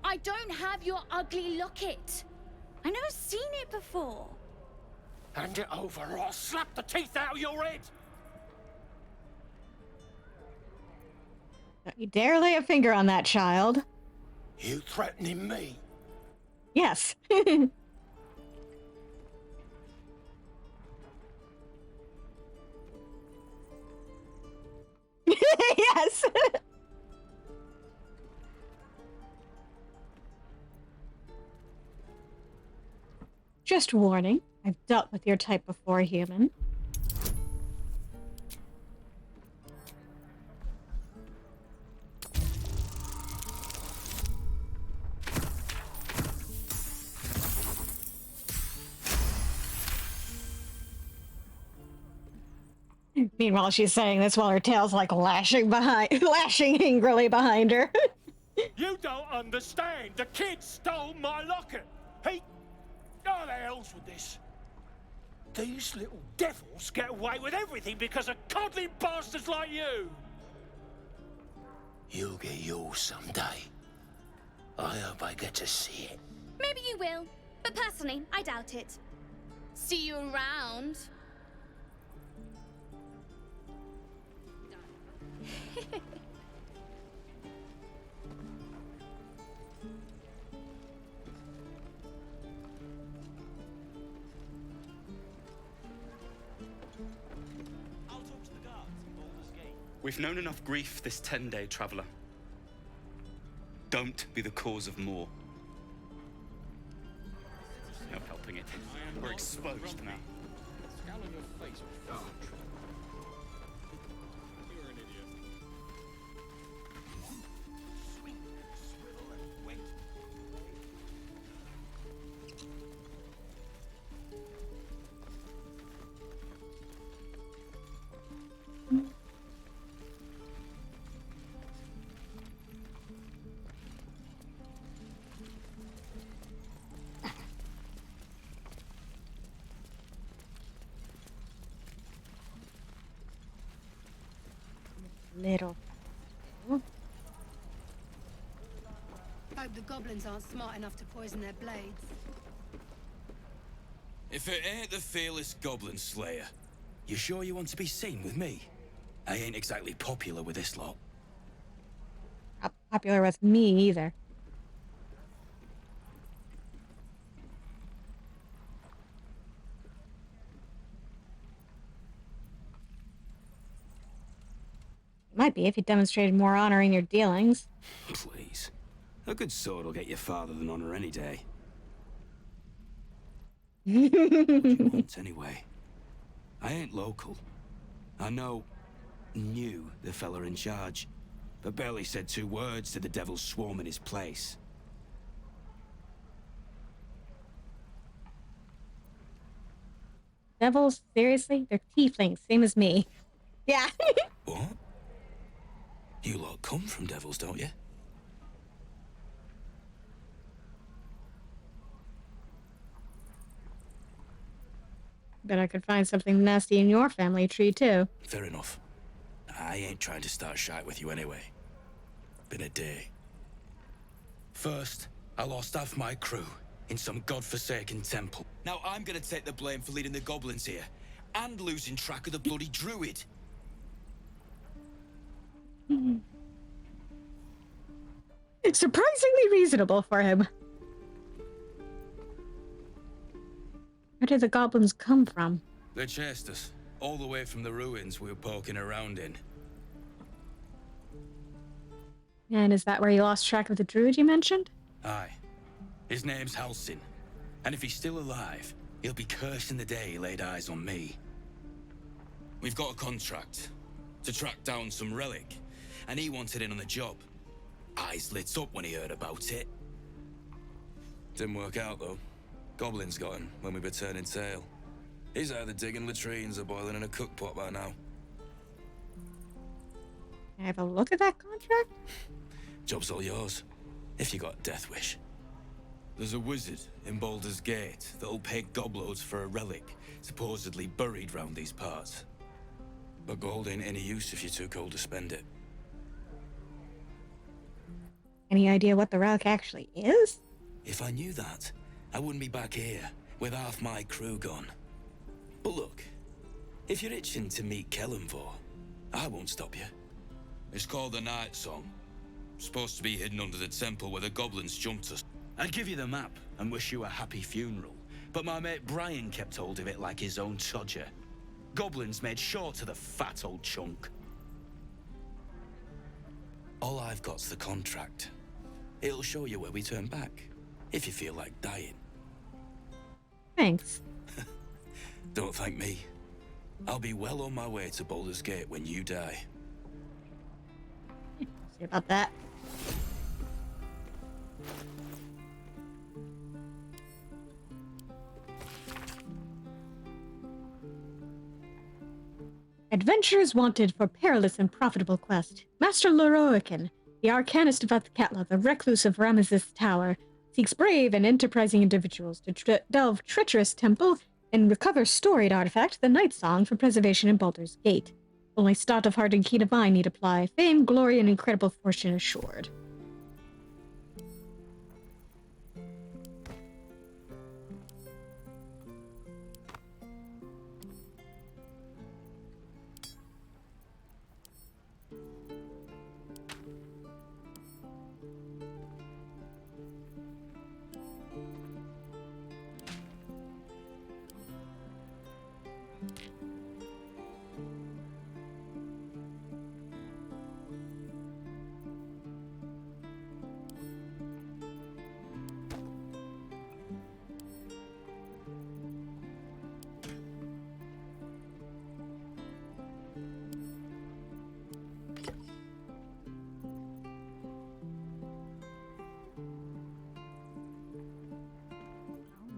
I don't have your ugly locket. I never seen it before. Hand it over or I'll slap the teeth out of your head. Don't you dare lay a finger on that child. You threatening me? Yes. Yes. Just warning, I've dealt with your type before, human. Meanwhile, she's saying this while her tail's like lashing angrily behind her. You don't understand. The kid stole my locket. He... Oh, the hell's with this? These little devils get away with everything because of coddling bastards like you. You'll get yours someday. I hope I get to see it. Maybe you will, but personally, I doubt it. See you around. I'll talk to the guards in Baldur's Gate. We've known enough grief this 10-day traveler. Don't be the cause of more. No helping it. We're exposed now. Scowl on your face with trouble. You're an idiot. Swing, swivel, and wait. Little. Hope the goblins aren't smart enough to poison their blades. If it ain't the fearless goblin slayer, you sure you want to be seen with me? I ain't exactly popular with this lot. Not popular with me either. Might be if you demonstrated more honor in your dealings. Please. A good sword will get you farther than honor any day. What do you want, anyway? I ain't local. I knew the fella in charge, but barely said 2 words to the devil's swarm in his place. Devils? Seriously? They're tieflings, same as me. Yeah. What? You lot come from devils, don't you? Bet I could find something nasty in your family tree, too. Fair enough. I ain't trying to start shite with you anyway. Been a day. First, I lost half my crew. in some godforsaken temple. Now I'm gonna take the blame for leading the goblins here, and losing track of the bloody druid. It's surprisingly reasonable for him. Where did the goblins come from? They chased us, all the way from the ruins we were poking around in. And is that where you lost track of the druid you mentioned? Aye. His name's Halsin. And if he's still alive, he'll be cursing the day he laid eyes on me. We've got a contract to track down some relic, and he wanted in on the job. Eyes lit up when he heard about it. Didn't work out, though. Goblins got him when we were turning tail. He's either digging latrines or boiling in a cookpot by now. Can I have a look at that contract? Job's all yours, if you got a death wish. There's a wizard in Baldur's Gate that'll pay gobloads for a relic supposedly buried round these parts. But gold ain't any use if you're too cold to spend it. Any idea what the relic actually is? If I knew that, I wouldn't be back here with half my crew gone. But look, if you're itching to meet Kellenvor, I won't stop you. It's called the Night Song. Supposed to be hidden under the temple where the goblins jumped us. I'd give you the map and wish you a happy funeral, but my mate Brian kept hold of it like his own todger. Goblins made sure to the fat old chunk. All I've got's the contract. It'll show you where we turn back, if you feel like dying. Thanks. Don't thank me. I'll be well on my way to Baldur's Gate when you die. See about that. Adventurers wanted for perilous and profitable quest. Master Loroican, the arcanist of Athkatla, the recluse of Ramesses Tower, seeks brave and enterprising individuals to delve treacherous temple and recover storied artifact, the Night Song, for preservation in Baldur's Gate. Only stout of heart and keen of eye need apply. Fame, glory, and incredible fortune assured.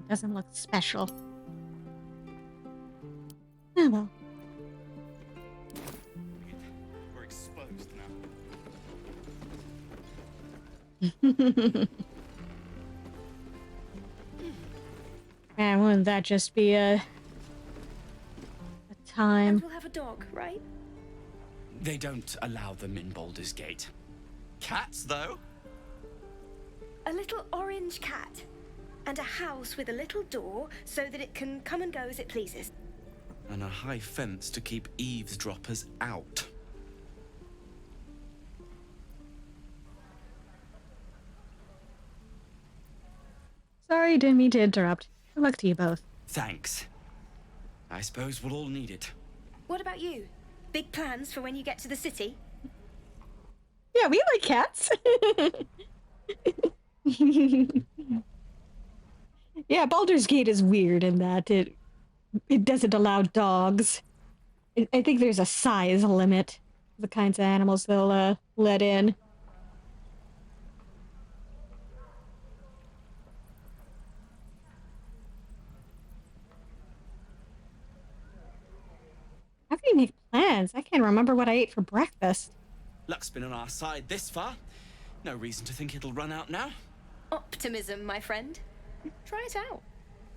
Doesn't look special. Oh well. We're exposed now. Man, wouldn't that just be a time? And we'll have a dog, right? They don't allow them in Baldur's Gate. Cats, though? A little orange cat. And a house with a little door so that it can come and go as it pleases. And a high fence to keep eavesdroppers out. Sorry, didn't mean to interrupt. Good luck to you both. Thanks. I suppose we'll all need it. What about you? Big plans for when you get to the city? Yeah, we like cats. Yeah, Baldur's Gate is weird in that it doesn't allow dogs. I think there's a size limit of the kinds of animals they'll let in. How can you make plans? I can't remember what I ate for breakfast. Luck's been on our side this far. No reason to think it'll run out now. Optimism, my friend. Try it out.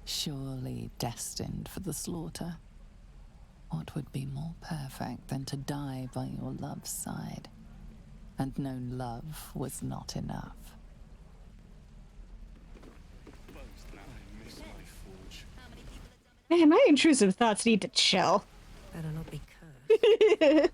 Surely destined for the slaughter. What would be more perfect than to die by your love's side? And known love was not enough. Man, my intrusive thoughts need to chill. Better not be cursed.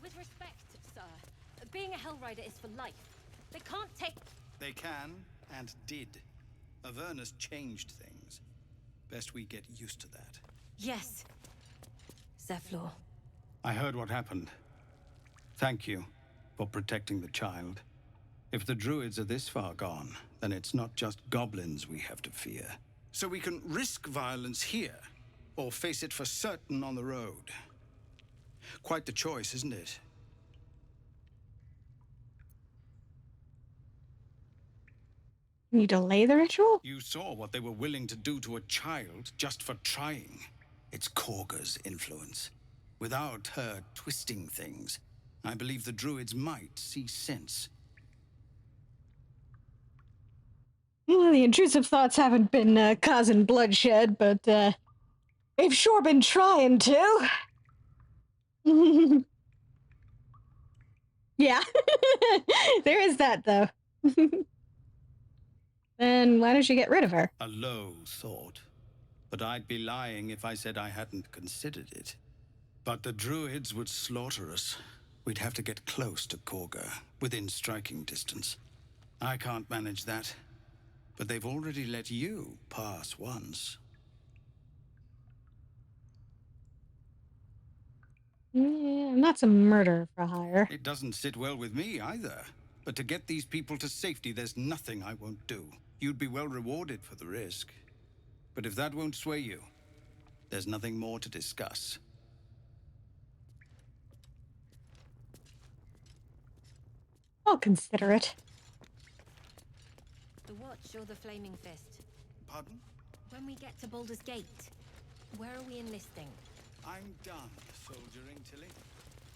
With respect, sir, being a Hellrider is for life. They can't take... They can, and did. Avernus changed things. Best we get used to that. Yes. Zephlor. I heard what happened. Thank you for protecting the child. If the druids are this far gone, then it's not just goblins we have to fear. So we can risk violence here, or face it for certain on the road. Quite the choice, isn't it? Can you delay the ritual? You saw what they were willing to do to a child just for trying. It's Korga's influence. Without her twisting things, I believe the druids might see sense. Well, the intrusive thoughts haven't been causing bloodshed, but they've sure been trying to. Yeah, there is that, though. Then why don't you get rid of her? A low thought. But I'd be lying if I said I hadn't considered it. But the druids would slaughter us. We'd have to get close to Korga, within striking distance. I can't manage that. But they've already let you pass once. Yeah, I'm not some murderer for hire. It doesn't sit well with me either. But to get these people to safety, there's nothing I won't do. You'd be well rewarded for the risk. But if that won't sway you, there's nothing more to discuss. I'll consider it. The Watch or the Flaming Fist? Pardon? When we get to Baldur's Gate, where are we enlisting? I'm done soldiering, Tilly.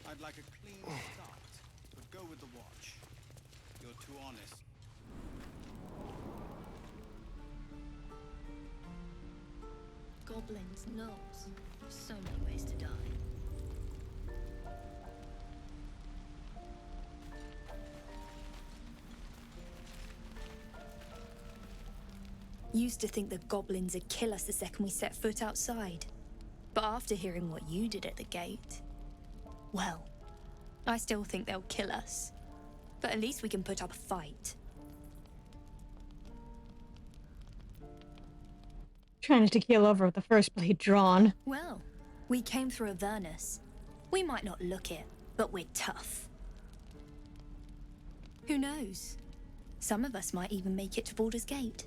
I'd like a clean start, but go with the Watch. You're too honest. Goblins, gnolls. So many ways to die. Used to think the goblins would kill us the second we set foot outside. But after hearing what you did at the gate, well, I still think they'll kill us. But at least we can put up a fight. Trying to keel over with the first blade drawn. Well, we came through Avernus. We might not look it, but we're tough. Who knows? Some of us might even make it to Baldur's Gate.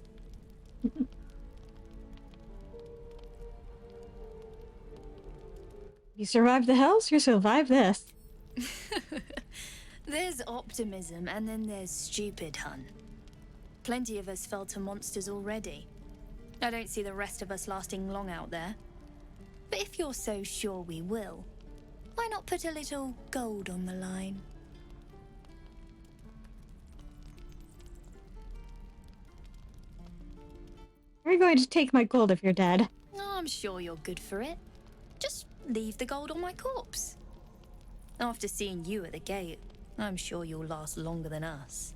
You survived the hells, you survived this. There's optimism, and then there's stupid, hun. Plenty of us fell to monsters already. I don't see the rest of us lasting long out there. But if you're so sure we will, why not put a little gold on the line? Where are you going to take my gold if you're dead? Oh, I'm sure you're good for it. Just leave the gold on my corpse. After seeing you at the gate, I'm sure you'll last longer than us.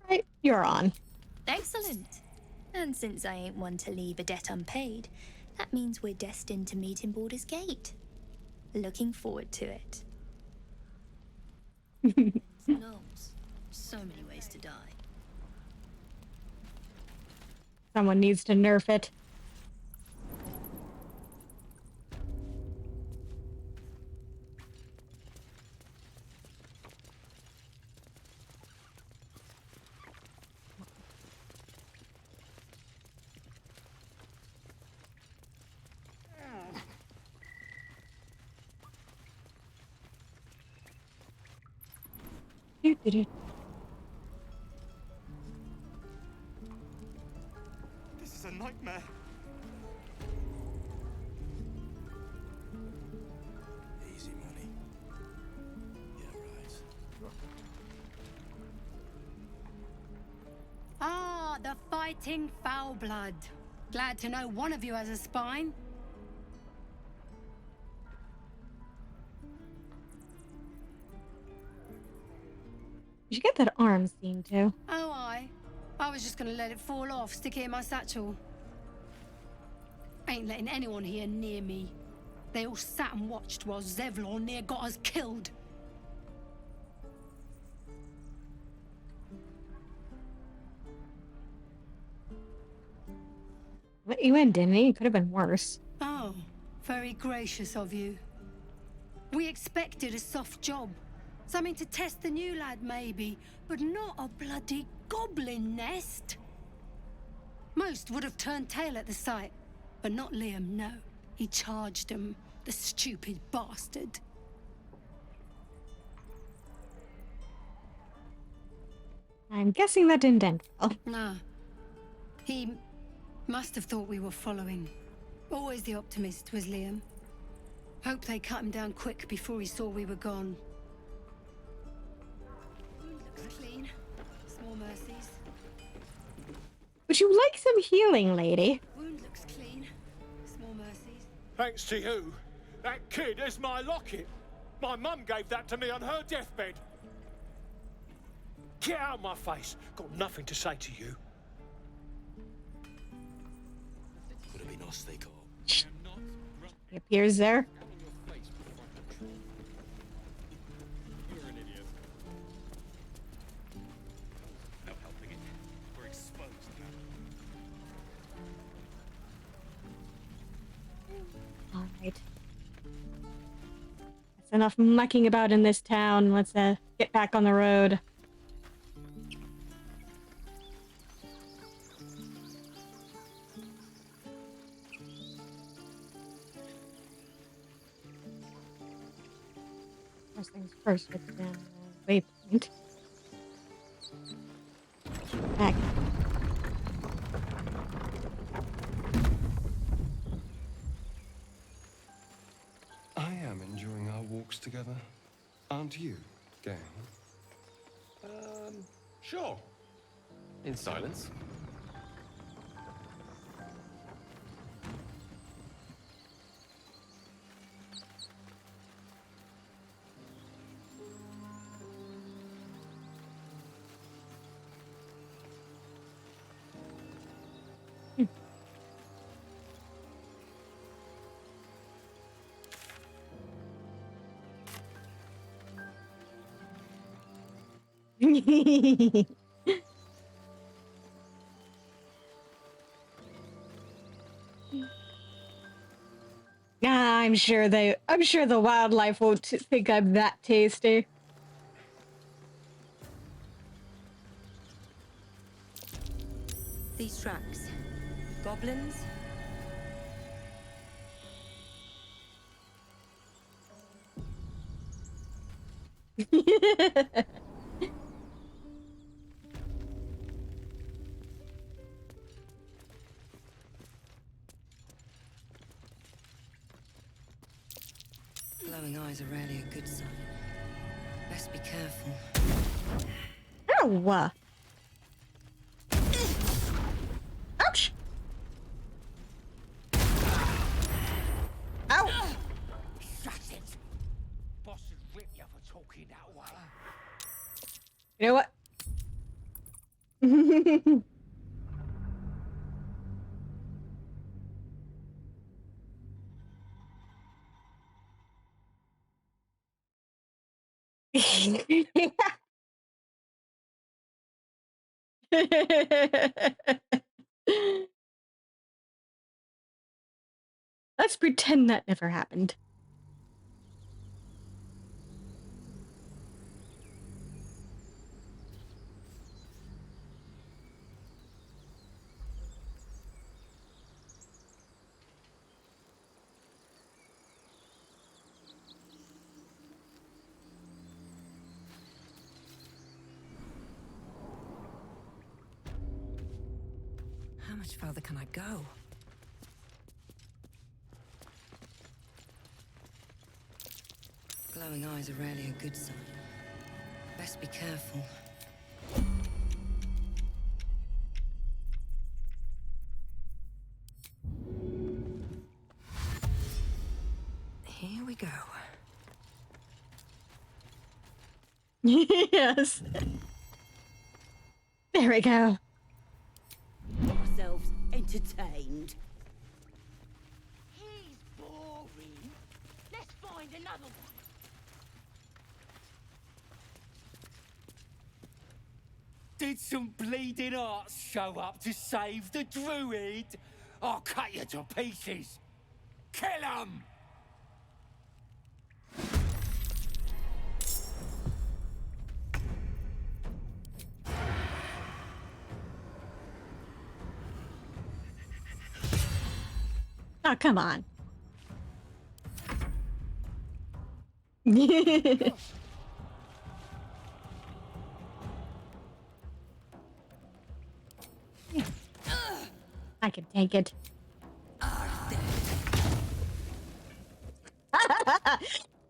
Right, you're on. Excellent. And since I ain't one to leave a debt unpaid, that means we're destined to meet in Baldur's Gate. Looking forward to it. Gnolls. So many ways to die. Someone needs to nerf it. This is a nightmare. Easy money. Yeah, right. Ah, the fighting foul blood. Glad to know one of you has a spine. You should get that arm scene too. Oh, I was just gonna let it fall off, stick it in my satchel. Ain't letting anyone here near me. They all sat and watched while Zevlor near got us killed. Let you in, didn't he? It could have been worse. Oh, very gracious of you. We expected a soft job. Something to test the new lad, maybe, but not a bloody goblin nest. Most would have turned tail at the sight, but not Liam, no. He charged him, the stupid bastard. I'm guessing that didn't end well. No. He must have thought we were following. Always the optimist was Liam. Hope they cut him down quick before he saw we were gone. Looks clean. Small mercies. Would you like some healing, lady? Wound looks clean. Small mercies. Thanks to you, that kid is my locket. My mum gave that to me on her deathbed. Get out of my face. Got nothing to say to you. Could have been us they caught. He appears there. You're an idiot. No helping it. We're exposed now. Alright. That's enough mucking about in this town. Let's get back on the road. First things first, with the waypoint. Back. I am enjoying our walks together. Aren't you, Gale? Sure. In silence. I'm sure the wildlife won't think I'm that tasty. These tracks. Goblins? Glowing eyes are rarely a good sign. Best be careful. Ow! Ouch! Ow! Shut it! Boss would rip you for talking that way. You know what? Let's pretend that never happened. How much further can I go? Glowing eyes are rarely a good sign. Best be careful. go. Yes. There we go. Ourselves entertained. He's boring. Let's find another one. Did some bleeding arts show up to save the druid? I'll cut you to pieces. Kill 'em! Oh, come on. I can take it.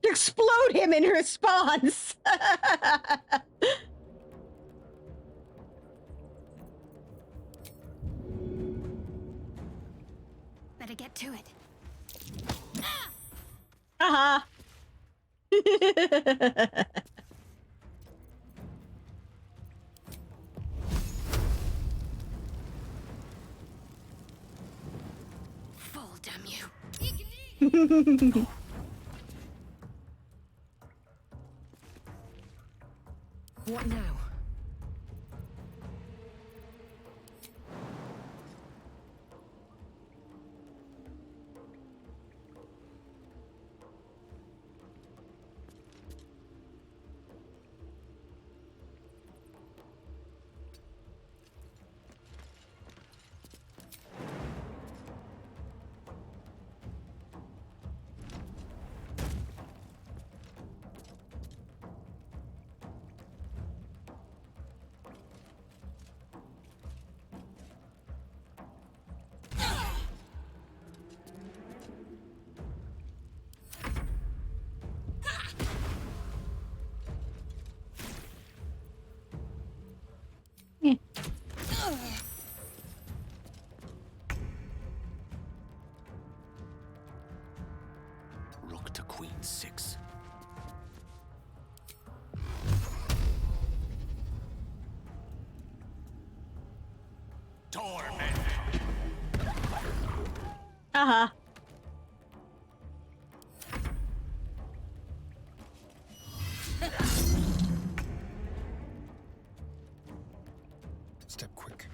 Explode him in response. Better get to it. Uh-huh. Fall, damn you. What now? Rook to queen 6. Torment. Uh-huh. Step quick.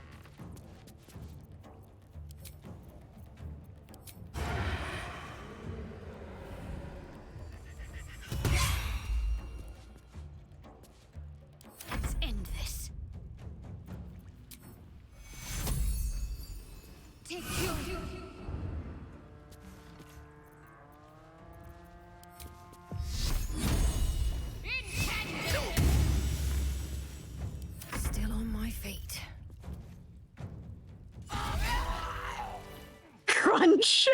Let's end this. Take you. Still on my feet. Crunch.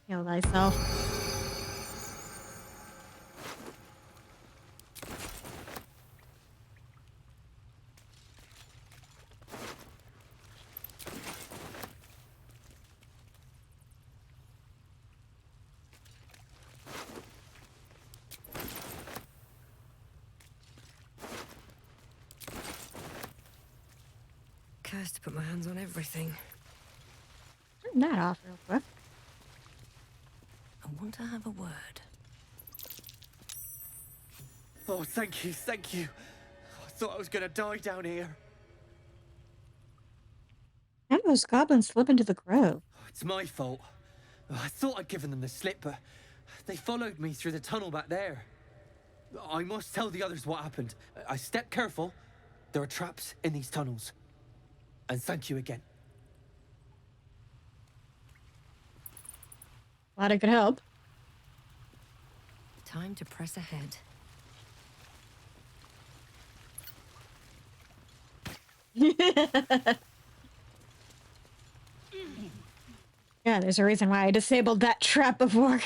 Heal thyself. Cursed to put my hands on everything. Turn that off real quick. I want to have a word. Oh, thank you, thank you. I thought I was gonna die down here. How do those goblins slip into the grove? It's my fault. I thought I'd given them the slip, but they followed me through the tunnel back there. I must tell the others what happened. I stepped careful. There are traps in these tunnels. And thank you again. Glad I could help. Time to press ahead. Yeah, there's a reason why I disabled that trap before.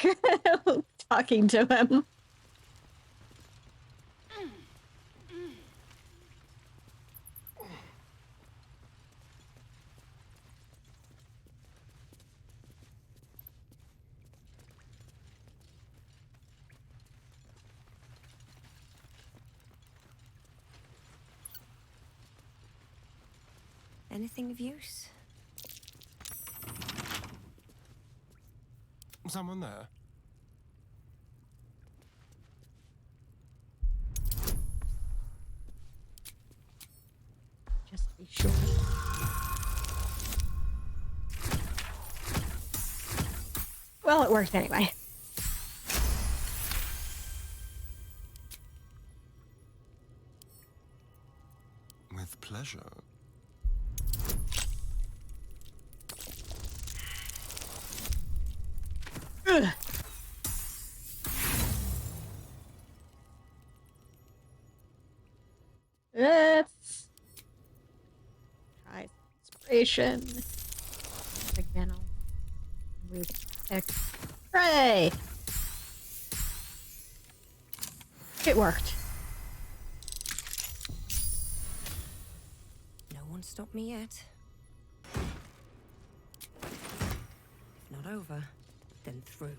talking to him. Anything of use? Someone there? Just to be sure. Well, it worked anyway. With pleasure. Ugh. Let's try inspiration. Again, I'll move X-ray. It worked. No one stopped me yet. If not over, then through.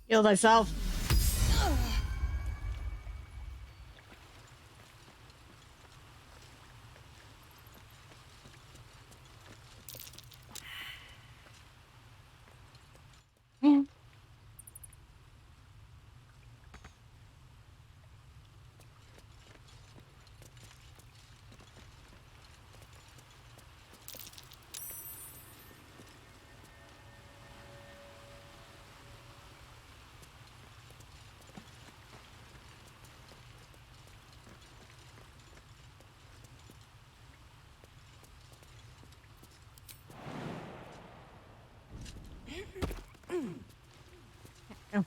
Heal thyself. Yeah. Go.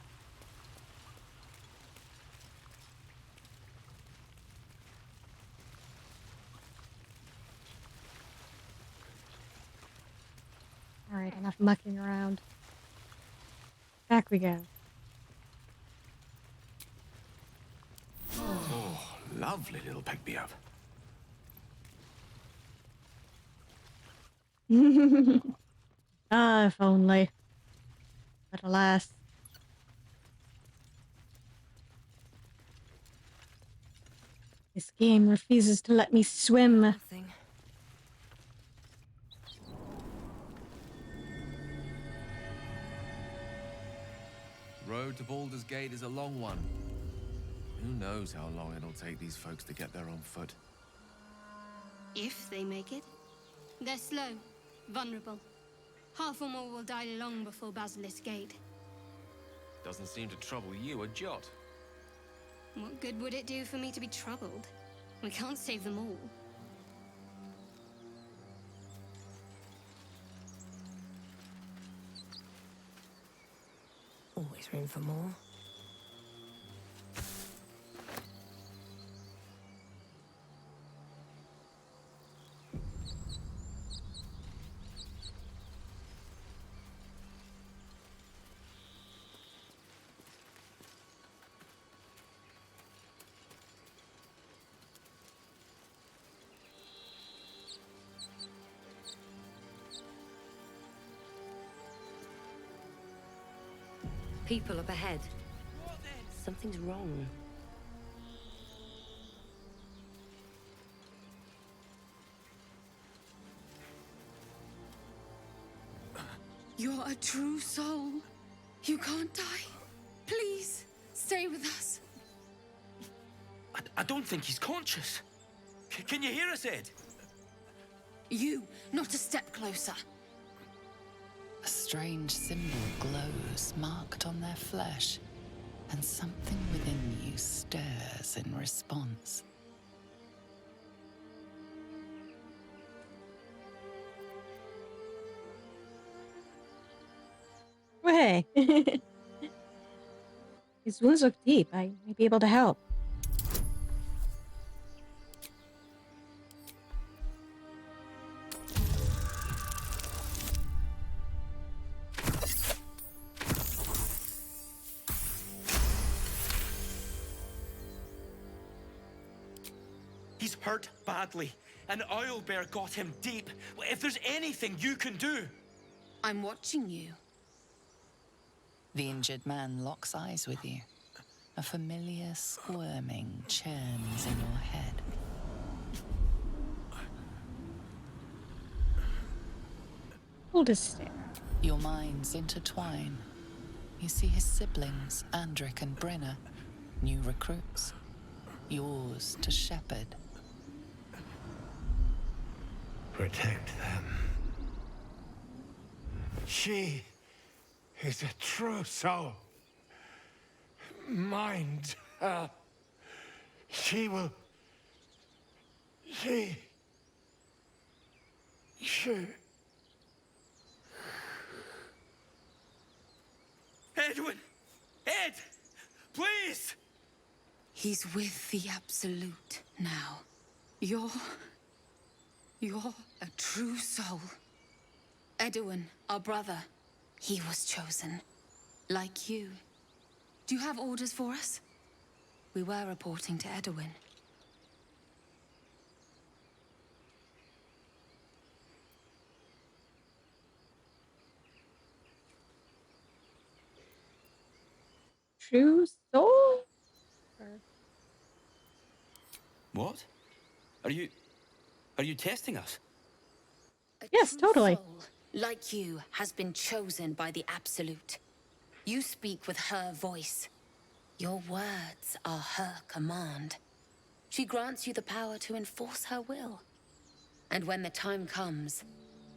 All right, enough mucking around. Back we go. Oh, lovely little pick-me-up. Ah, if only. But alas. This game refuses to let me swim. Nothing. Road to Baldur's Gate is a long one. Who knows how long it'll take these folks to get there on foot. If they make it. They're slow, vulnerable. Half or more will die long before Basilisk Gate. Doesn't seem to trouble you a jot. What good would it do for me to be troubled? We can't save them all. Always room for more. People up ahead. Something's wrong. You're a true soul. You can't die. Please, stay with us. I don't think he's conscious. Can you hear us, Ed? You, not a step closer. A strange symbol glows, marked on their flesh, and something within you stirs in response. Well, hey. These wounds look deep. I may be able to help. He's hurt badly. An oil bear got him deep. If there's anything you can do... I'm watching you. The injured man locks eyes with you. A familiar squirming churns in your head. Hold a stare. Your minds intertwine. You see his siblings, Andric and Brenna, new recruits. Yours to shepherd. Protect them. She is a true soul. Mind her. She will... She... Edwin! Ed! Please! He's with the Absolute now. You're a true soul. Edwin, our brother, he was chosen. Like you. Do you have orders for us? We were reporting to Edwin. True soul? What? Are you testing us? Yes, totally. Soul, like you, has been chosen by the Absolute. You speak with her voice. Your words are her command. She grants you the power to enforce her will. And when the time comes,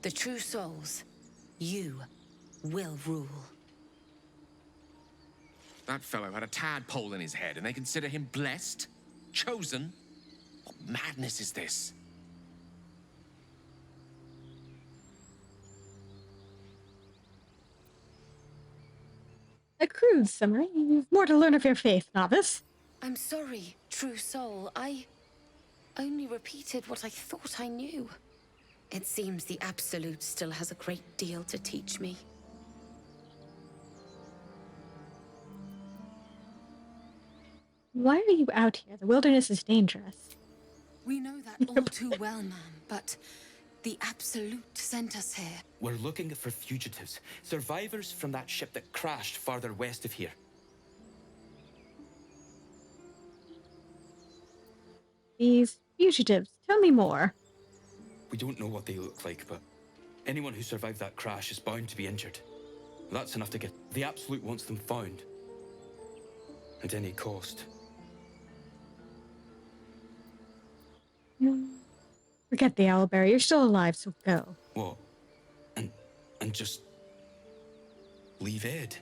the true souls, you will rule. That fellow had a tadpole in his head, and they consider him blessed? Chosen? What madness is this? A crude summary. You've more to learn of your faith, novice. I'm sorry, true soul. I only repeated what I thought I knew. It seems the Absolute still has a great deal to teach me. Why are you out here? The wilderness is dangerous. We know that all too well, ma'am, but the Absolute sent us here. We're looking for fugitives. Survivors from that ship that crashed farther west of here. These fugitives. Tell me more. We don't know what they look like, but anyone who survived that crash is bound to be injured. That's enough to get... The Absolute wants them found. At any cost. Forget the owlbear. You're still alive, so go. What? And just... leave Ed?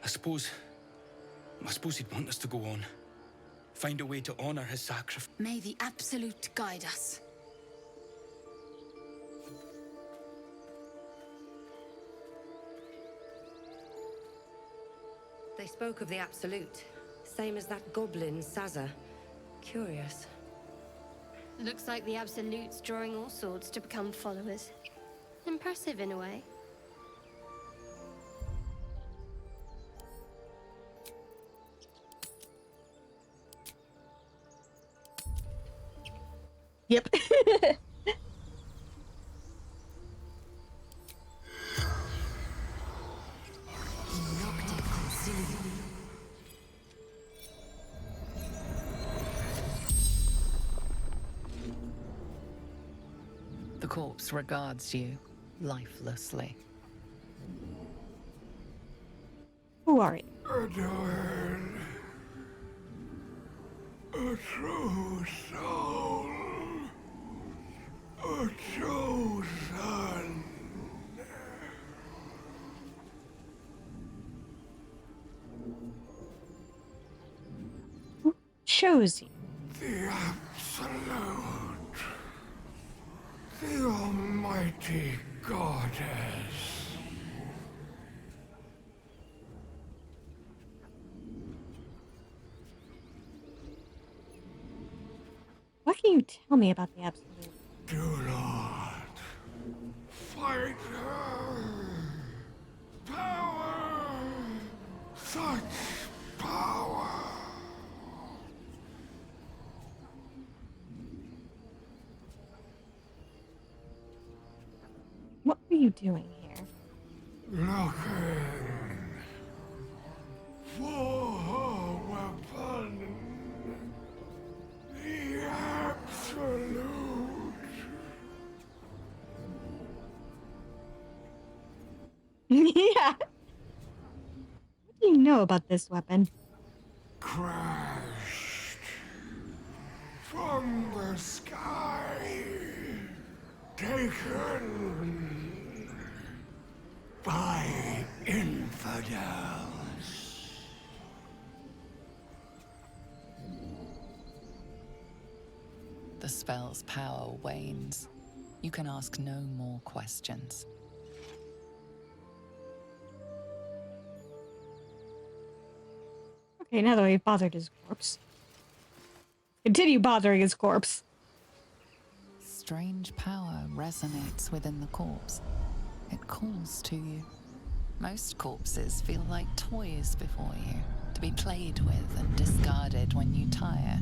I suppose he'd want us to go on. Find a way to honor his sacrifice. May the Absolute guide us. They spoke of the Absolute. Same as that goblin, Sazza. Curious. Looks like the Absolute's drawing all sorts to become followers. Impressive in a way. Yep. The corpse regards you lifelessly. Who are you? Adored. A true soul. A true son. Who chose you? The Absolute. The Almighty Goddess. What can you tell me about the Absolute? Do not fight her. Power. Such power. What were you doing here? Looking for her weapon. The Absolute. Yeah. What do you know about this weapon? Crashed from the sky. Taken by infidels. The spell's power wanes. You can ask no more questions. Okay, now that we've bothered his corpse. Continue bothering his corpse. Strange power resonates within the corpse. It calls to you. Most corpses feel like toys before you, to be played with and discarded when you tire.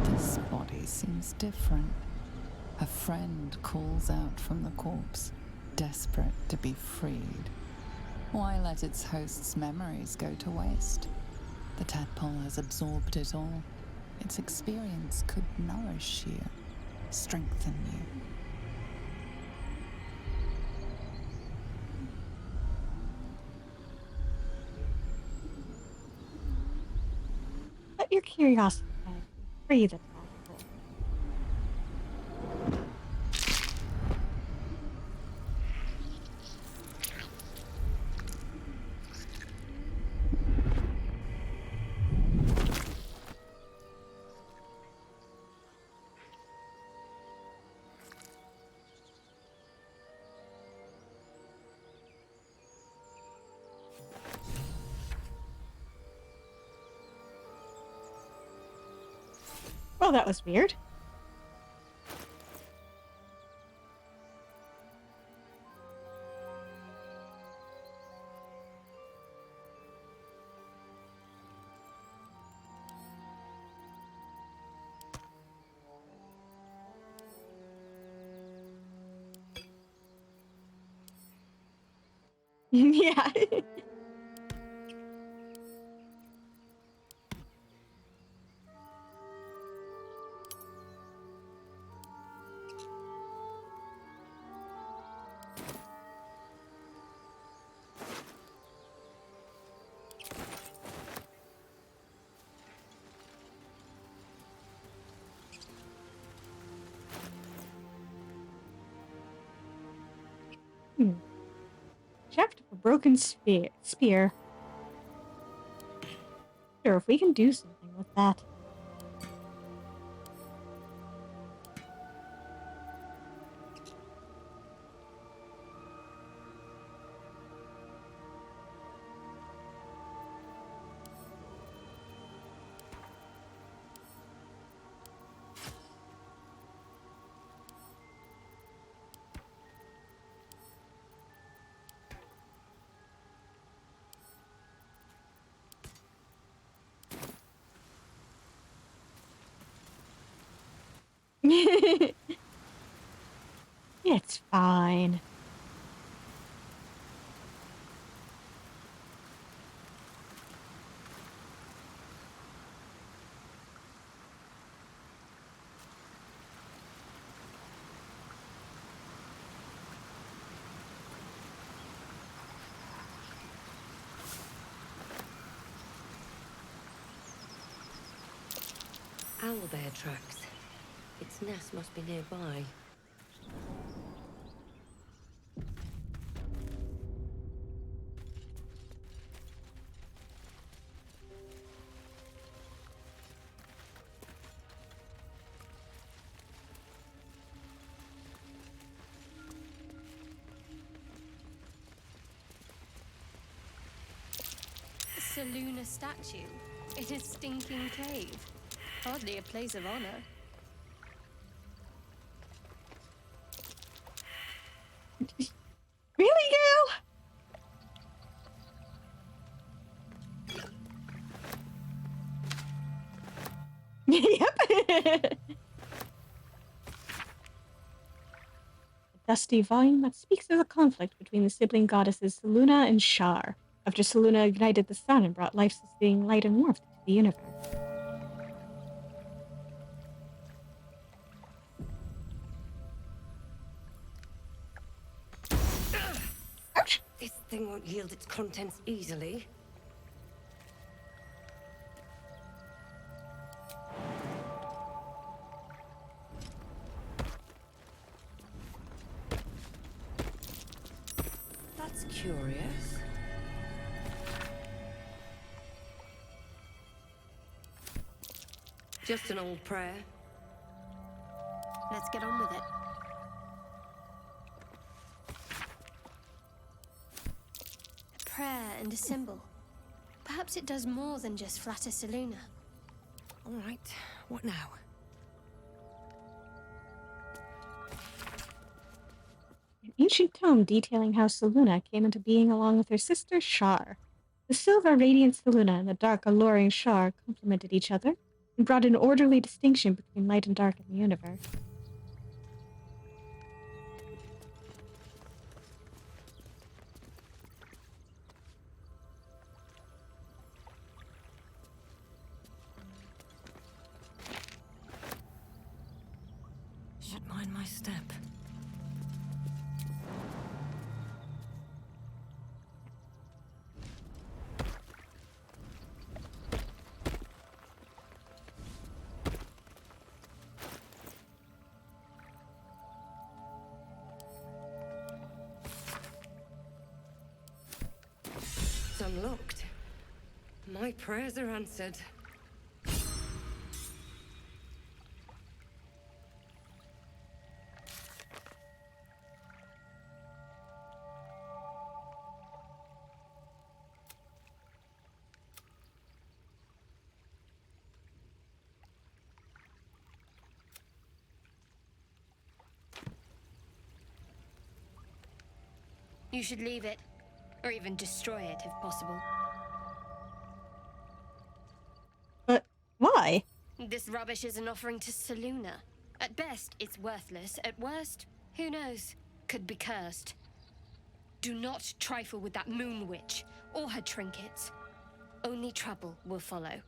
This body seems different. A friend calls out from the corpse, desperate to be freed. Why let its host's memories go to waste? The tadpole has absorbed it all. Its experience could nourish you, strengthen you. Let your curiosity guide you. Free the tadpole. Well, that was weird. Yeah. Shaft of a broken spear. Sure, if we can do something with that. It's fine. owlbear tracks. Its nest must be nearby. Seluna statue in a stinking cave. Hardly a place of honor. Really, Gale? Yep. A dusty volume that speaks of the conflict between the sibling goddesses Seluna and Shar, after Seluna ignited the sun and brought life-sustaining light and warmth to the universe. Ouch! This thing won't yield its contents easily. That's curious. Just an old prayer. Let's get on with it. A prayer and a symbol. Perhaps it does more than just flatter Seluna. All right, what now? An ancient tome detailing how Seluna came into being along with her sister Shar. The silver radiant Seluna and the dark alluring Shar complemented each other and brought an orderly distinction between light and dark in the universe. Should mind my step. It's unlocked. My prayers are answered. You should leave it, or even destroy it if possible. But why? This rubbish is an offering to Seluna. At best, it's worthless. At worst, who knows? Could be cursed. Do not trifle with that moon witch, or her trinkets. Only trouble will follow.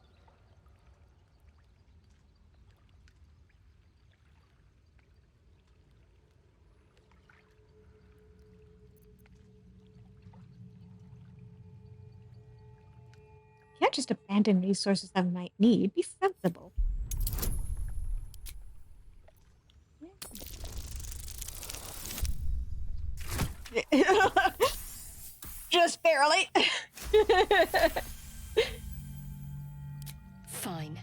You can't just abandon resources that we might need. Be sensible. Just barely. Fine.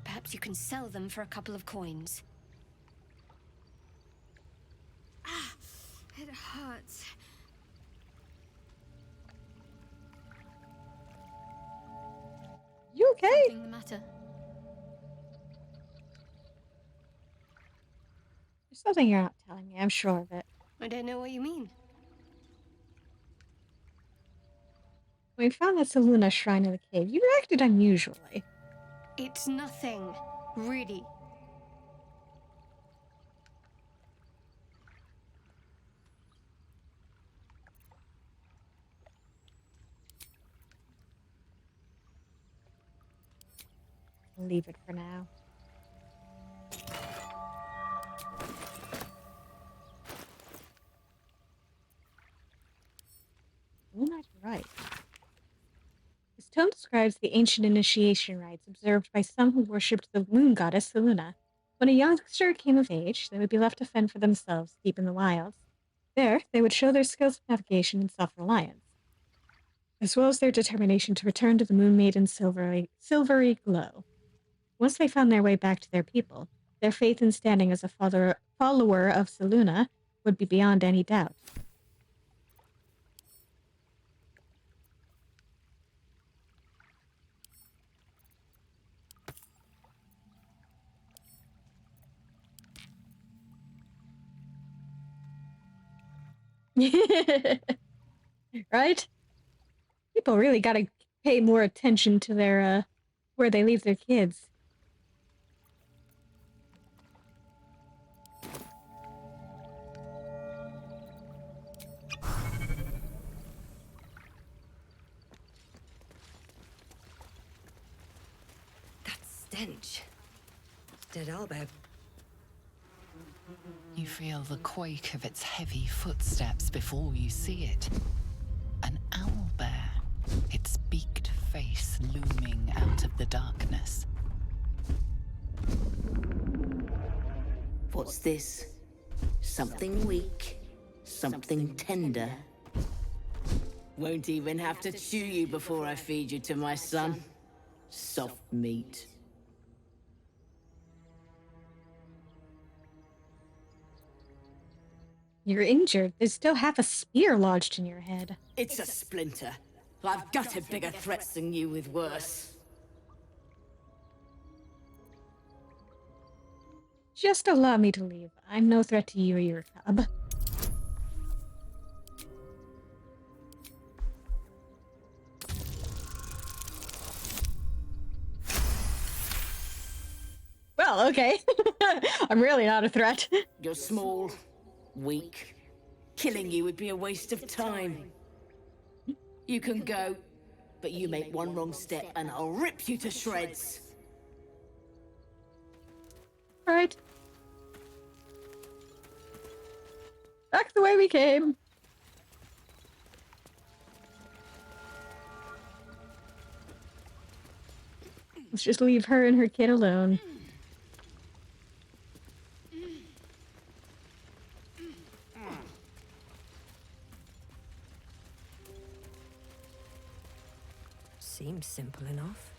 Perhaps you can sell them for a couple of coins. Ah, it hurts. You okay? Something the matter? There's something you're not telling me. I'm sure of it. I don't know what you mean. When we found that Seluna shrine in the cave, you reacted unusually. It's nothing, really. I'll leave it for now. Luna's right. This tome describes the ancient initiation rites observed by some who worshipped the moon goddess Seluna. When a youngster came of age, they would be left to fend for themselves deep in the wilds. There, they would show their skills of navigation and self-reliance, as well as their determination to return to the Moon Maiden's silvery glow. Once they found their way back to their people, their faith in standing as a follower of Seluna would be beyond any doubt. Right? People really gotta pay more attention to their, where they leave their kids. That stench. Dead Albert. You feel the quake of its heavy footsteps before you see it. An owlbear, its beaked face looming out of the darkness. What's this? Something weak, something tender. Won't even have to chew you before I feed you to my son. Soft meat. You're injured. There's still half a spear lodged in your head. It's a splinter. I've gutted bigger threats than you with worse. Just allow me to leave. I'm no threat to you or your cub. Well, okay. I'm really not a threat. You're small, weak. Killing you would be a waste of time. You can go, but you make one wrong step and I'll rip you to shreds. Right. Back the way we came. Let's just leave her and her kid alone. Seems simple enough.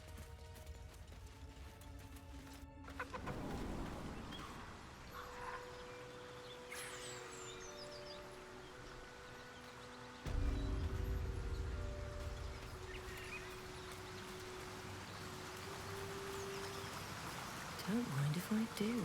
Don't mind if I do.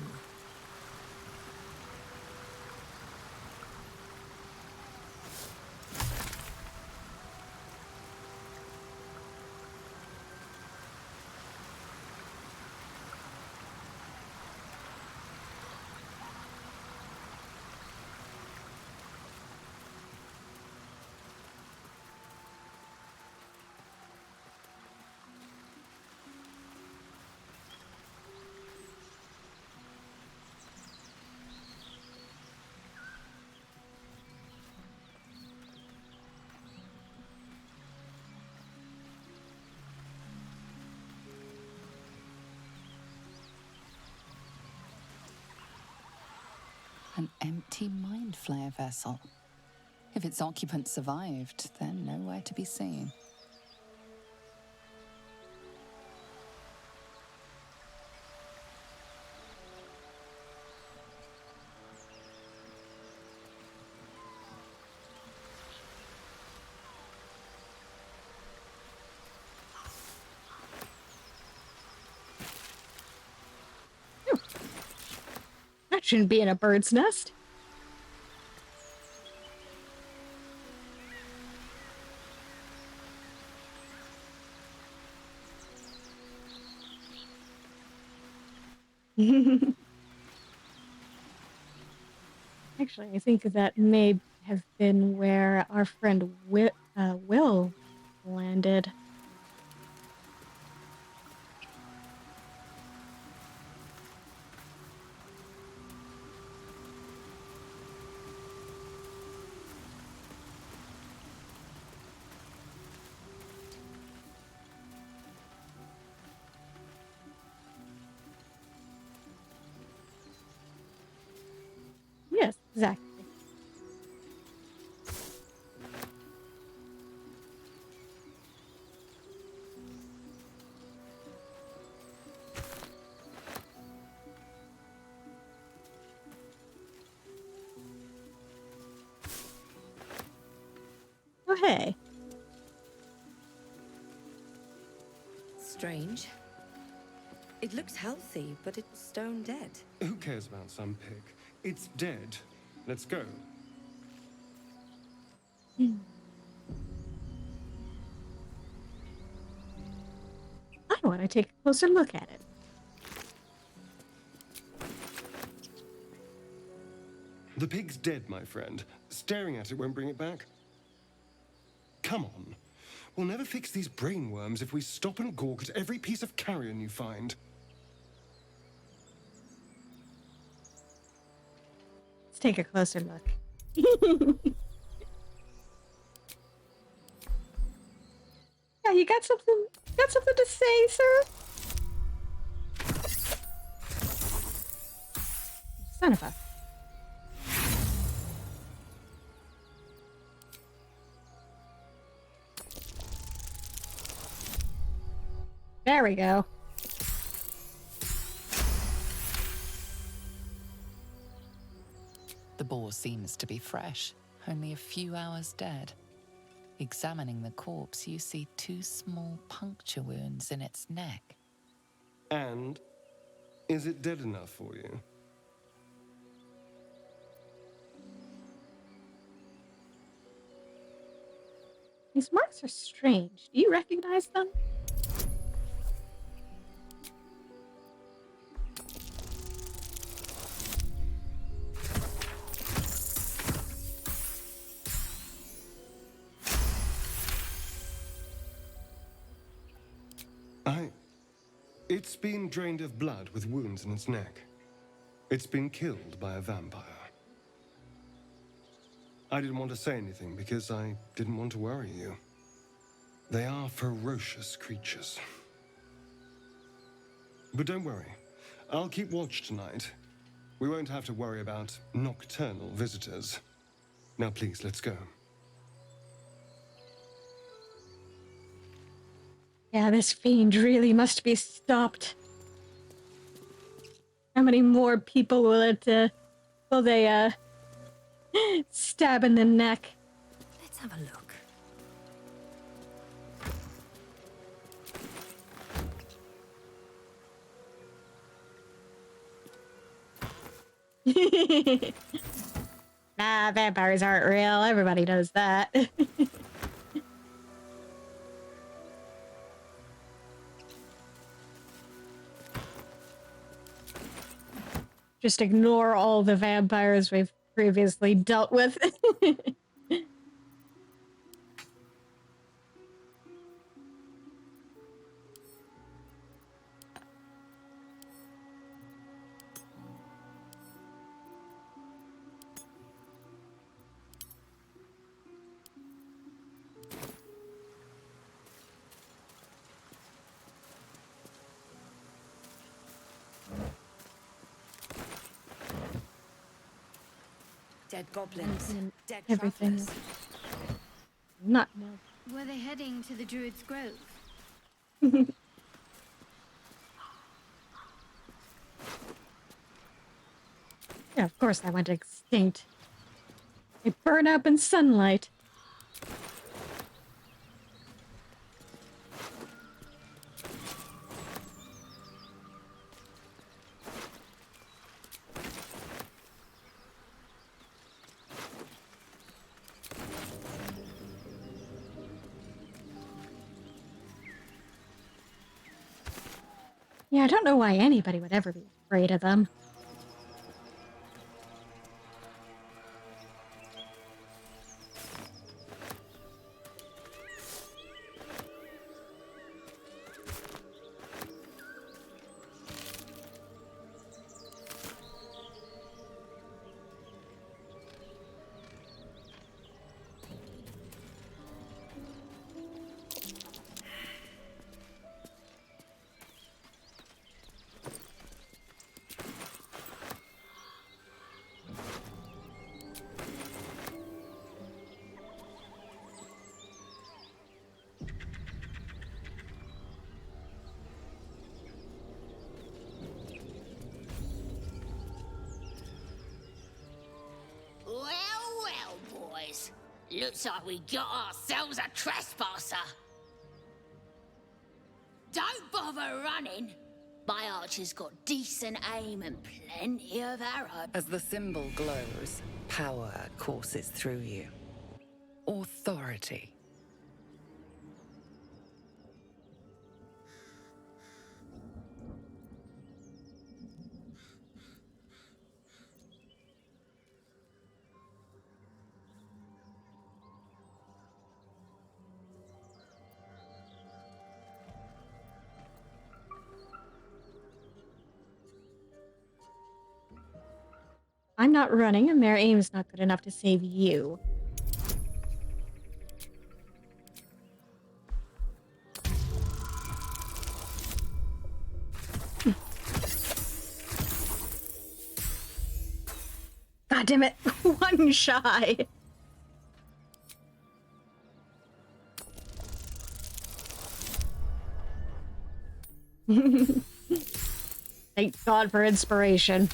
An empty mind flare vessel. If its occupant survived, they're nowhere to be seen. That shouldn't be in a bird's nest. Actually, I think that may have been where our friend Will landed. Exactly. Oh, hey. Strange. It looks healthy, but it's stone dead. Who cares about some pig? It's dead. Let's go. I want to take a closer look at it. The pig's dead, my friend. Staring at it won't bring it back. Come on. We'll never fix these brainworms if we stop and gawk at every piece of carrion you find. Let's take a closer look. Yeah, you got something to say, sir? Son of a... There we go. The boar seems to be fresh, only a few hours dead. Examining the corpse, you see 2 small puncture wounds in its neck. And is it dead enough for you? These marks are strange. Do you recognize them? It's been drained of blood with wounds in its neck. It's been killed by a vampire. I didn't want to say anything because I didn't want to worry you. They are ferocious creatures. But don't worry. I'll keep watch tonight. We won't have to worry about nocturnal visitors. Now please, let's go. Yeah, this fiend really must be stopped. How many more people will they stab in the neck? Let's have a look. Nah, vampires aren't real. Everybody knows that. Just ignore all the vampires we've previously dealt with. Dead goblins, dead Everything. travelers. Not no. Were they heading to the Druid's Grove? Yeah, of course that went extinct. They burn up in sunlight. Yeah, I don't know why anybody would ever be afraid of them. Looks like we got ourselves a trespasser. Don't bother running. My archer's got decent aim and plenty of arrows. As the symbol glows, power courses through you. Authority. I'm not running, and their aim's not good enough to save you. God damn it. One shy. Thank God for inspiration.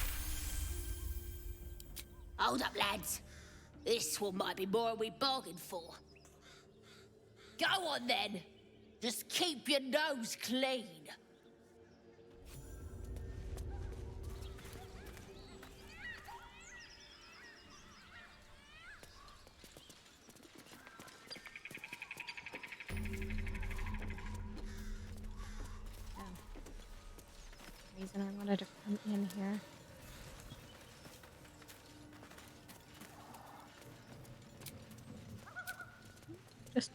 Hold up, lads. This one might be more than we bargained for. Go on, then. Just keep your nose clean. Reason I wanted to come in here. Just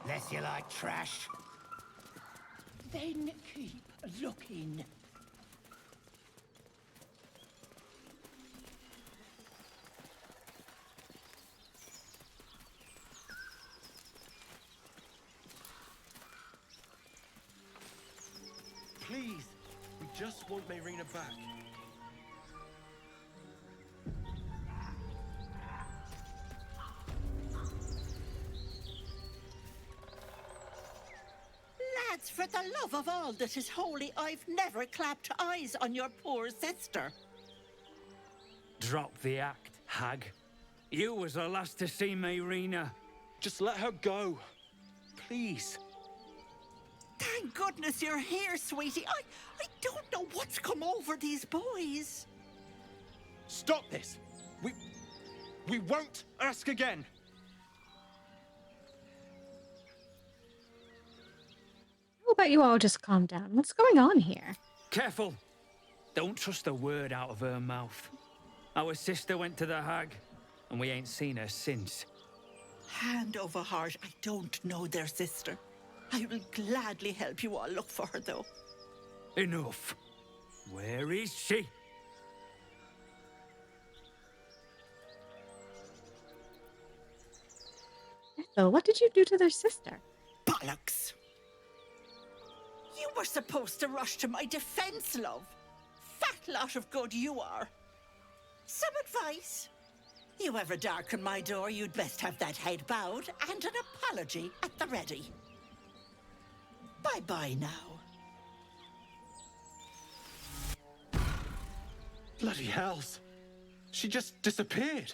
Less you like trash. Then keep looking. Please, we just want Mayrina back. Lads, for the love of all that is holy, I've never clapped eyes on your poor sister. Drop the act, hag. You was the last to see Mayrina. Just let her go. Please. Thank goodness you're here, sweetie. I don't know what's come over these boys. Stop this. We won't ask again. How about you all just calm down? What's going on here? Careful. Don't trust a word out of her mouth. Our sister went to the hag, and we ain't seen her since. Hand over heart, I don't know their sister. I will gladly help you all look for her, though. Enough. Where is she? Ethel, what did you do to their sister? Bollocks! You were supposed to rush to my defense, love. Fat lot of good you are. Some advice? You ever darken my door, you'd best have that head bowed and an apology at the ready. Bye-bye now. Bloody hells. She just disappeared.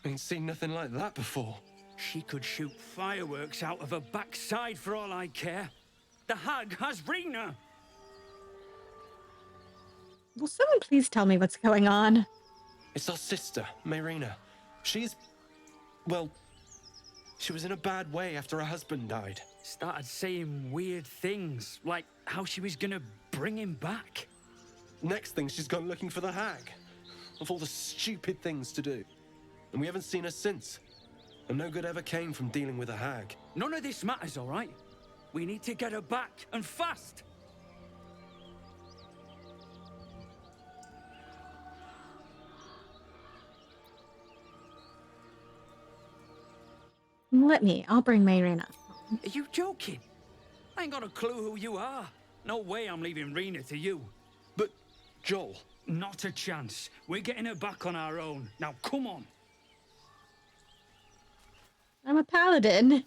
Ain't seen nothing like that before. She could shoot fireworks out of her backside for all I care. The hag has Rena. Will someone please tell me what's going on? It's our sister, Mayrina. Well, she was in a bad way after her husband died. Started saying weird things, like how she was gonna bring him back. Next thing, she's gone looking for the hag. Of all the stupid things to do. And we haven't seen her since. And no good ever came from dealing with a hag. None of this matters, all right? We need to get her back, and fast! Let me. I'll bring Mayrina. Are you joking? I ain't got a clue who you are. No way I'm leaving Rena to you. But, Joel... Not a chance. We're getting her back on our own. Now, come on. I'm a paladin.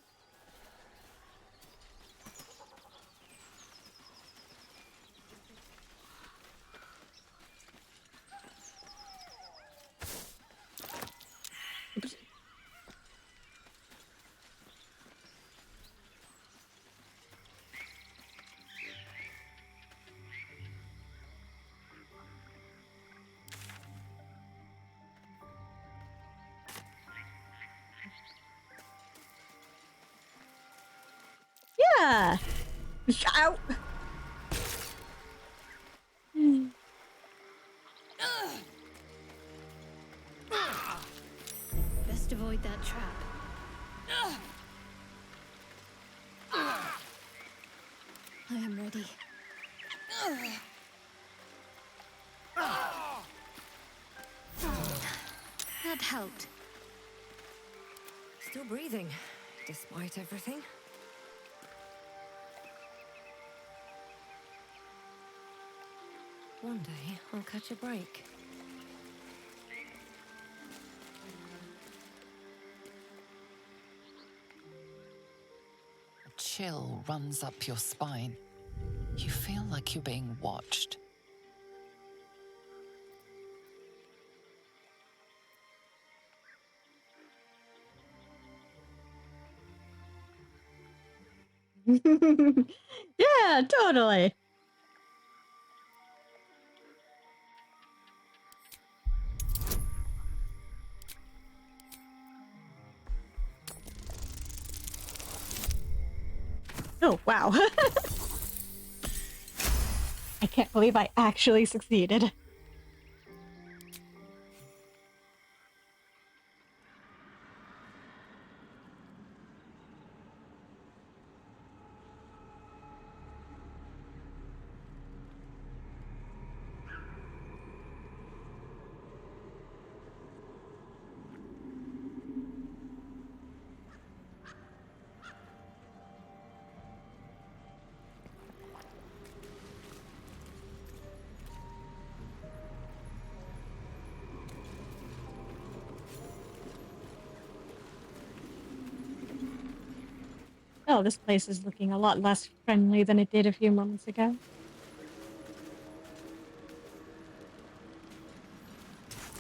Out! Best avoid that trap. I am ready. That helped. Still breathing, despite everything. One day, I'll catch a break. A chill runs up your spine. You feel like you're being watched. Yeah, totally. Oh, wow. I can't believe I actually succeeded. Oh, this place is looking a lot less friendly than it did a few moments ago.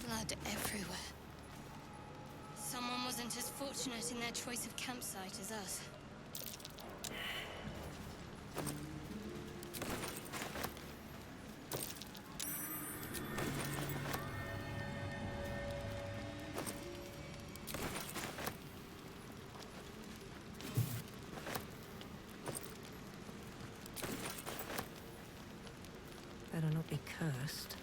Blood everywhere. Someone wasn't as fortunate in their choice of campsite as us. Better not be cursed.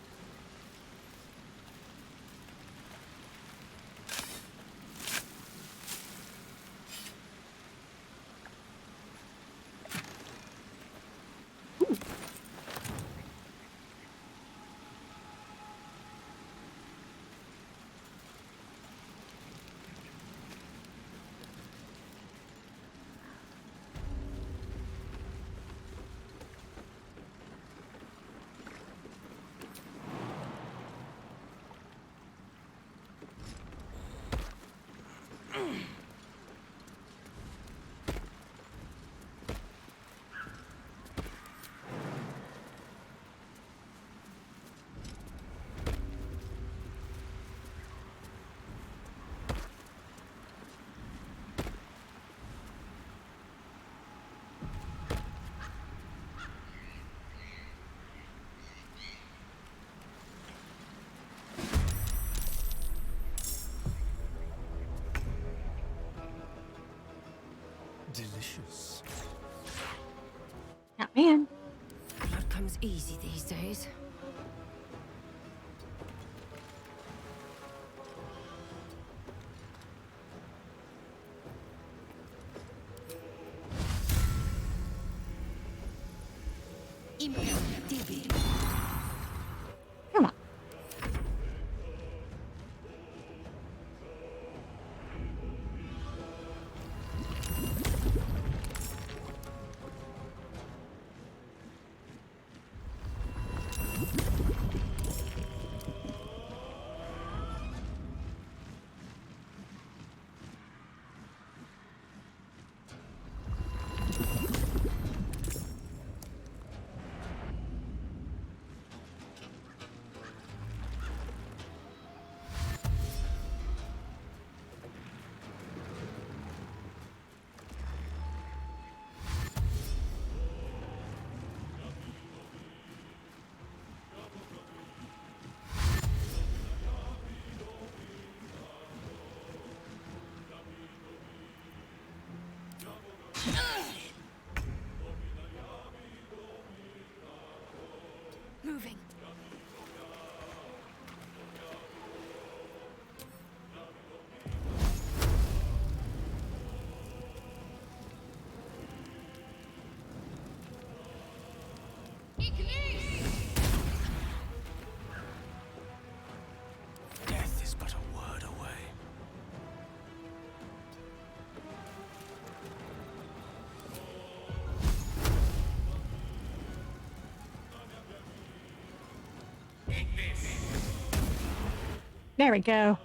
Delicious. Yeah, man. Blood comes easy these days. Come on. There we go.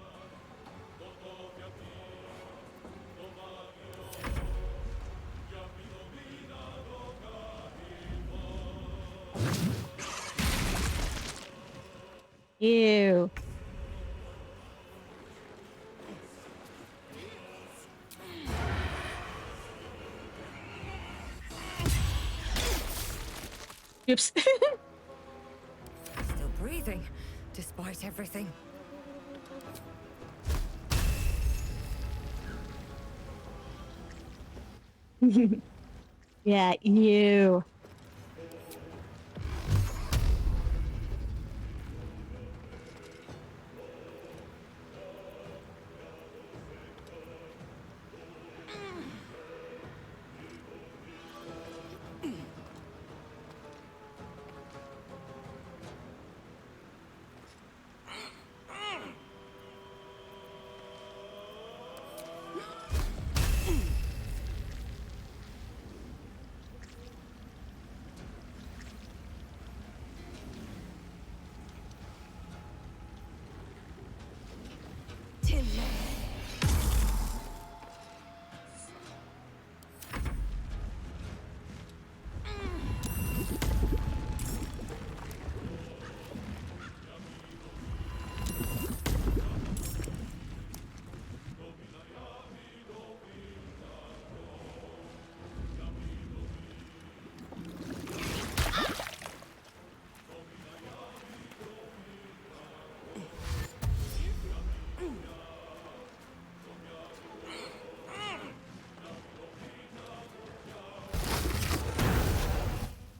Ew. Oops. Still breathing, despite everything. Yeah, ew.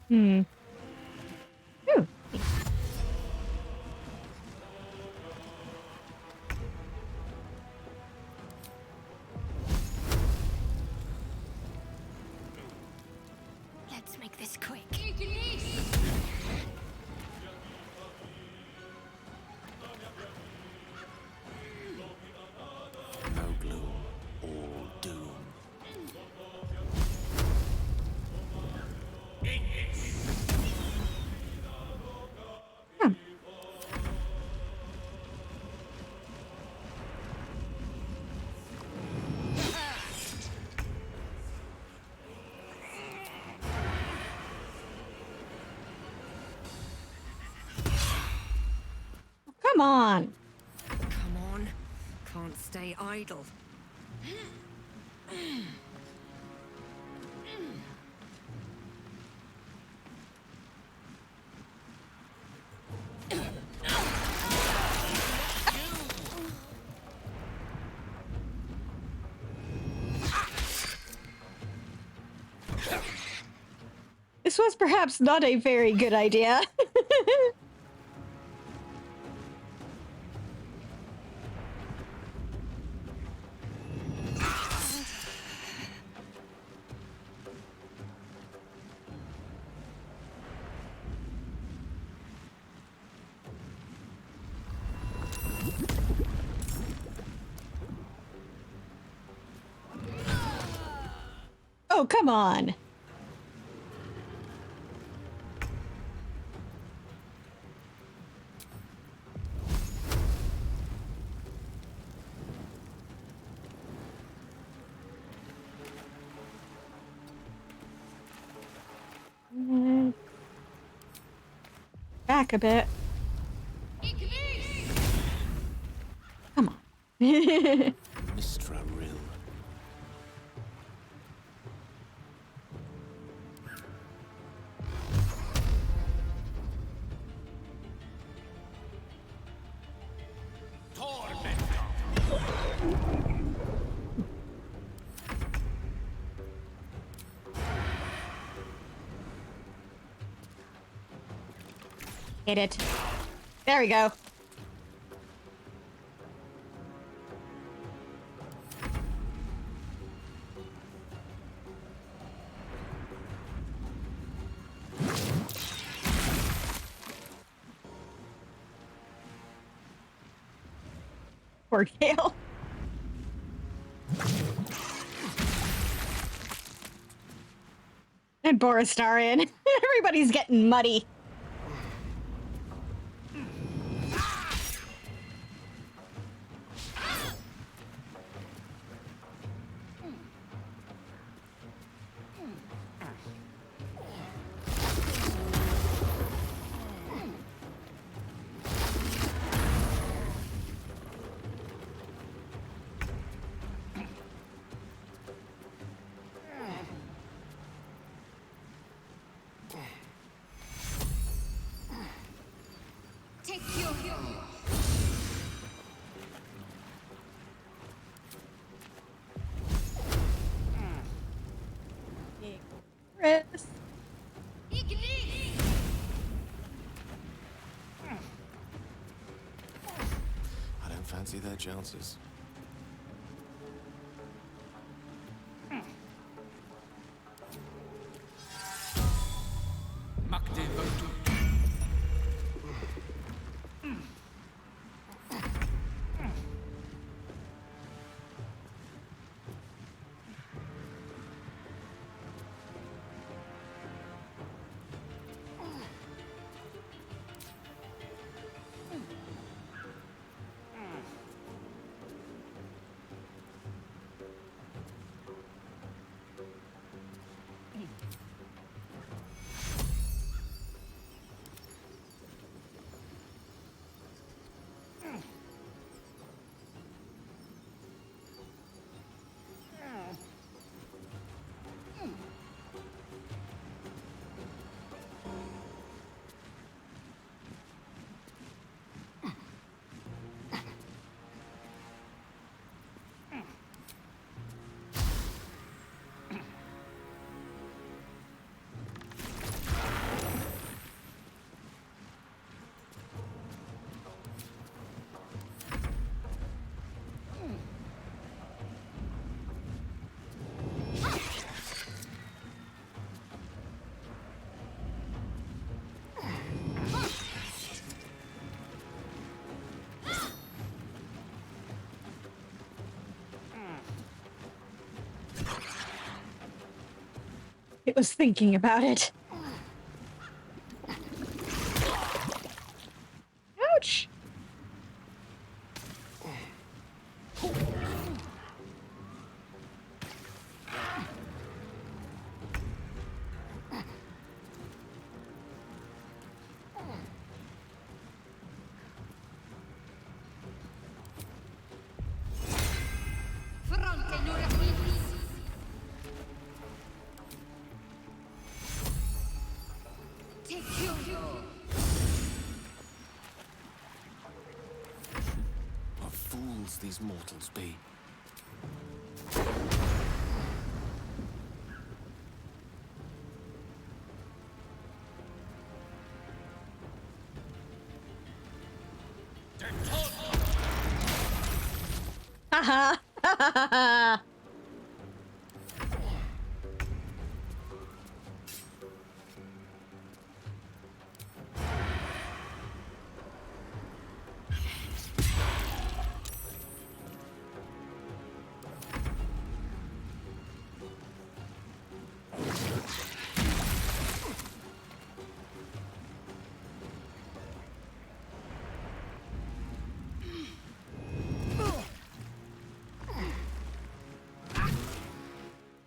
Hmm. Ooh. Let's make this quick. No gloom, all doom. Come on. Come on. Can't stay idle. This was perhaps not a very good idea. Oh, come on. Back a bit. Come on. Mistra Rill. Hit it. There we go. Poor Gale. And Boristar in. Everybody's getting muddy. fancy their chances. It was thinking about it. Ouch! What fools these mortals be. Haha! Ha.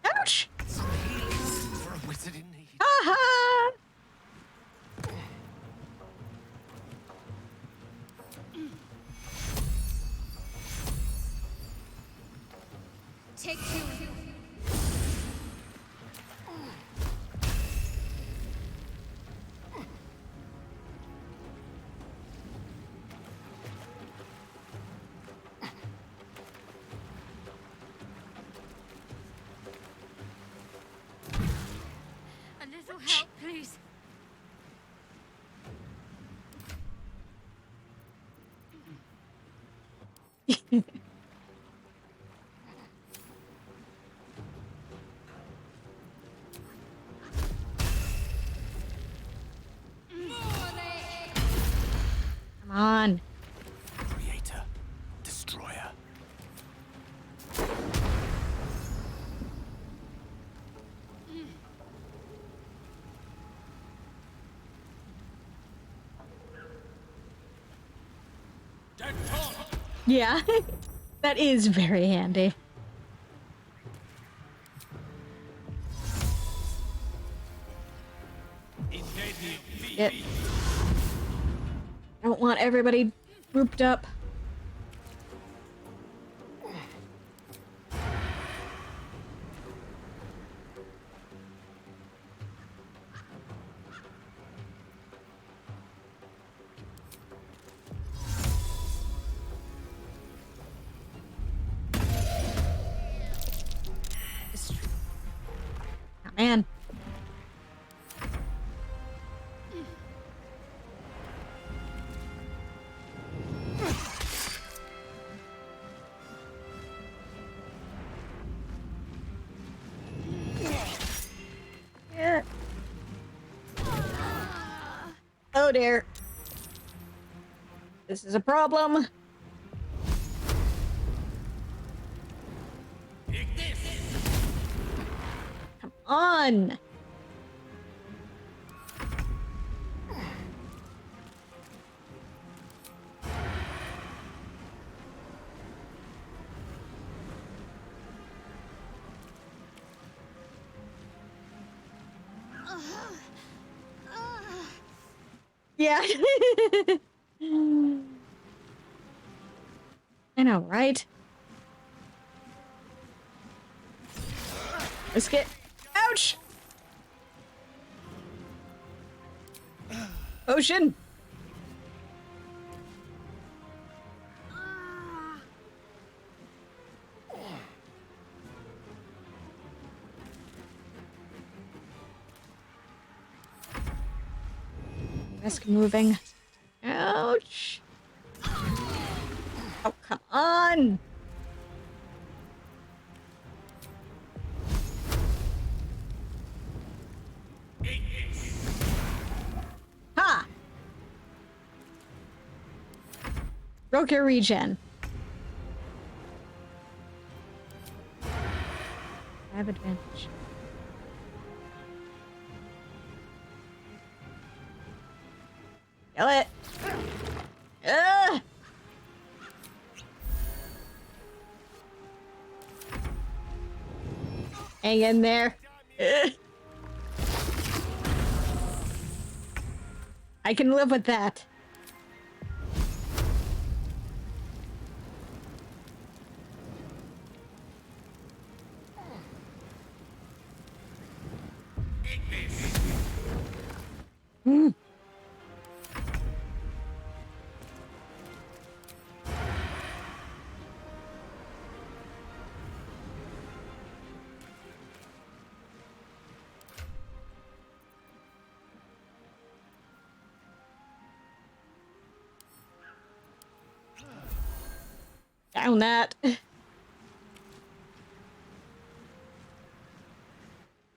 Ouch! For a wizard in need. Haha! Take two. A little help, please. Come on. Creator, destroyer. Yeah, that is very handy. Yep. I don't want everybody grouped up. Oh, man. Oh dear. This is a problem. Come on. Yeah. I know, right? Let's get... Ouch! Ocean! Risk moving. Ouch! Oh, come on! Ha! Broke your regen. I have advantage. Kill it! Ugh! Hang in there. Ugh. I can live with that. Mm. Down that.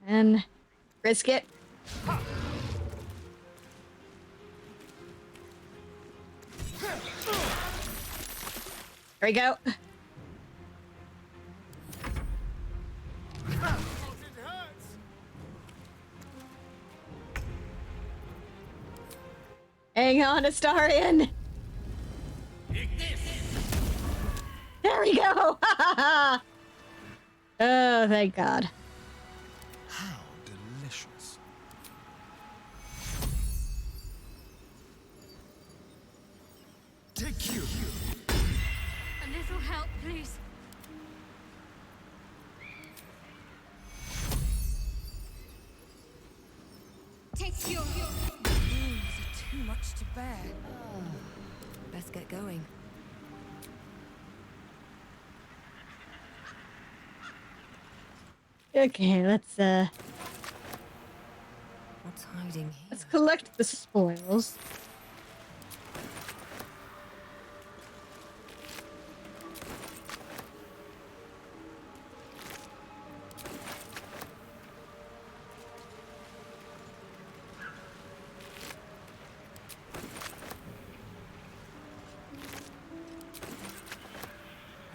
And risk it. There we go. Hang on, Astarion. There we go. Oh, thank God. How delicious. Take you. A little help, please. Take you. Wounds are too much to bear. Best get going. Okay, let's What's hiding here? let's collect the spoils.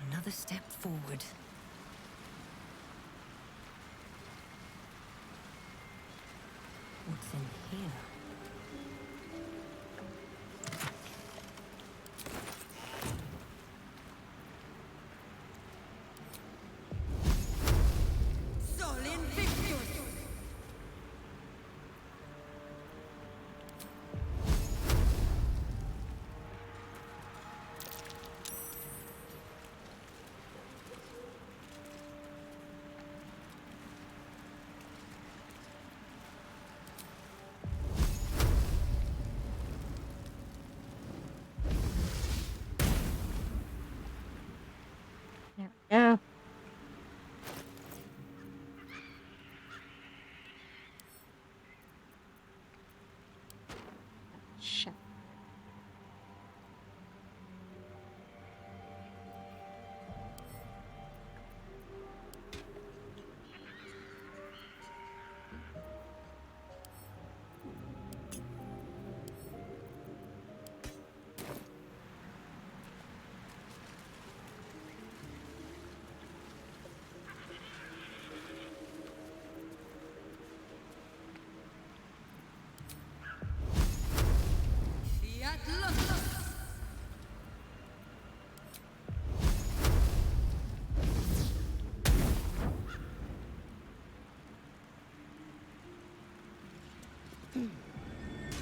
Another step forward. What's in here? Sol Invictus!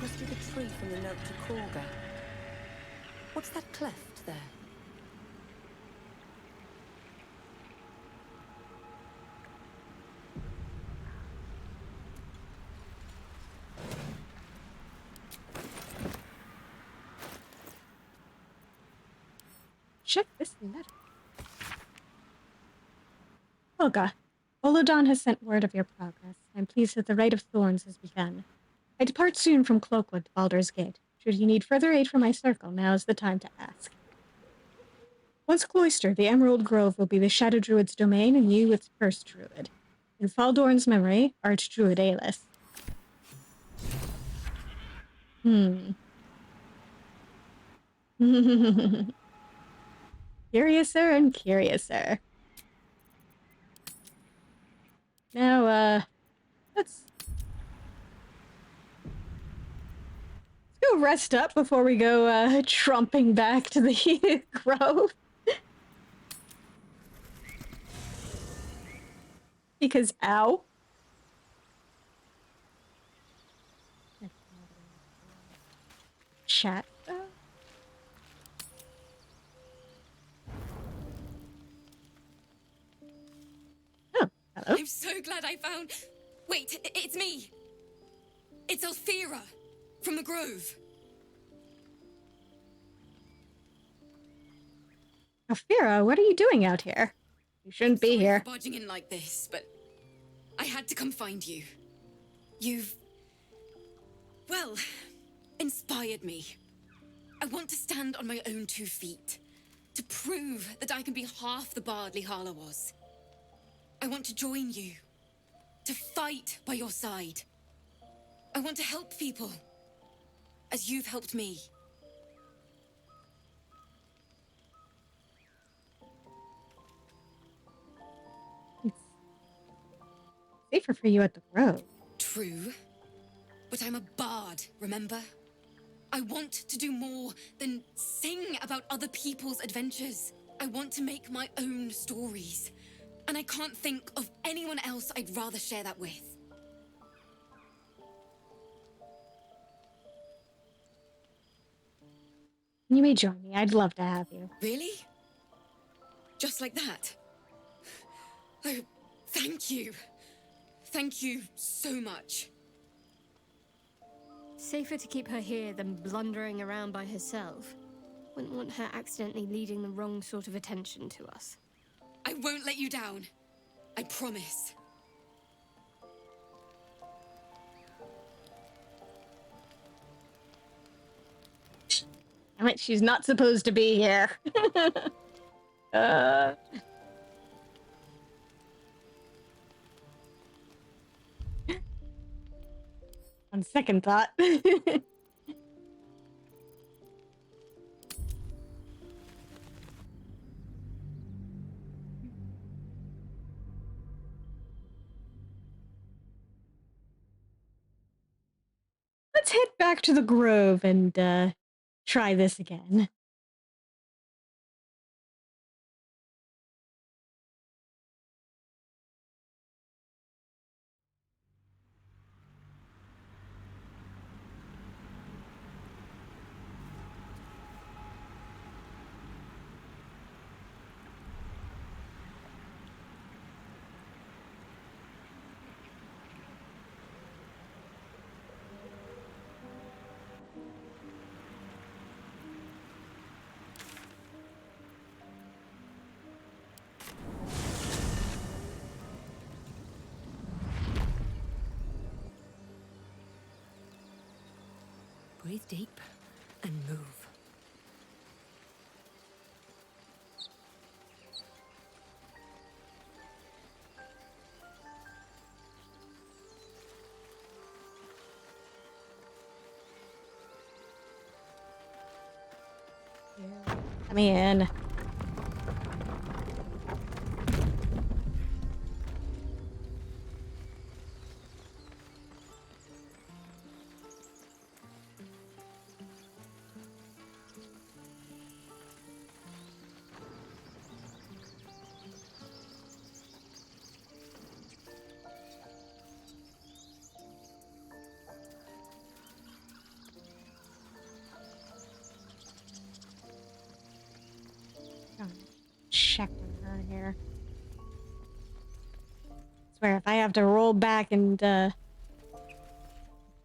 must be the tree from the note to Korga. What's that cleft there? Check this letter. Olga, Olodon has sent word of your progress. I'm pleased that the Rite of Thorns has begun. I depart soon from Cloakwood to Baldur's Gate. Should you need further aid from my circle, now is the time to ask. Once cloistered, the Emerald Grove will be the Shadow Druid's domain and you its first druid. In Faldorn's memory, Archdruid Aelith. Curiouser and curiouser. Now, let's go rest up before we go, tromping back to the grove. Because, ow. Chat. Oh, hello. I'm so glad I found... Wait, it's me. It's Alfira from the Grove. Alfira, what are you doing out here? You shouldn't be here. For barging in like this, but I had to come find you. You've... well, inspired me. I want to stand on my own 2 feet, to prove that I can be half the bard Lihala was. I want to join you, to fight by your side. I want to help people, as you've helped me. Safer for you at the grove. True, but I'm a bard, remember? I want to do more than sing about other people's adventures. I want to make my own stories, and I can't think of anyone else I'd rather share that with. You may join me. I'd love to have you. Really? Just like that? Oh, thank you. Thank you so much. Safer to keep her here than blundering around by herself. Wouldn't want her accidentally leading the wrong sort of attention to us. I won't let you down. I promise. Damn it, she's not supposed to be here. On second thought. Let's head back to the grove and try this again. Breathe deep and move. Come in. here. I swear, if I have to roll back and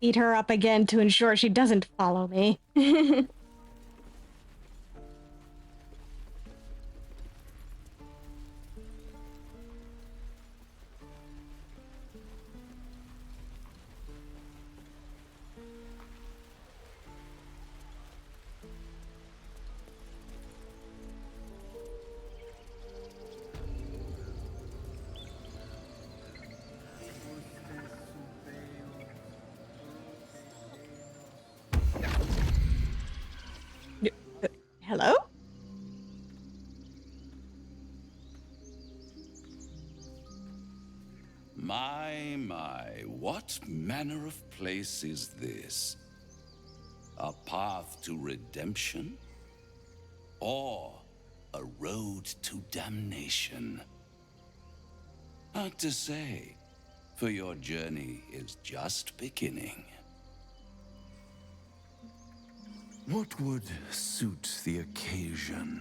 beat her up again to ensure she doesn't follow me. Hello? My, what manner of place is this? A path to redemption? Or a road to damnation? Hard to say, for your journey is just beginning. What would suit the occasion?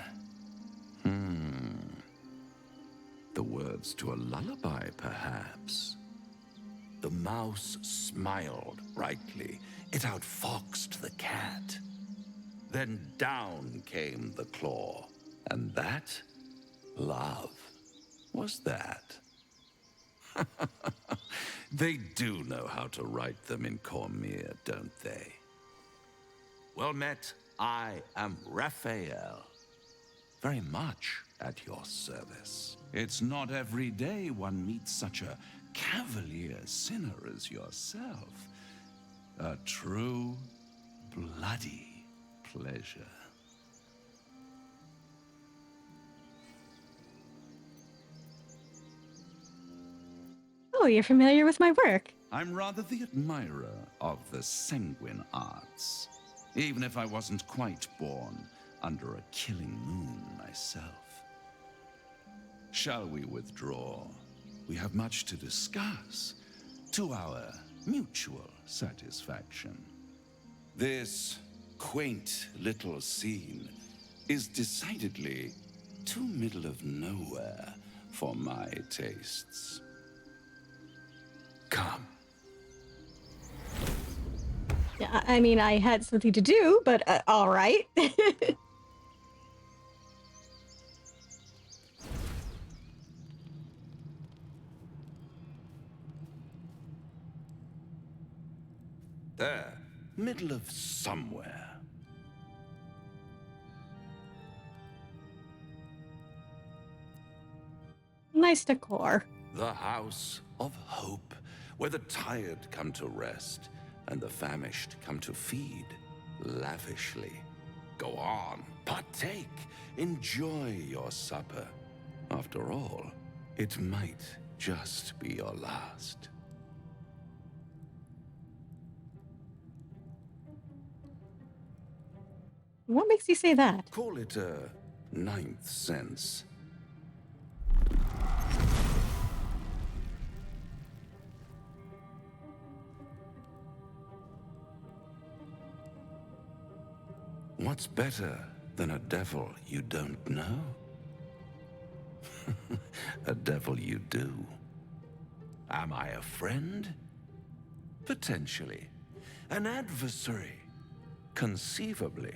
The words to a lullaby, perhaps. The mouse smiled brightly. It outfoxed the cat. Then down came the claw. And that? Love. Was that? They do know how to write them in Cormier, don't they? Well met, I am Raphael. Very much at your service. It's not every day one meets such a cavalier sinner as yourself. A true, bloody pleasure. Oh, you're familiar with my work. I'm rather the admirer of the sanguine arts, even if I wasn't quite born under a killing moon myself. Shall we withdraw? We have much to discuss, to our mutual satisfaction. This quaint little scene is decidedly too middle of nowhere for my tastes. Come. Yeah, I mean, I had something to do, but all right. There, middle of somewhere. Nice decor. The House of Hope, where the tired come to rest and the famished come to feed lavishly. Go on, partake, enjoy your supper. After all, it might just be your last. What makes you say that? Call it a ninth sense. What's better than a devil you don't know? A devil you do. Am I a friend? Potentially. An adversary? Conceivably.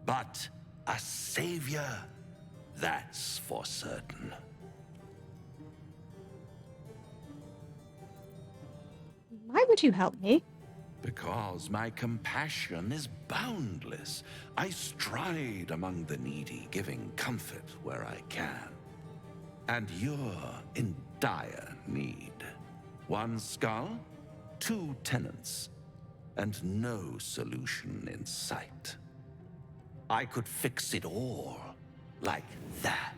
But a savior? That's for certain. Why would you help me? Because my compassion is boundless. I stride among the needy, giving comfort where I can. And you're in dire need. One skull, 2 tenants, and no solution in sight. I could fix it all, like that.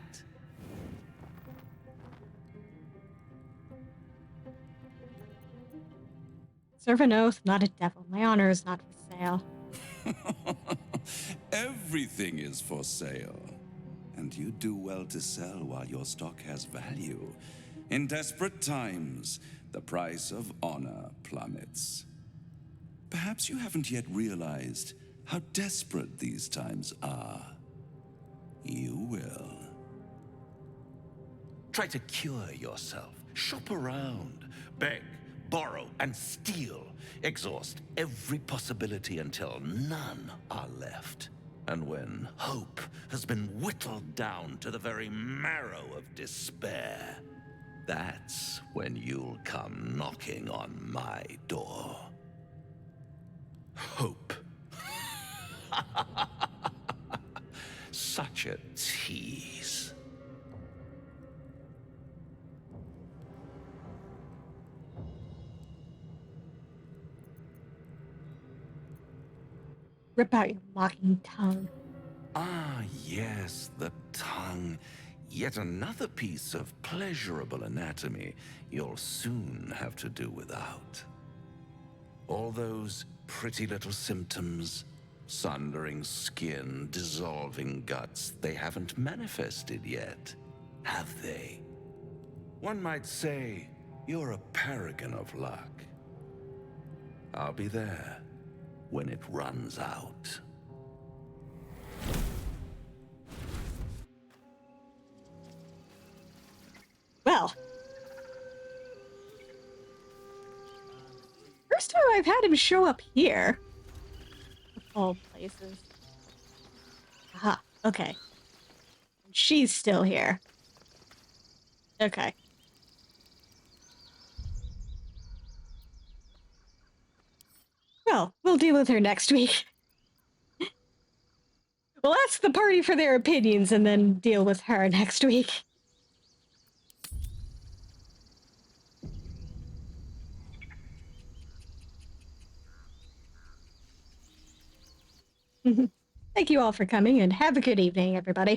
Serve an oath, not a devil. My honor is not for sale. Everything is for sale. And you do well to sell while your stock has value. In desperate times, the price of honor plummets. Perhaps you haven't yet realized how desperate these times are. You will. Try to cure yourself. Shop around. Beg, borrow, and steal. Exhaust every possibility until none are left. And when hope has been whittled down to the very marrow of despair, that's when you'll come knocking on my door. Hope. Such a tease. Rip out your mocking tongue. Ah, yes, the tongue. Yet another piece of pleasurable anatomy you'll soon have to do without. All those pretty little symptoms, sundering skin, dissolving guts, they haven't manifested yet, have they? One might say you're a paragon of luck. I'll be there when it runs out. Well, first time I've had him show up here. Of all places. Aha, okay. She's still here. Okay. Well, we'll deal with her next week. We'll ask the party for their opinions and then deal with her next week. Thank you all for coming, and have a good evening, everybody.